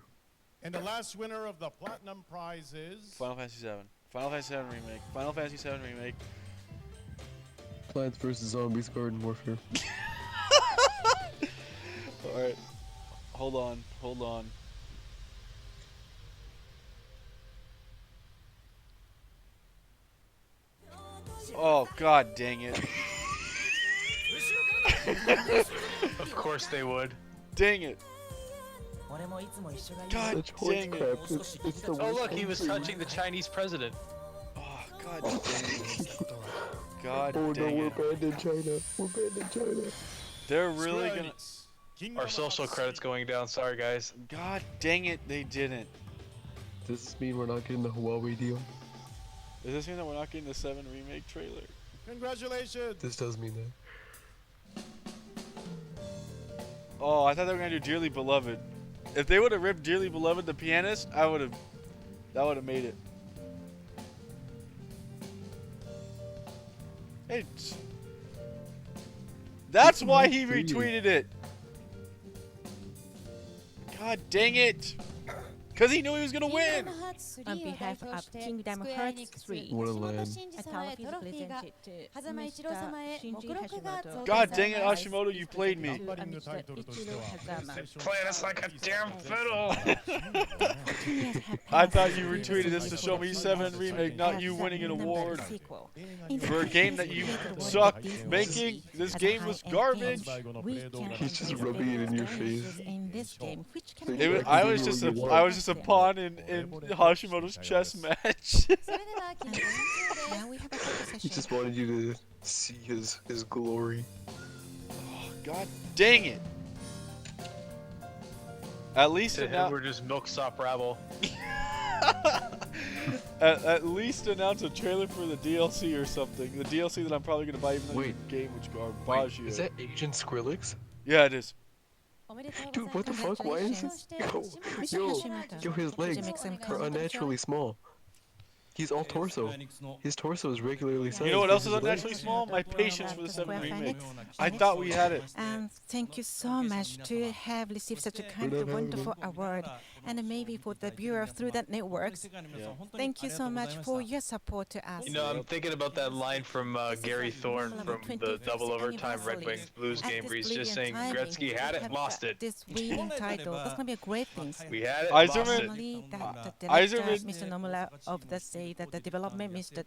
And the last winner of the Platinum Prize is... Final Fantasy VII. Final Fantasy VII Remake. Final Fantasy VII Remake. Plants vs. Zombies Garden Warfare. Alright. Hold on. Hold on. Oh, god dang it. Of course they would. Dang it. God dang it. It's the Oh look, he was touching the Chinese president. Oh, god dang it. God oh dang no, it. we're banned in China. We're banned in China. They're really gonna... Our social credits going down, sorry guys. God dang it, they didn't. Does this mean we're not getting the Huawei deal? Does this mean that we're not getting the 7 Remake trailer? Congratulations! This does mean that. Oh, I thought they were gonna do Dearly Beloved. If they would have ripped Dearly Beloved the Pianist, I would have... That would have made it. Hey, that's why he retweeted it. God dang it! Because he knew he was gonna win. On behalf of Kingdom Hearts 3, What a land. a trophy is presented to Mr. Shinji Hashimoto. God dang it, Hashimoto, you played me. Somebody the title to Playing us like a damn fiddle. I thought you retweeted this to show me 7 Remake, not you winning an award. For a game that you sucked making, this game was garbage. He's just rubbing it in your face. In this game, which can I was just a pawn in Hashimoto's chess match. now we have a He just wanted you to see his glory. Oh, God dang it. At least we're just milksop rabble. at least announce a trailer for the DLC or something. The DLC that I'm probably gonna buy even though the game which garbage. Is that Agent Skrillex? Yeah, it is. Dude, what the fuck? Why is this? Yo, his legs are unnaturally small. He's all torso. His torso is regularly sized. You know what else is unnaturally small? My patience for the 7 Remake. I thought we had it. Thank you so much to have received such a kind of wonderful award, and maybe for the viewer through the networks. Thank you so much for your support to us. You know, I'm thinking about that line from Gary Thorne from the Double Overtime Red Wings Blues game where he's just saying Gretzky had it, lost it. This winning title, that's gonna be a great thing. We had it, lost it. Normally, the director, Mr. Nomura of the say that the development, Mr.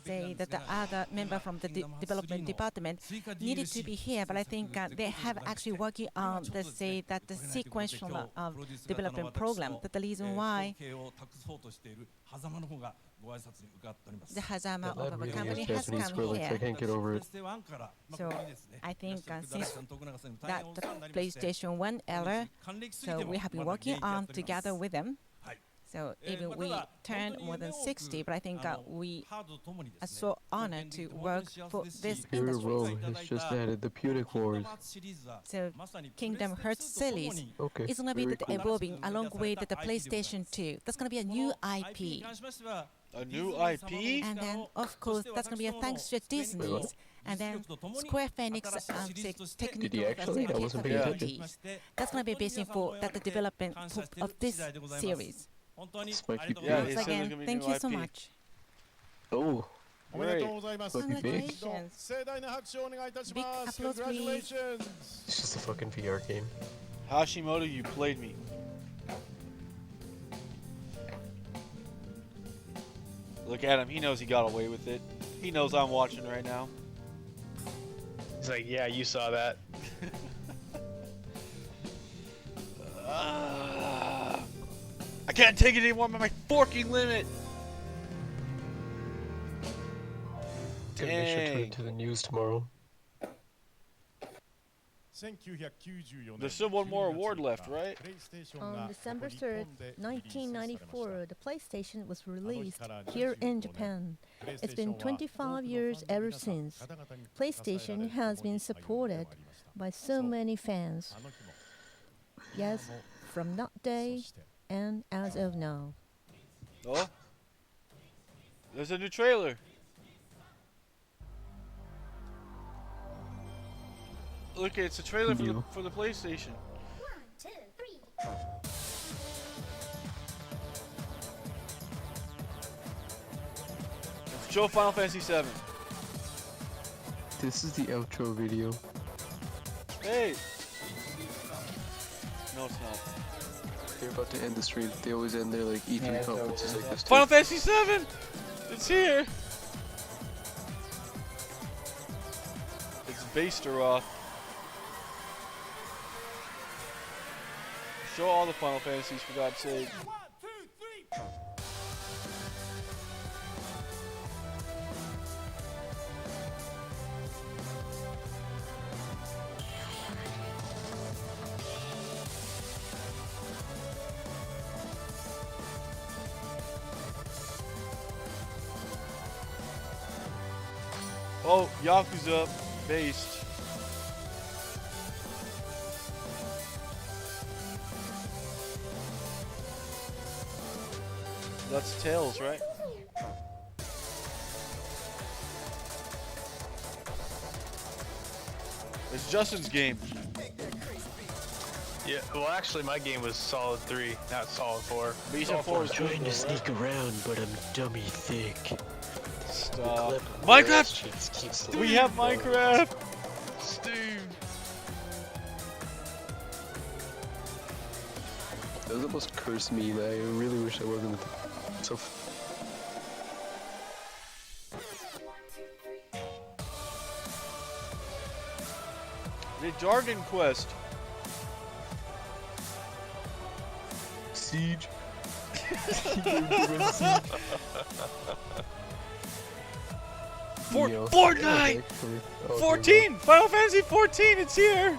Say that the other member from the development department needed to be here, but I think they have actually working on the say that the sequential development program. That the reason why the Hazama of our company has come here. I can't get over it. So I think since that the PlayStation 1 era, so we have been working on together with them. So even we turned more than 60, but I think we are so honored to work for this industry. Rome has just added the Punic Wars. So Kingdom Hearts series is going to be evolving along with the PlayStation 2. That's going to be a new IP. A new IP? And then, of course, that's going to be a thanks to Disney's. And then Square Enix technical capabilities. That's going to be based for the development of this series. Once again, thank you so much. Oh, great. Congratulations. Big applause, please. It's just a fucking VR game. Hashimoto, you played me. Look at him. He knows he got away with it. He knows I'm watching right now. He's like, yeah, you saw that. I can't take it anymore. I'm at my forking limit. Gonna make sure to turn to the news tomorrow. There's still one more award left, right? On December 3rd, 1994, the PlayStation was released here in Japan. It's been 25 years ever since. PlayStation has been supported by so many fans. Yes, from that day and as of now. Oh, there's a new trailer. Look, it's a trailer for the PlayStation. 1, 2, 3. Show Final Fantasy VII. This is the outro video. Hey. No, it's not. They're about to end the stream. They always end their like E3 conferences like this. Final Fantasy VII. It's here. It's Basteroth. Show all the Final Fantasies for God's sake. 1, 2, 3. Oh, Yakuza based. That's Tails, right? It's Justin's game. Yeah, well, actually, my game was Solid 3, not Solid 4. But you said 4 was trying to sneak around, but I'm dummy thick. Stop. Minecraft! We have Minecraft! Steve! That was the most cursed meme. I really wish I wasn't so. The Jargon Quest. Siege. Fortnite! 14! Final Fantasy 14, it's here!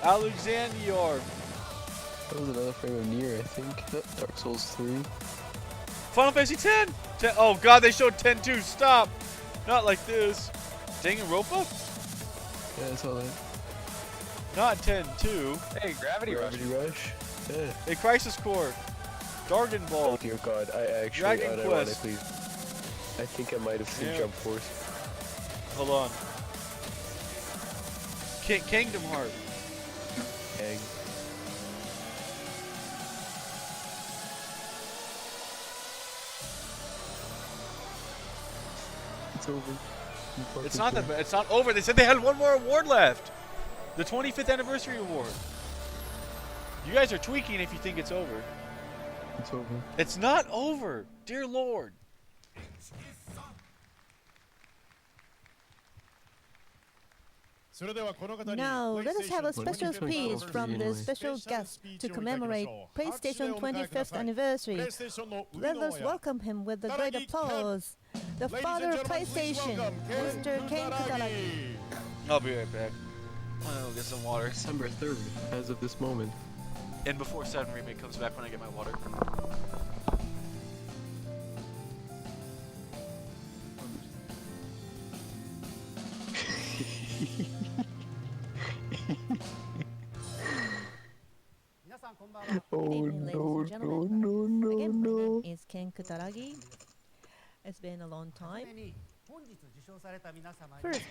Alexandrior. That was another frame of Nier, I think. Dark Souls 3. Final Fantasy 10! Oh god, they showed 10 too, stop! Not like this. Danganronpa? Yeah, I saw that. Not 10-2. Hey, Gravity Rush. Yeah. Hey, Crisis Core. Dragon Ball. Oh dear god, I actually, unironically, I think I might have seen Jump Force. Hold on. Kingdom Heart. Kang. It's over. It's not that bad. It's not over. They said they had one more award left. The 25th anniversary award. You guys are tweaking if you think it's over. It's over. It's not over. Dear Lord. Now, let us have a special speech from the special guest to commemorate PlayStation 25th anniversary. Let us welcome him with a great applause. The father of PlayStation, Mr. Ken Kutaragi. I'll be right back. I'll get some water. December 3rd, as of this moment. And before 7 Remake comes back when I get my water. Oh no, Again, my name is Ken Kutaragi. It's been a long time. First,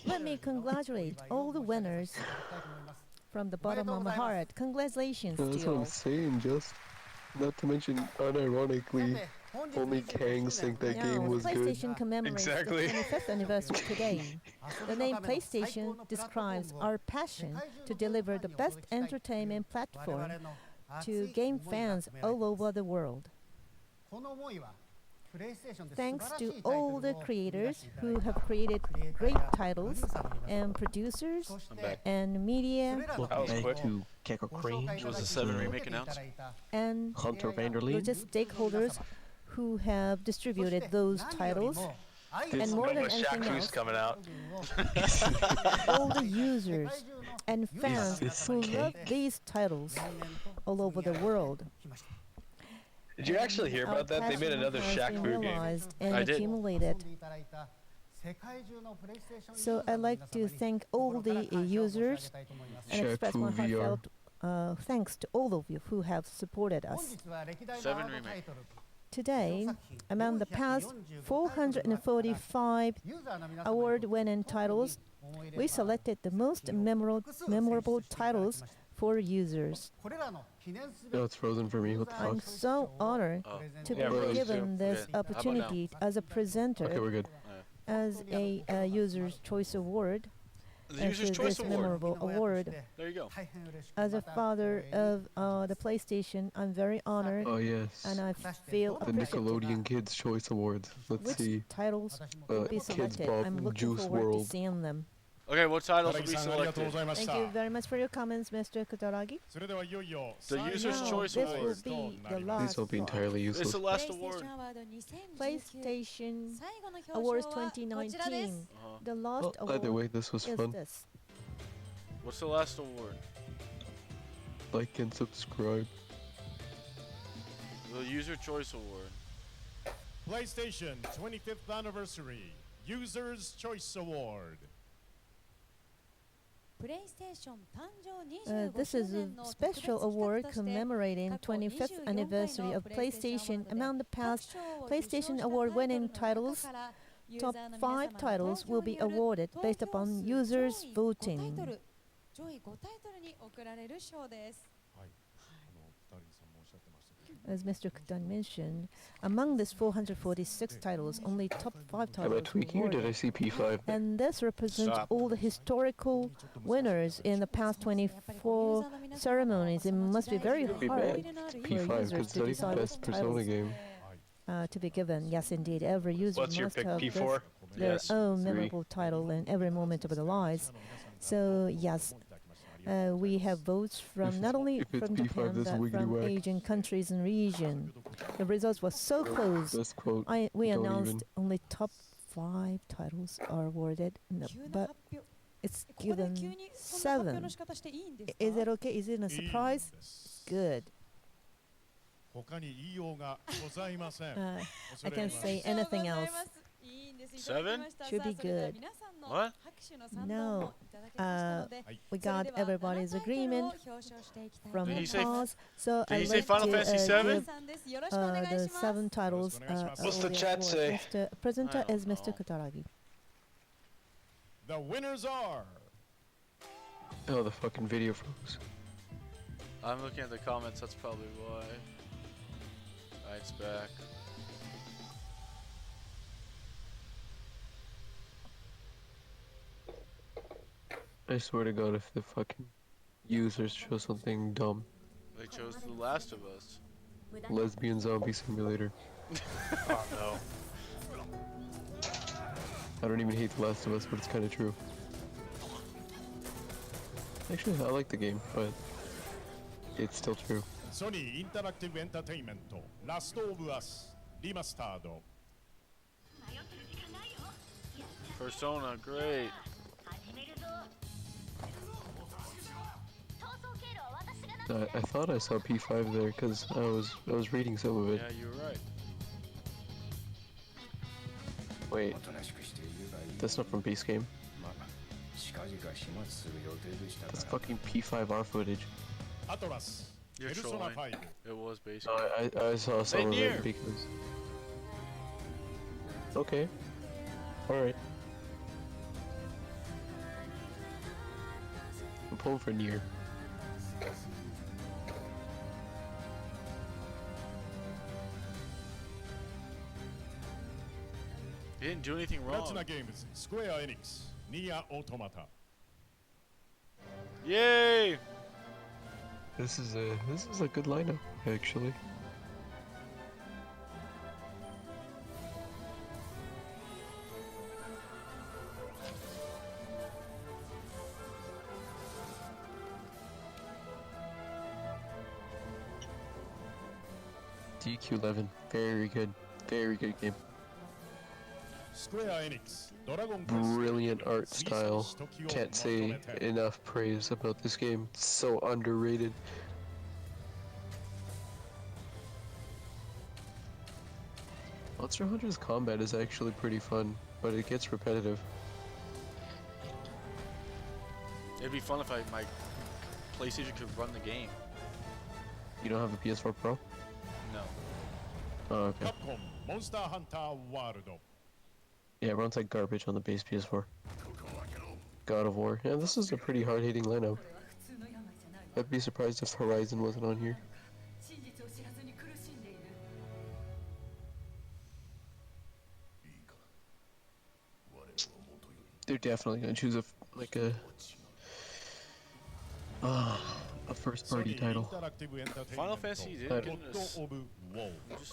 let me congratulate all the winners from the bottom of my heart. Congratulations to That's you what all. I'm saying, just not to mention, unironically, only Kangs think that game was good. PlayStation commemorates the 25th anniversary today. The name PlayStation describes our passion to deliver the best entertainment platform to game fans all over the world. Thanks to all the creators who have created great titles, and producers, and media, to Keko Crane. Was the 7 Remake announced? and Hunter Vanderleen. just stakeholders who have distributed those titles, and more than anything else, coming out. all the users and fans who love these titles all over the world. Did you actually hear about that? They made another Shaq Fu game. And I did. accumulated. So I'd like to thank all the users and express my Shaq Fu VR. heartfelt thanks to all of you who have supported us. 7 Remake. Today, among the past 445 award-winning titles, we selected the most memorable titles for users. No, it's frozen for me. What the I'm fuck? so honored to be given this opportunity as a presenter, Okay, we're good. as a User's Choice Award. The User's for Choice this memorable award. There you go. As a father of the PlayStation, I'm very honored. Oh yes. And I feel The appreciative. Nickelodeon Kids Choice Awards. Let's Which see. titles will be Kids selected? Bop, I'm looking Juice forward World. to seeing them. Okay, what titles will be selected? Thank you very much for your comments, Mr. Kutaragi. The User's Now, Choice this Award. will be the These last will be entirely It's useless. the last award. PlayStation Awards 2019. The last Well, award either way, this was is fun. this. What's the last award? Like and subscribe. The User Choice Award. PlayStation 25th Anniversary User's Choice Award. This is a special award commemorating 25th anniversary of PlayStation. Among the past PlayStation award-winning titles, top 5 titles will be awarded based upon users' voting. As Mr. Kutan mentioned, among these 446 titles, only top 5 Am I titles were tweaking or did I awarded. see P5? And this represents all the historical winners in the past 24 ceremonies. It must be very Pretty hard bad. for P5 users because to it's the decide best which Persona titles game. to be given. Yes, indeed. Every user What's your must pick, have P4? their Yes. own 3. memorable title in every moment of their lives. So, yes, we have votes from not only if it's from P5, Japan, that's but wiggity from whack. Asian countries and region. The results were so close. Best quote. We Don't announced even. only top 5 titles are awarded, but it's given 7. Is it okay? Is it a surprise? Good. I can't say anything else. 7? Should be good. What? No. We got everybody's agreement from Did the he say- pause. So did I'd he say like Final to, Fantasy 7? give, the 7 titles. What's the awarded chat for. say? Mr. Presenter I don't is Mr. know. Kutaragi. The winners are Oh, the fucking video froze. I'm looking at the comments, that's probably why. Alright, it's back. I swear to God, if the fucking users show something dumb. They chose The Last of Us. Lesbian zombie simulator. Oh no. I don't even hate The Last of Us, but it's kind of true. Actually, I like the game, but it's still true. Sony Interactive Entertainment Last of Us Remastered. Persona, great. I thought I saw P5 there because I was reading some of it. Yeah, you're right. Wait, that's not from Base Game. That's fucking P5R footage. Atlas You're Persona trolling. 5. It was based No, I saw some of near. it because. Okay. Alright. I'm pulling for near. He didn't do anything wrong. Platinum Games Square Enix Nier Automata. Yay! This is a good lineup, actually. DQ11, very good game. Square Enix Dragon Quest. Brilliant art style. Can't say enough praise about this game. It's so underrated. Monster Hunter's combat is actually pretty fun, but it gets repetitive. It'd be fun if my PlayStation could run the game. You don't have a PS4 Pro? No. Oh, okay. Capcom Monster Hunter World. Yeah, it runs like garbage on the base PS4. God of War. Yeah, this is a pretty hard-hitting lineup. I'd be surprised if Horizon wasn't on here. They're definitely gonna choose a first-party title. Final Fantasy did get this.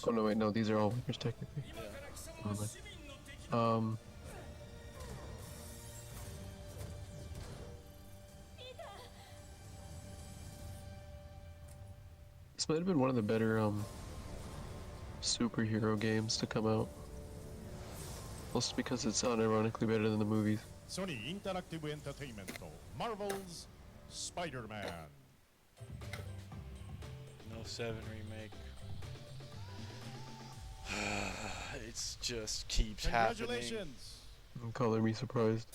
Oh no, wait, no, these are all winners technically. Never mind. This might have been one of the better superhero games to come out. Mostly because it's unironically better than the movies. Sony Interactive Entertainment, Marvel's Spider-Man. No 7 remake. It just keeps happening. Color me surprised.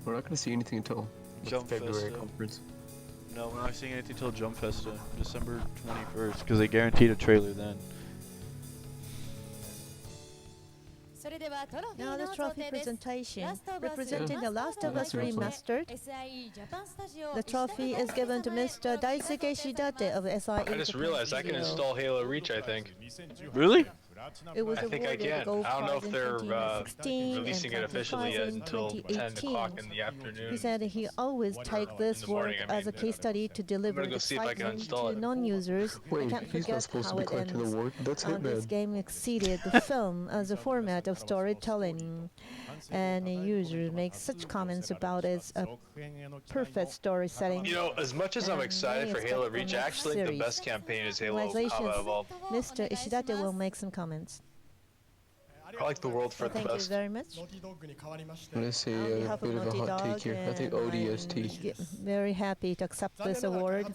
We're not gonna see anything until the February conference. No, we're not seeing anything until Jump Festa, December 21st, because they guaranteed a trailer then. Now the trophy presentation, representing The Last of Us Remastered. The trophy is given to Mr. Daisuke Shidate of SIE. I just realized I can install Halo Reach, I think. Really? It was I think I awarded can. gold I don't know prize if in they're 2016 releasing and it officially prize yet in until 10 o'clock 2018. in the afternoon. He said he always takes this work as a case study to deliver go see if I can excitement install to it. non-users. I Wait, can't he's not forget supposed to how be it collecting ends. the award. That's This Hitman. game exceeded the film as a format of storytelling, and users make such comments about its perfect story setting. You know, as much as I'm and excited many for Halo expect Reach, I next actually think the series. best campaign is Halo Congratulations. Combat Evolved. Mr. Ishidate will make some comments. I like the world for Well, the thank you best. very much. I'm gonna say On a behalf bit of of a Naughty hot take Dog, here. I think and ODST. I'm very happy to accept this award.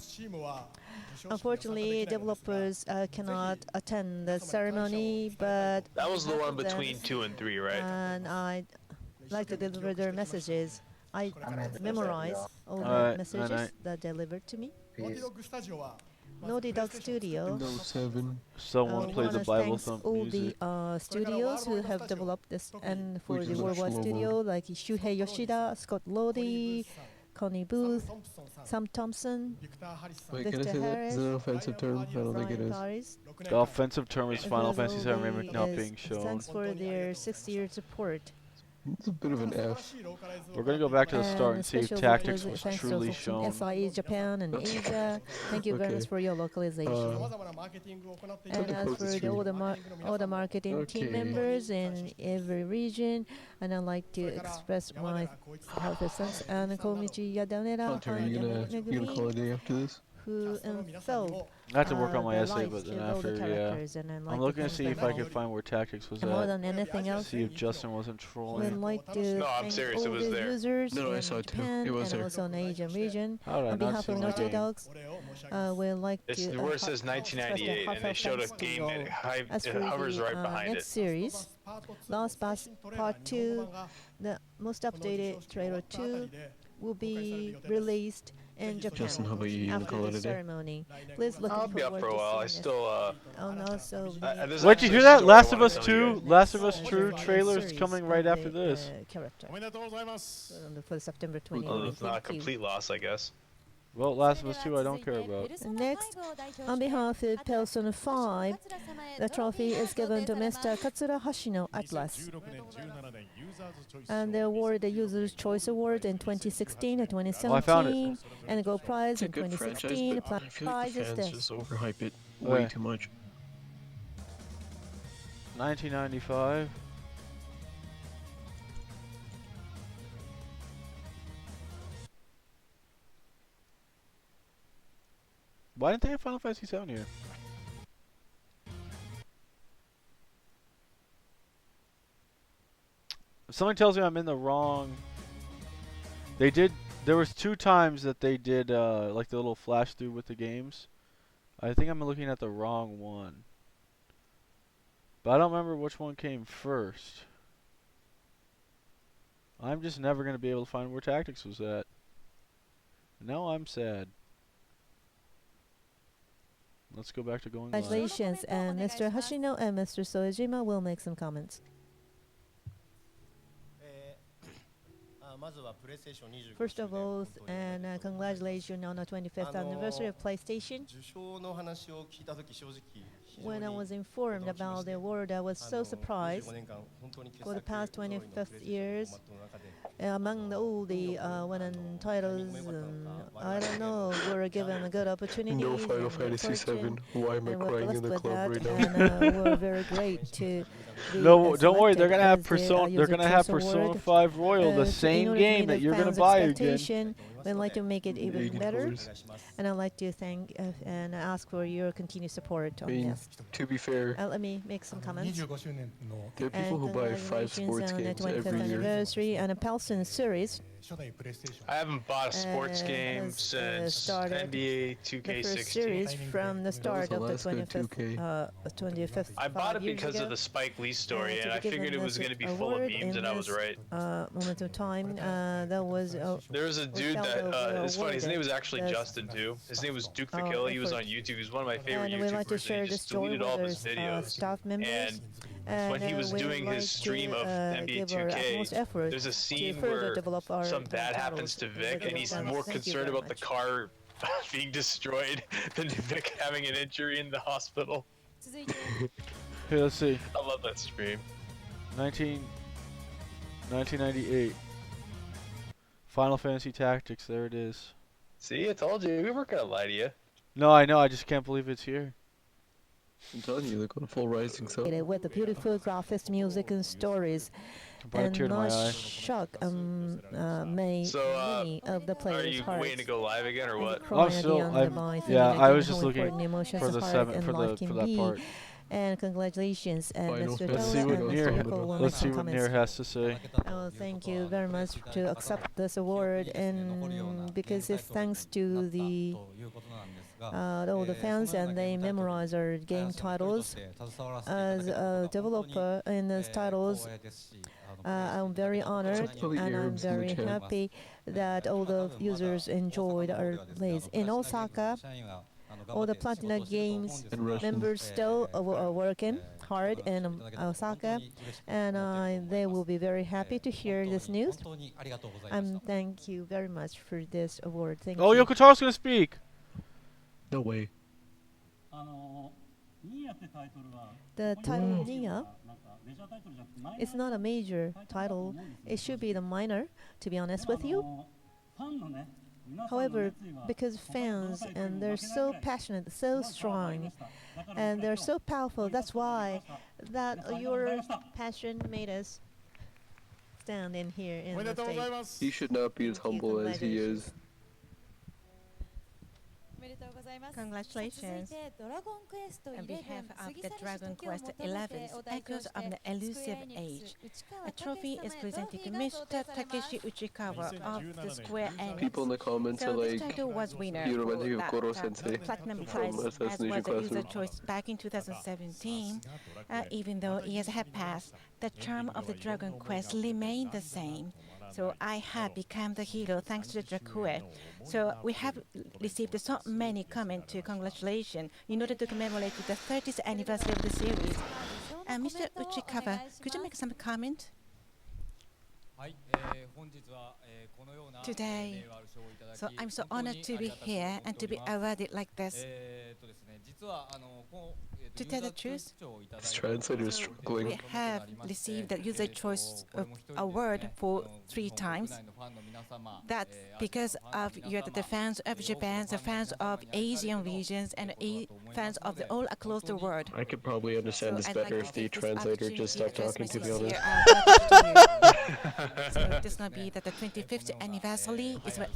Unfortunately, developers cannot attend the ceremony, but That was the on one behalf of them, between 2 and 3, right? and I'd like to deliver their messages. I memorize all the Alright, messages night-night. that delivered to me. Naughty Dog Studio. No 7. Someone play the Bible thanks thump all music. the studios who have developed this, and for Which the is a worldwide slow studio like Shuhei Yoshida, Scott Lodi, Connie Booth, Sam Thompson, Wait, can I Victor say that? Harris, Is it an offensive term? I don't think it Brian is. Paris. The offensive term is Final As Fantasy VII always, Remake not being shown. Thanks for their 6-year support. It's a bit of an F. We're gonna go back to the start and see if special Tactics was thanks to truly folks from shown. SIE Japan and Asia. Thank you very Okay. much for your localization. And as for all the marketing team Okay. members in every region, and I'd like to express my heartfelt thanks and Komichi Yadanera Hunter, you gonna call it a day after this? who felt I have to work on my the essay, life but then to all the after, yeah. characters, and I'd like I'm to looking to thank see them if I all. can find where Tactics was And more at. than anything else, See if Justin wasn't we'd trolling. like to No, I'm thank serious, all it was the there. users No, I in saw it too. Japan It was and there. also in the Asian region. How did I On not behalf see of my Naughty game? Dogs, we'd like It's to where it says 1998, and they showed a game that As it for hovers the right behind next it. series, Last Pass Part 2, the most updated trailer 2, will be released in Japan Justin, how about you? You gonna after call it the a day? ceremony. Please look I'll be up forward for a to while. I seeing still, it. And also, there's Wait, you actually hear a that? story I Last of wanna Us tell you 2, guys. Last of Us 2 series trailer's coming of right the, after this. Character. おめでとうございます。For September Well, 28th. it's not a Thank you. complete loss, I guess. Well, Last of Us 2 I don't care about. Next, on behalf of Persona 5, the trophy is given to Mr. Katsura Hashino Atlas. 2016年17年ユーザーズチョイス And they awarded the User's Choice Award in 2016 and Oh, I found it. 2017, and the Gold Prize It's a in good franchise, 2016. The but I feel like prize the is fans this. just overhype it way Okay. too much. 1995. Why didn't they have Final Fantasy VII here? If something tells me I'm in the wrong. They did. There was 2 times that they did like the little flash through with the games. I think I'm looking at the wrong one. But I don't remember which one came first. I'm just never going to be able to find where Tactics was at. Now I'm sad. let's go back to going live. Congratulations, and Mr. Hashino and Mr. Soejima will make some comments. First of all, and congratulations on the 25th anniversary of PlayStation. When I was informed about the award, I was so surprised. For the past 25 years, among all the winning titles, I don't know, we were given a good opportunity. No Final Fantasy VII. Why am I crying in the club right now? And we're very great to be No, don't worry. They're gonna have Persona. Persona. They're gonna have Persona 5 Royal, the same game that you're gonna buy again. We'd like to make it even better, and I'd like to thank and ask for your continued support on this. To be fair, let me make some comments. there are people who buy 5 sports games every year. Anniversary and a Pelson series. I haven't bought a sports game since NBA 2K16. Series from the start of the 25th. I bought it because of the Spike Lee story, and I figured it was going to be full of memes, and I was right. Moment of time, there was a dude that it's funny. His name was actually Justin too. His name was Duke the Killer. He was on YouTube. He was one of my favorite YouTubers. Like to share and he just deleted all of his videos. Staff members. And when he was doing his stream of NBA 2K, there's a scene where some bad happens to Vic, and he's more concerned about the car being destroyed than Vic having an injury in the hospital. Hey, let's see. I love that stream. 1998. Final Fantasy Tactics, there it is. See, I told you, we weren't gonna lie to you. No, I know, I just can't believe it's here. I'm telling you, they're going full Rising Sun. With the beautiful graphics, music, and stories. And my shock made many of the players' hearts. Are you waiting to go live again, or what? I'm still, I was just looking for the for that part. And congratulations, Mr. Let's see what Nier has to say. Oh, thank you very much to accept this award, and because it's thanks to the all the fans, and they memorize our game titles. As a developer in these titles, I'm very honored, and I'm very happy that all the users enjoyed our plays. In Osaka, all the Platinum Games members still are working hard in Osaka, and they will be very happy to hear this news. Thank you very much for this award. Thank you. Oh, Yokotaro's gonna speak. No way. The title Nia is not a major title. It should be the minor, to be honest with you. However, because fans, and they're so passionate, so strong, and they're so powerful, that's why that your passion made us stand in here in the stage. He should not be as humble as he is. Congratulations. On behalf of the Dragon Quest XI, Echoes of the Elusive Age, a trophy is presented to Mr. Takeshi Uchikawa of the Square Enix. People in the comments so are like, this title was winner you remind me of Koro-sensei Platinum Prize, as was the user choice back in 2017. Even though years have passed, the charm of the Dragon Quest remained the same. So I have become the hero thanks to the Dracula. So we have received so many comments to congratulations in order to commemorate the 30th anniversary of the series. Mr. Uchikawa, could you make some comment? Today, so I'm so honored to be here and to be awarded like this. To tell the truth, this translator is struggling. We have received the user choice award for 3 times. That's because of you're the fans of Japan, the fans of Asian regions, and fans of all across the world. I could probably understand this better if the translator just stopped talking, to be honest. So this is going to be that the 25th anniversary is a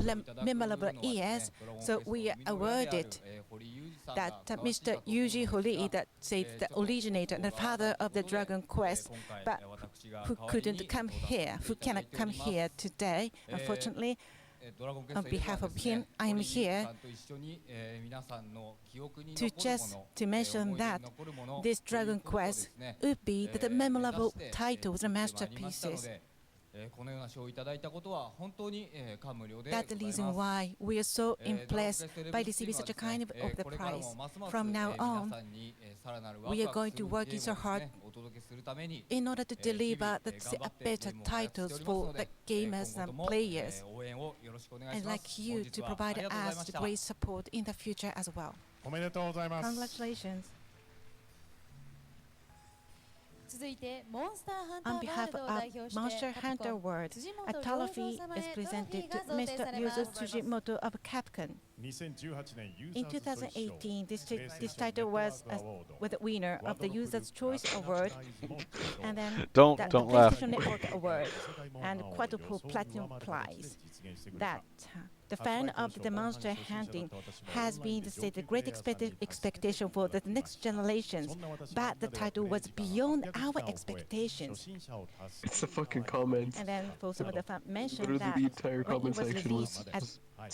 memorable year. So we are awarded that Mr. Yuji Horii, that says the originator and the father of the Dragon Quest, but who couldn't come here, who cannot come here today, unfortunately. On behalf of him, I am here to mention that this Dragon Quest would be the memorable titles and masterpieces. That's the reason why we are so impressed by receiving such a kind of the prize. From now on, we are going to work so hard in order to deliver better titles for the gamers and players. I'd like you to provide us the great support in the future as well. Congratulations. On behalf of Monster Hunter World, a trophy is presented to Mr. Yuzo Tsujimoto of Capcom. In 2018, this title was the winner of the User's Choice Award, and then the PlayStation Network Award, and quadruple platinum prize. That the fan of the monster hunting has been the great expectation for the next generations, but the title was beyond our expectations. It's the fucking comments. And then for some of the fans mentioned Literally that the entire when it comment was section released,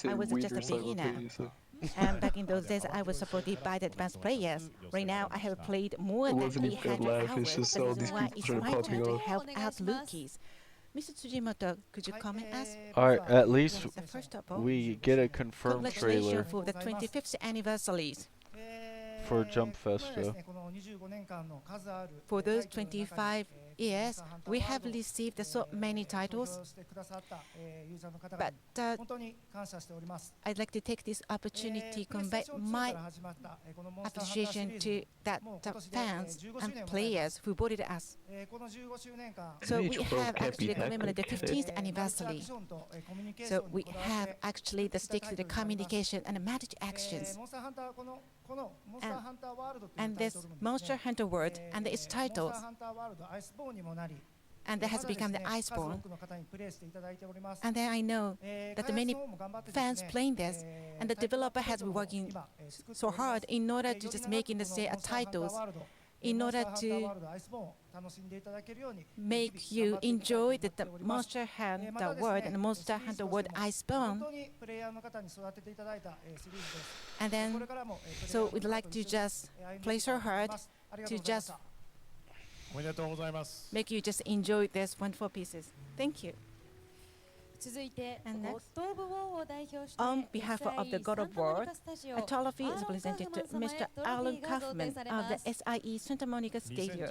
I was just a beginner. simultaneously. And back in those days, I was supported by the advanced players. Right now, I have played more than 800 hours. That's why it's my turn to help out rookies. Mr. Tsujimoto, could you comment us? Alright, at least Yes, first of all, we get a confirmed trailer congratulations for the 25th anniversaries. for Jump Festa. For those 25 years, we have received so many titles, but I'd like to take this opportunity to convey my appreciation to the fans and players who voted us. So we have actually commemorated the 15th anniversary. So we have actually the stick to the communication and the magic actions. And this Monster Hunter World and its titles, and that has become the Iceborne. And then I know that the many fans playing this, and the developer has been working so hard in order to just making the titles, in order to make you enjoy the Monster Hunter World and the Monster Hunter World Iceborne. And then, so we'd like to just play so hard to just make you just enjoy these wonderful pieces. Thank you. And next, on behalf of the God of War, a trophy is presented to Mr. Alan Kaufman of the SIE Santa Monica Studio.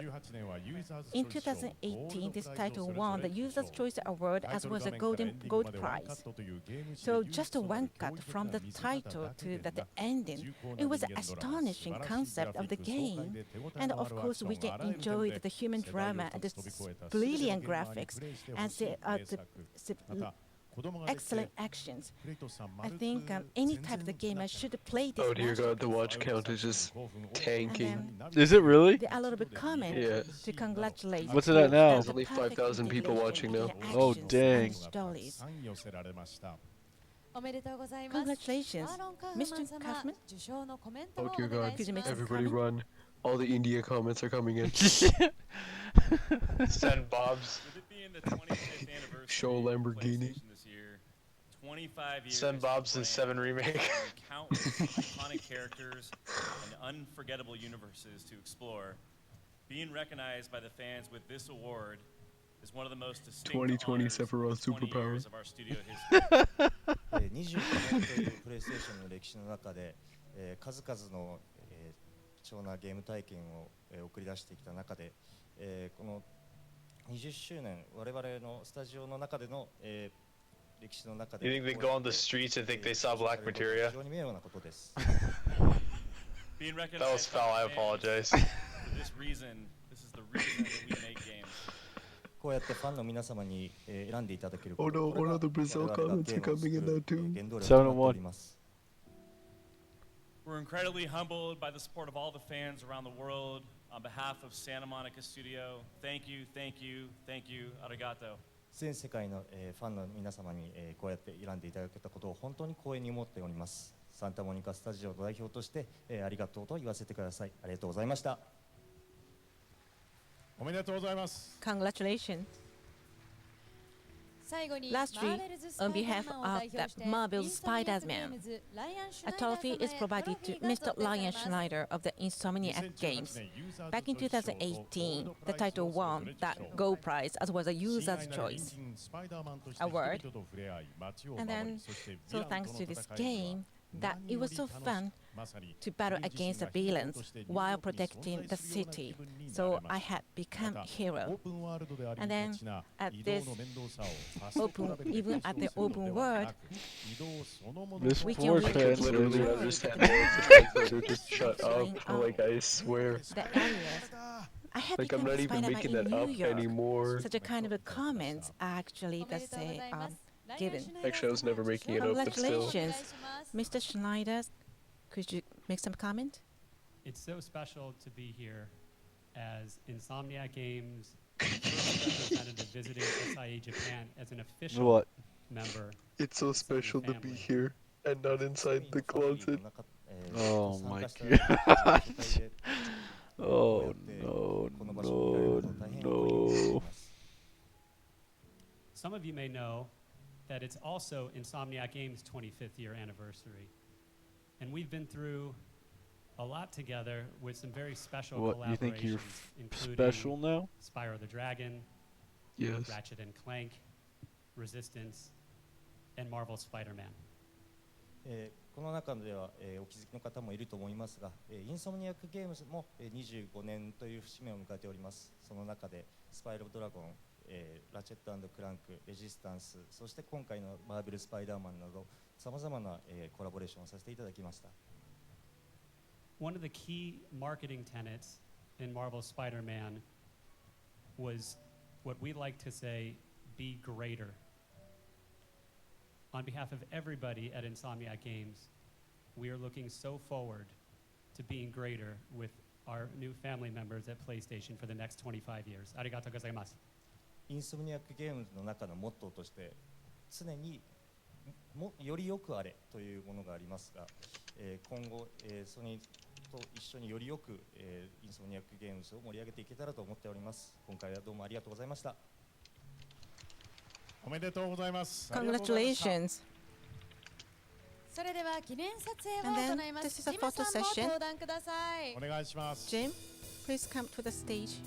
In 2018, this title won the User's Choice Award as well as a Gold Prize. So just one cut from the title to the ending, it was an astonishing concept of the game. And of course, we can enjoy the human drama and the brilliant graphics and the excellent actions. I think any type of the gamer should play this. Oh dear God, the watch count is just tanking. Is it really? There are a lot of comments to congratulate. What's it at now? There's only 5,000 people watching now. Oh dang. Congratulations, Mr. Kaufman. Oh dear God, everybody run. All the India comments are coming in. Send Bob's. Show Lamborghini. 25 years. Send Bob's and 7 remake. Countless iconic characters and unforgettable universes to explore. Being recognized by the fans with this award is one of the most distinct 2020 Sephiroth superpower. of our studio history. 25年というプレイステーションの歴史の中で、数々の、貴重なゲーム体験を、送り出してきた中で、この20周年我々のスタジオの中での、歴史の中で You think they go on the streets and think they saw black materia? 非常に名誉なことです。That was foul, I apologize. For this reason, this is the reason that we make games. こうやってファンの皆様に選んでいただけるこ Oh と no, one of the Brazil comments are coming in now too. 原動力となっております。 We're incredibly humbled by the support of all the fans around the world. On behalf of Santa Monica Studio, thank you, thank you, thank you, arigato. 全世界の、ファンの皆様に、こうやって選んでいただけたことを本当に光栄に思っております。サンタモニカスタジオの代表として、ありがとうと言わせてください。ありがとうございました。おめでとうございます。Congratulations. Lastly, on behalf of the Marvel Spider-Man, a trophy is provided to Mr. Ryan Schneider of the Insomniac Games. Back in 2018, the title won the Go Prize as was a User's Choice award. And then, so thanks to this game, that it was so fun to battle against the villains while protecting the city. So I had become a hero. And then at this even at the open world, this we poor can I literally really understand the translator. Just shut up. Like, I swear. the areas. I had Like, I'm become not even Spider-Man making in that New up York. anymore. Such a kind of a comments actually that say given. Actually, I was never making it up, but still. Congratulations, Mr. Schneider. Could you make some comment? It's so special to be here as Insomniac Games first representative visiting SIA Japan as an official member. It's so special to be here and not inside the closet. Oh my god. Oh no, no, no. Some of you may know that it's also Insomniac Games' 25th year anniversary. And we've been through a lot together with some very special collaborations. What, you think you're including special now? Spyro the Dragon, Yes. Ratchet and Clank, Resistance, and Marvel Spider-Man. この中では、お気づきの方もいると思いますが、インソムニアックゲームズも、25年という節目を迎えております。その中でスパイロドラゴン、ラチェット&クランク、レジスタンス、そして今回のマーベルスパイダーマンなどさまざまな、コラボレーションをさせていただきました。One of the key marketing tenets in Marvel Spider-Man was what we like to say, be greater. On behalf of everybody at Insomniac Games, we are looking so forward to being greater with our new family members at PlayStation for the next 25 years. ありがとうございます。インソムニアックゲームズの中のモットーとして常によりよくあれというものがありますが、今後、ソニーと一緒によりよく、インソムニアックゲームズを盛り上げていけたらと思っております。今回はどうもありがとうございました。おめでとうございます。 Congratulations. それでは記念撮影を And 行 then いま this す。 is a ジム photo さんも session. 登壇ください。お願いします。 Jim, please come to the stage.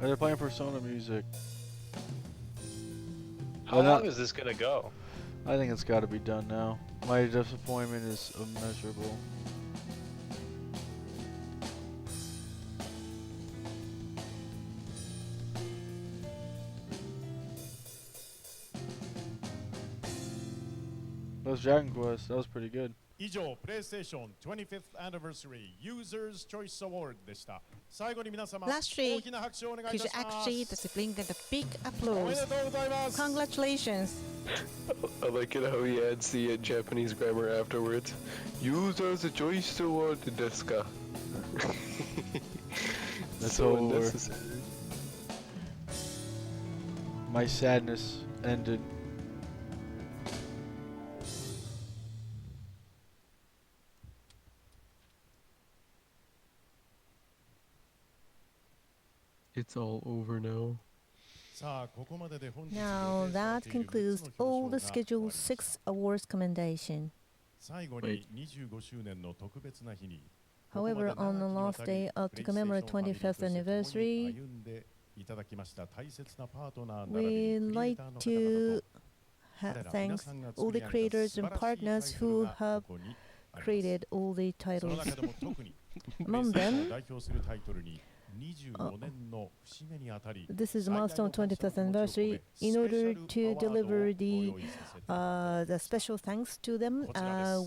They're playing Persona music. How long is this gonna go? I think it's got to be done now. My disappointment is immeasurable. That was Dragon Quest. That was pretty good. 以上、PlayStation 25th Anniversary Users Choice Award でした。最後に皆様、 Lastly, 大きな拍手をお願い could いた you します。 actually discipline the big おめ applause? でとうございます。 Congratulations. I like it how he adds the Japanese grammar afterwards. Users choice award desu ka? That's so over. unnecessary. My sadness ended. It's all over now. Now that concludes all the scheduled 6 awards commendation. 最後に25周年の特別な日に However, on the last day to commemorate 25th anniversary, 歩んでいただきました大切なパートナー we'd like to thank all the creators and partners who have created all the titles. Among them, this is milestone 25th anniversary. In order to deliver the special thanks to them,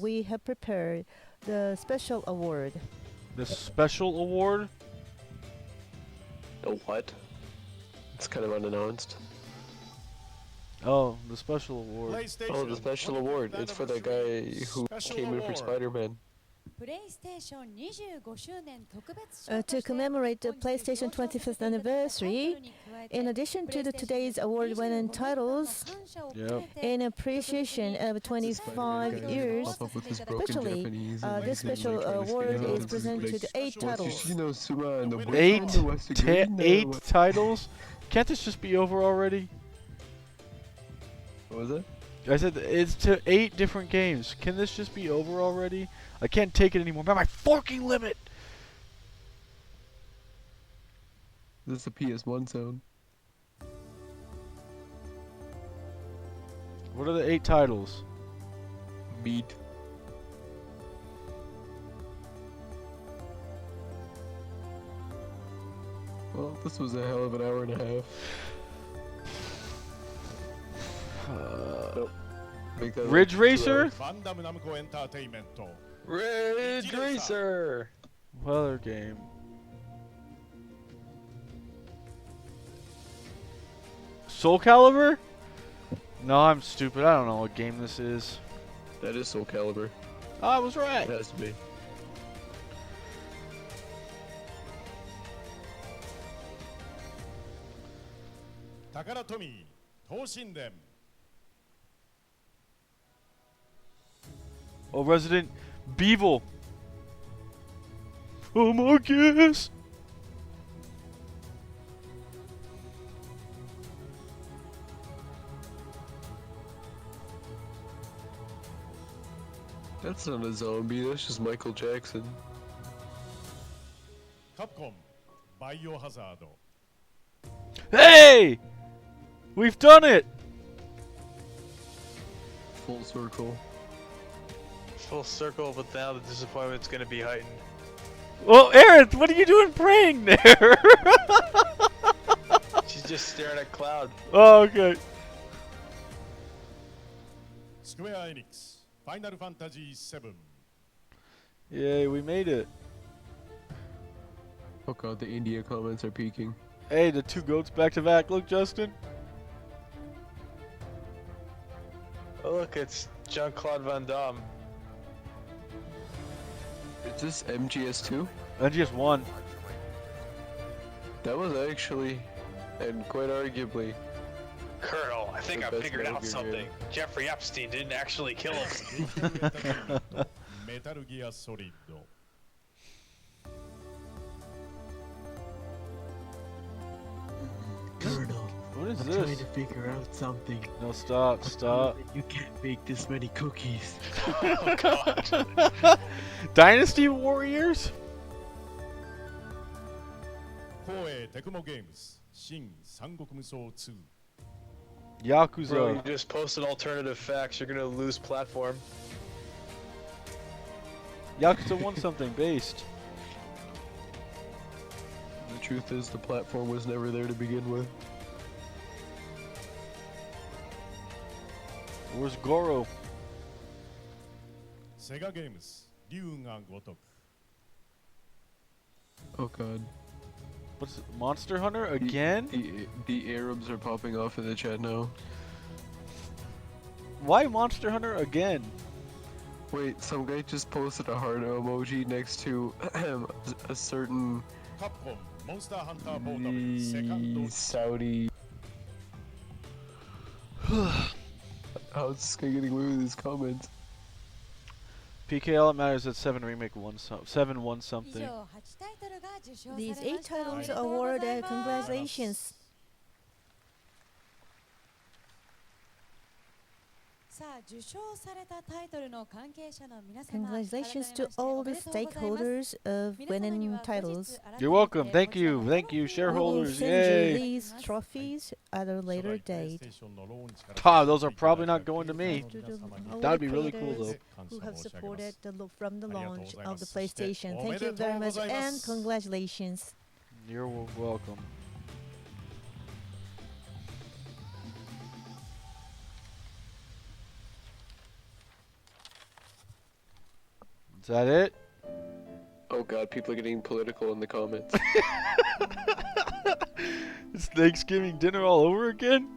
we have prepared the special award. The special award? The what? It's kind of unannounced. Oh, the special award. Oh, the special award. It's for that guy who came in for Spider-Man. To commemorate the PlayStation 25th anniversary, in addition to today's award-winning titles, in appreciation of 25 years, especially this special award is presented to 8 titles. Eight titles? Can't this just be over already? What was that? I said it's to 8 different games. Can this just be over already? I can't take it anymore. I'm at my forking limit! This is a PS1 zone. What are the 8 titles? Meat. Well, this was a hell of an hour and a half. Nope. Ridge Racer? Ridge Racer! What other game? Soul Calibur? No, I'm stupid. I don't know what game this is. That is Soul Calibur. Oh, I was right. It has to be. Takaratomi, Toshinden. Oh, Resident Beevil. Oh, Marcus. That's not a zombie, that's just Michael Jackson. Capcom, Biohazard. Hey! We've done it! Full circle. Full circle, but now the disappointment's gonna be heightened. Well, Aaron, what are you doing praying there? She's just staring at Cloud. Oh, okay. Square Enix, Final Fantasy VII. Yay, we made it. Oh god, the India comments are peaking. Hey, the 2 goats back to back. Look, Justin. Oh, look, it's Jean-Claude Van Damme. Is this MGS2? MGS1. That was actually, and quite arguably, Colonel, I think I best figured Metal out Gear something. game. Jeffrey Epstein didn't actually kill him. Metal Gear Solid. Colonel, What is I'm this? trying to figure out something. No, stop, stop. You can't make this many cookies. Oh god. Dynasty Warriors? Koei Tecmo Games, Shin Sangoku Musou 2. Yakuza. Bro, you just posted alternative facts. You're gonna lose platform. Yakuza won something based. the truth is the platform was never there to begin with. Where's Goro? Sega Games, Ryuga Gotoku. Oh god. What's Monster Hunter again? The Arabs are popping off in the chat now. Why Monster Hunter again? Wait, some guy just posted a heart emoji next to a certain Capcom, Monster Hunter Portable, second Saudi. How's this guy getting away with his comments? PKL, it matters that 7 remake won 7 won something. These 8 titles awarded, congratulations. Congratulations to all the stakeholders of winning titles. You're welcome. Thank you, shareholders. We will send you these trophies at a later date. Ah, those are probably not going to me. That would be really cool though. Who have supported from the launch of the PlayStation. Thank you very much and congratulations. You're welcome. Is that it? Oh god, people are getting political in the comments. It's Thanksgiving dinner all over again?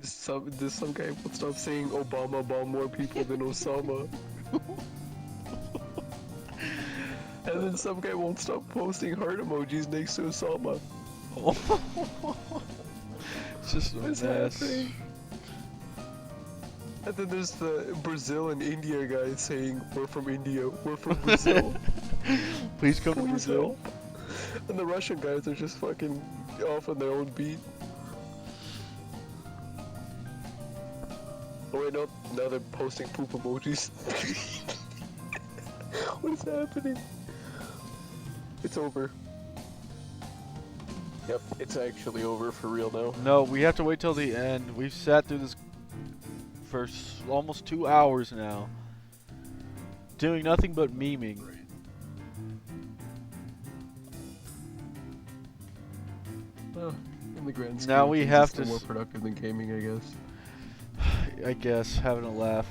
Some guy will stop saying Obama bombed more people than Osama. And then some guy won't stop posting heart emojis next to Osama. It's just a mess. Happening? And then there's the Brazil and India guy saying, "We're from India, we're from Brazil." Please come to Brazil. And the Russian guys are just fucking off on their own beat. Oh wait, no, now they're posting poop emojis. What is happening? It's over. Yep, it's actually over for real now. No, we have to wait till the end. We've sat through this for almost 2 hours now, doing nothing but memeing. In the grand scheme Now of we things, have it's still to more productive than gaming, I guess. I guess, having a laugh.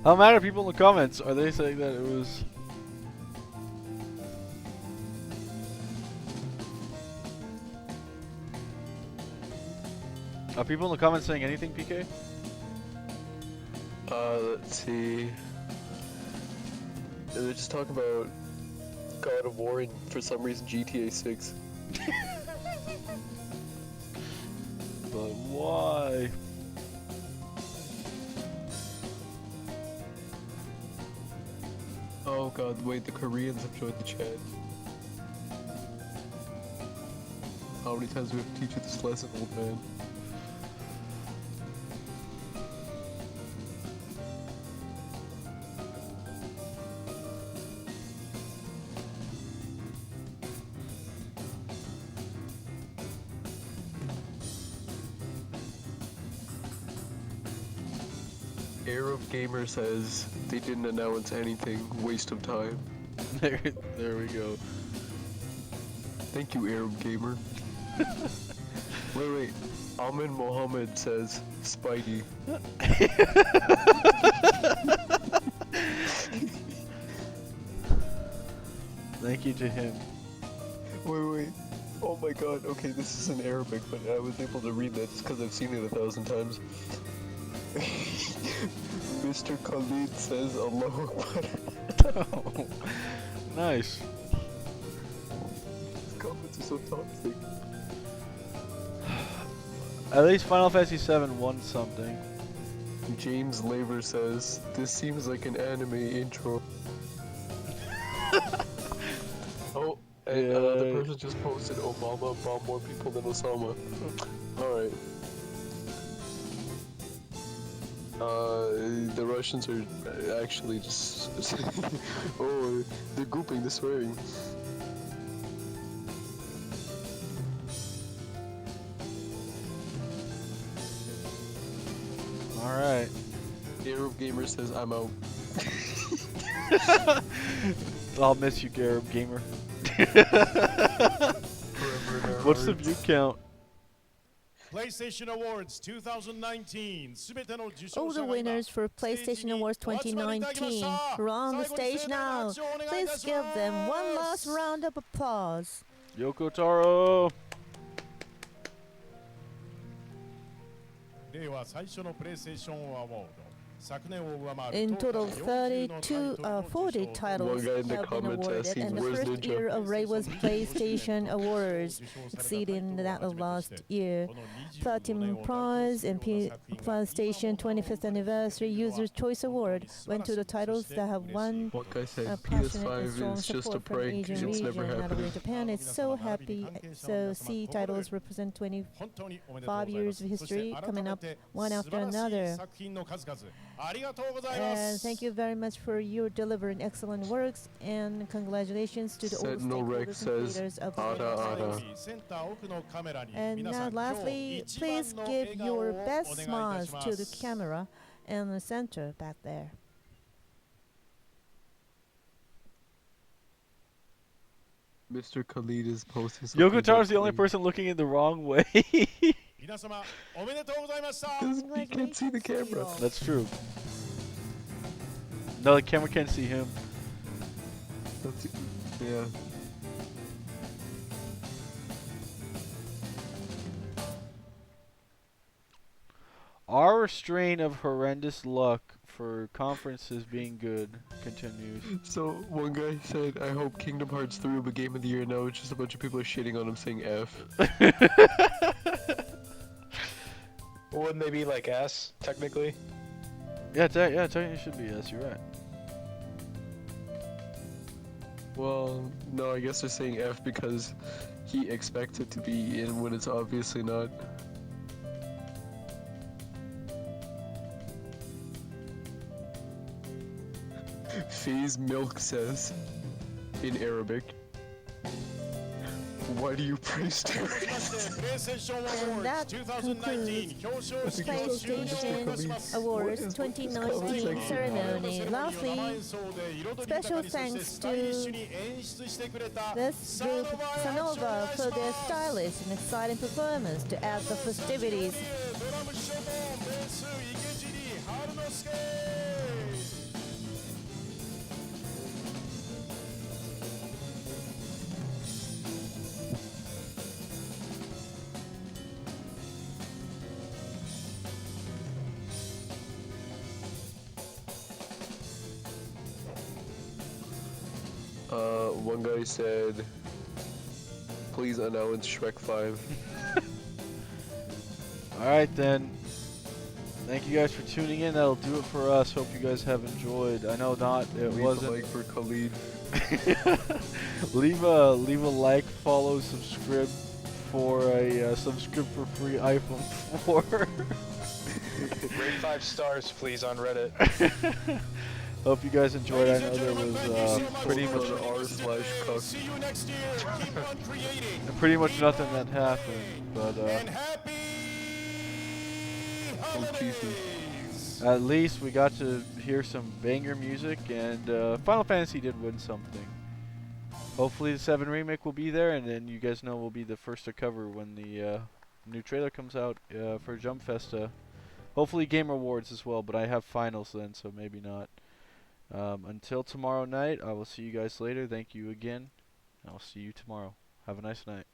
How mad are people in the comments? Are they saying that it was... Are people in the comments saying anything, PK? Let's see. They're just talking about God of War and for some reason GTA 6. But why? Oh god, wait, the Koreans have joined the chat. How many times do we have to teach you this lesson, old man? Arab Gamer says they didn't announce anything. Waste of time. There we go. Thank you, Arab Gamer. Wait. Amin Mohammed says Spidey. Thank you to him. Wait. Oh my god. Okay, this is in Arabic, but I was able to read that just because I've seen it 1,000 times. Mr. Khalid says Allahu Akbar. Oh, nice. These comments are so toxic. At least Final Fantasy VII won something. James Laver says, "This seems like an anime intro." Oh, and another person just posted Obama bombed more people than Osama. Alright. The Russians are actually just... oh, they're grouping the swearing. Alright. Arab Gamer says, "I'm out." I'll miss you, Garib Gamer. What's the view count? PlayStation Awards 2019. All the winners for PlayStation Awards 2019 are on the stage now. Please give them one last round of applause. Yoko Taro! In total, 40 titles have been awarded, and the first year of Reiwa's PlayStation Awards, exceeding that of last year. Platinum Prize and PlayStation 25th Anniversary User's Choice Award went to the titles that have won passionate and strong support from Asian region, not only Japan. It's so happy. So C titles represent 25 years of history coming up one after another. And thank you very much for your delivering excellent works, and congratulations to the all stakeholders and creators of the And now lastly, please give your best smiles to the camera in the center back there. Mr. Khalid is posting something. Yoko Taro's the only person looking in the wrong way. Because he can't see the camera. That's true. No, the camera can't see him. That's, yeah. Our strain of horrendous luck for conferences being good continues. So, one guy said, I hope Kingdom Hearts 3 will be Game of the Year. Now it's just a bunch of people are shitting on him saying F. Wouldn't they be like S, technically? Yeah, technically it should be S, you're right. Well, no, I guess they're saying F because he expects it to be in when it's obviously not. Faze Milk says, in Arabic, why do you praise And that concludes PlayStation Awards 2019 ceremony. Lastly, special thanks to this group, Sanova, for their stylish and exciting performance to add the festivities. One guy said, please announce Shrek 5. Alright then. Thank you guys for tuning in. That'll do it for us. Hope you guys have enjoyed. I know it wasn't. Leave a like for Khalid. leave a like, follow, subscribe for a subscribe for free iPhone 4. Rate 5 stars, please, on Reddit. Hope you guys enjoyed. I know there was pretty much pretty much nothing that happened, but at least we got to hear some banger music, and Final Fantasy did win something. Hopefully the 7 remake will be there, and then you guys know we'll be the first to cover when the new trailer comes out for Jump Festa. Hopefully Game Awards as well, but I have finals then, so maybe not. Until tomorrow night, I will see you guys later. Thank you again. I'll see you tomorrow. Have a nice night.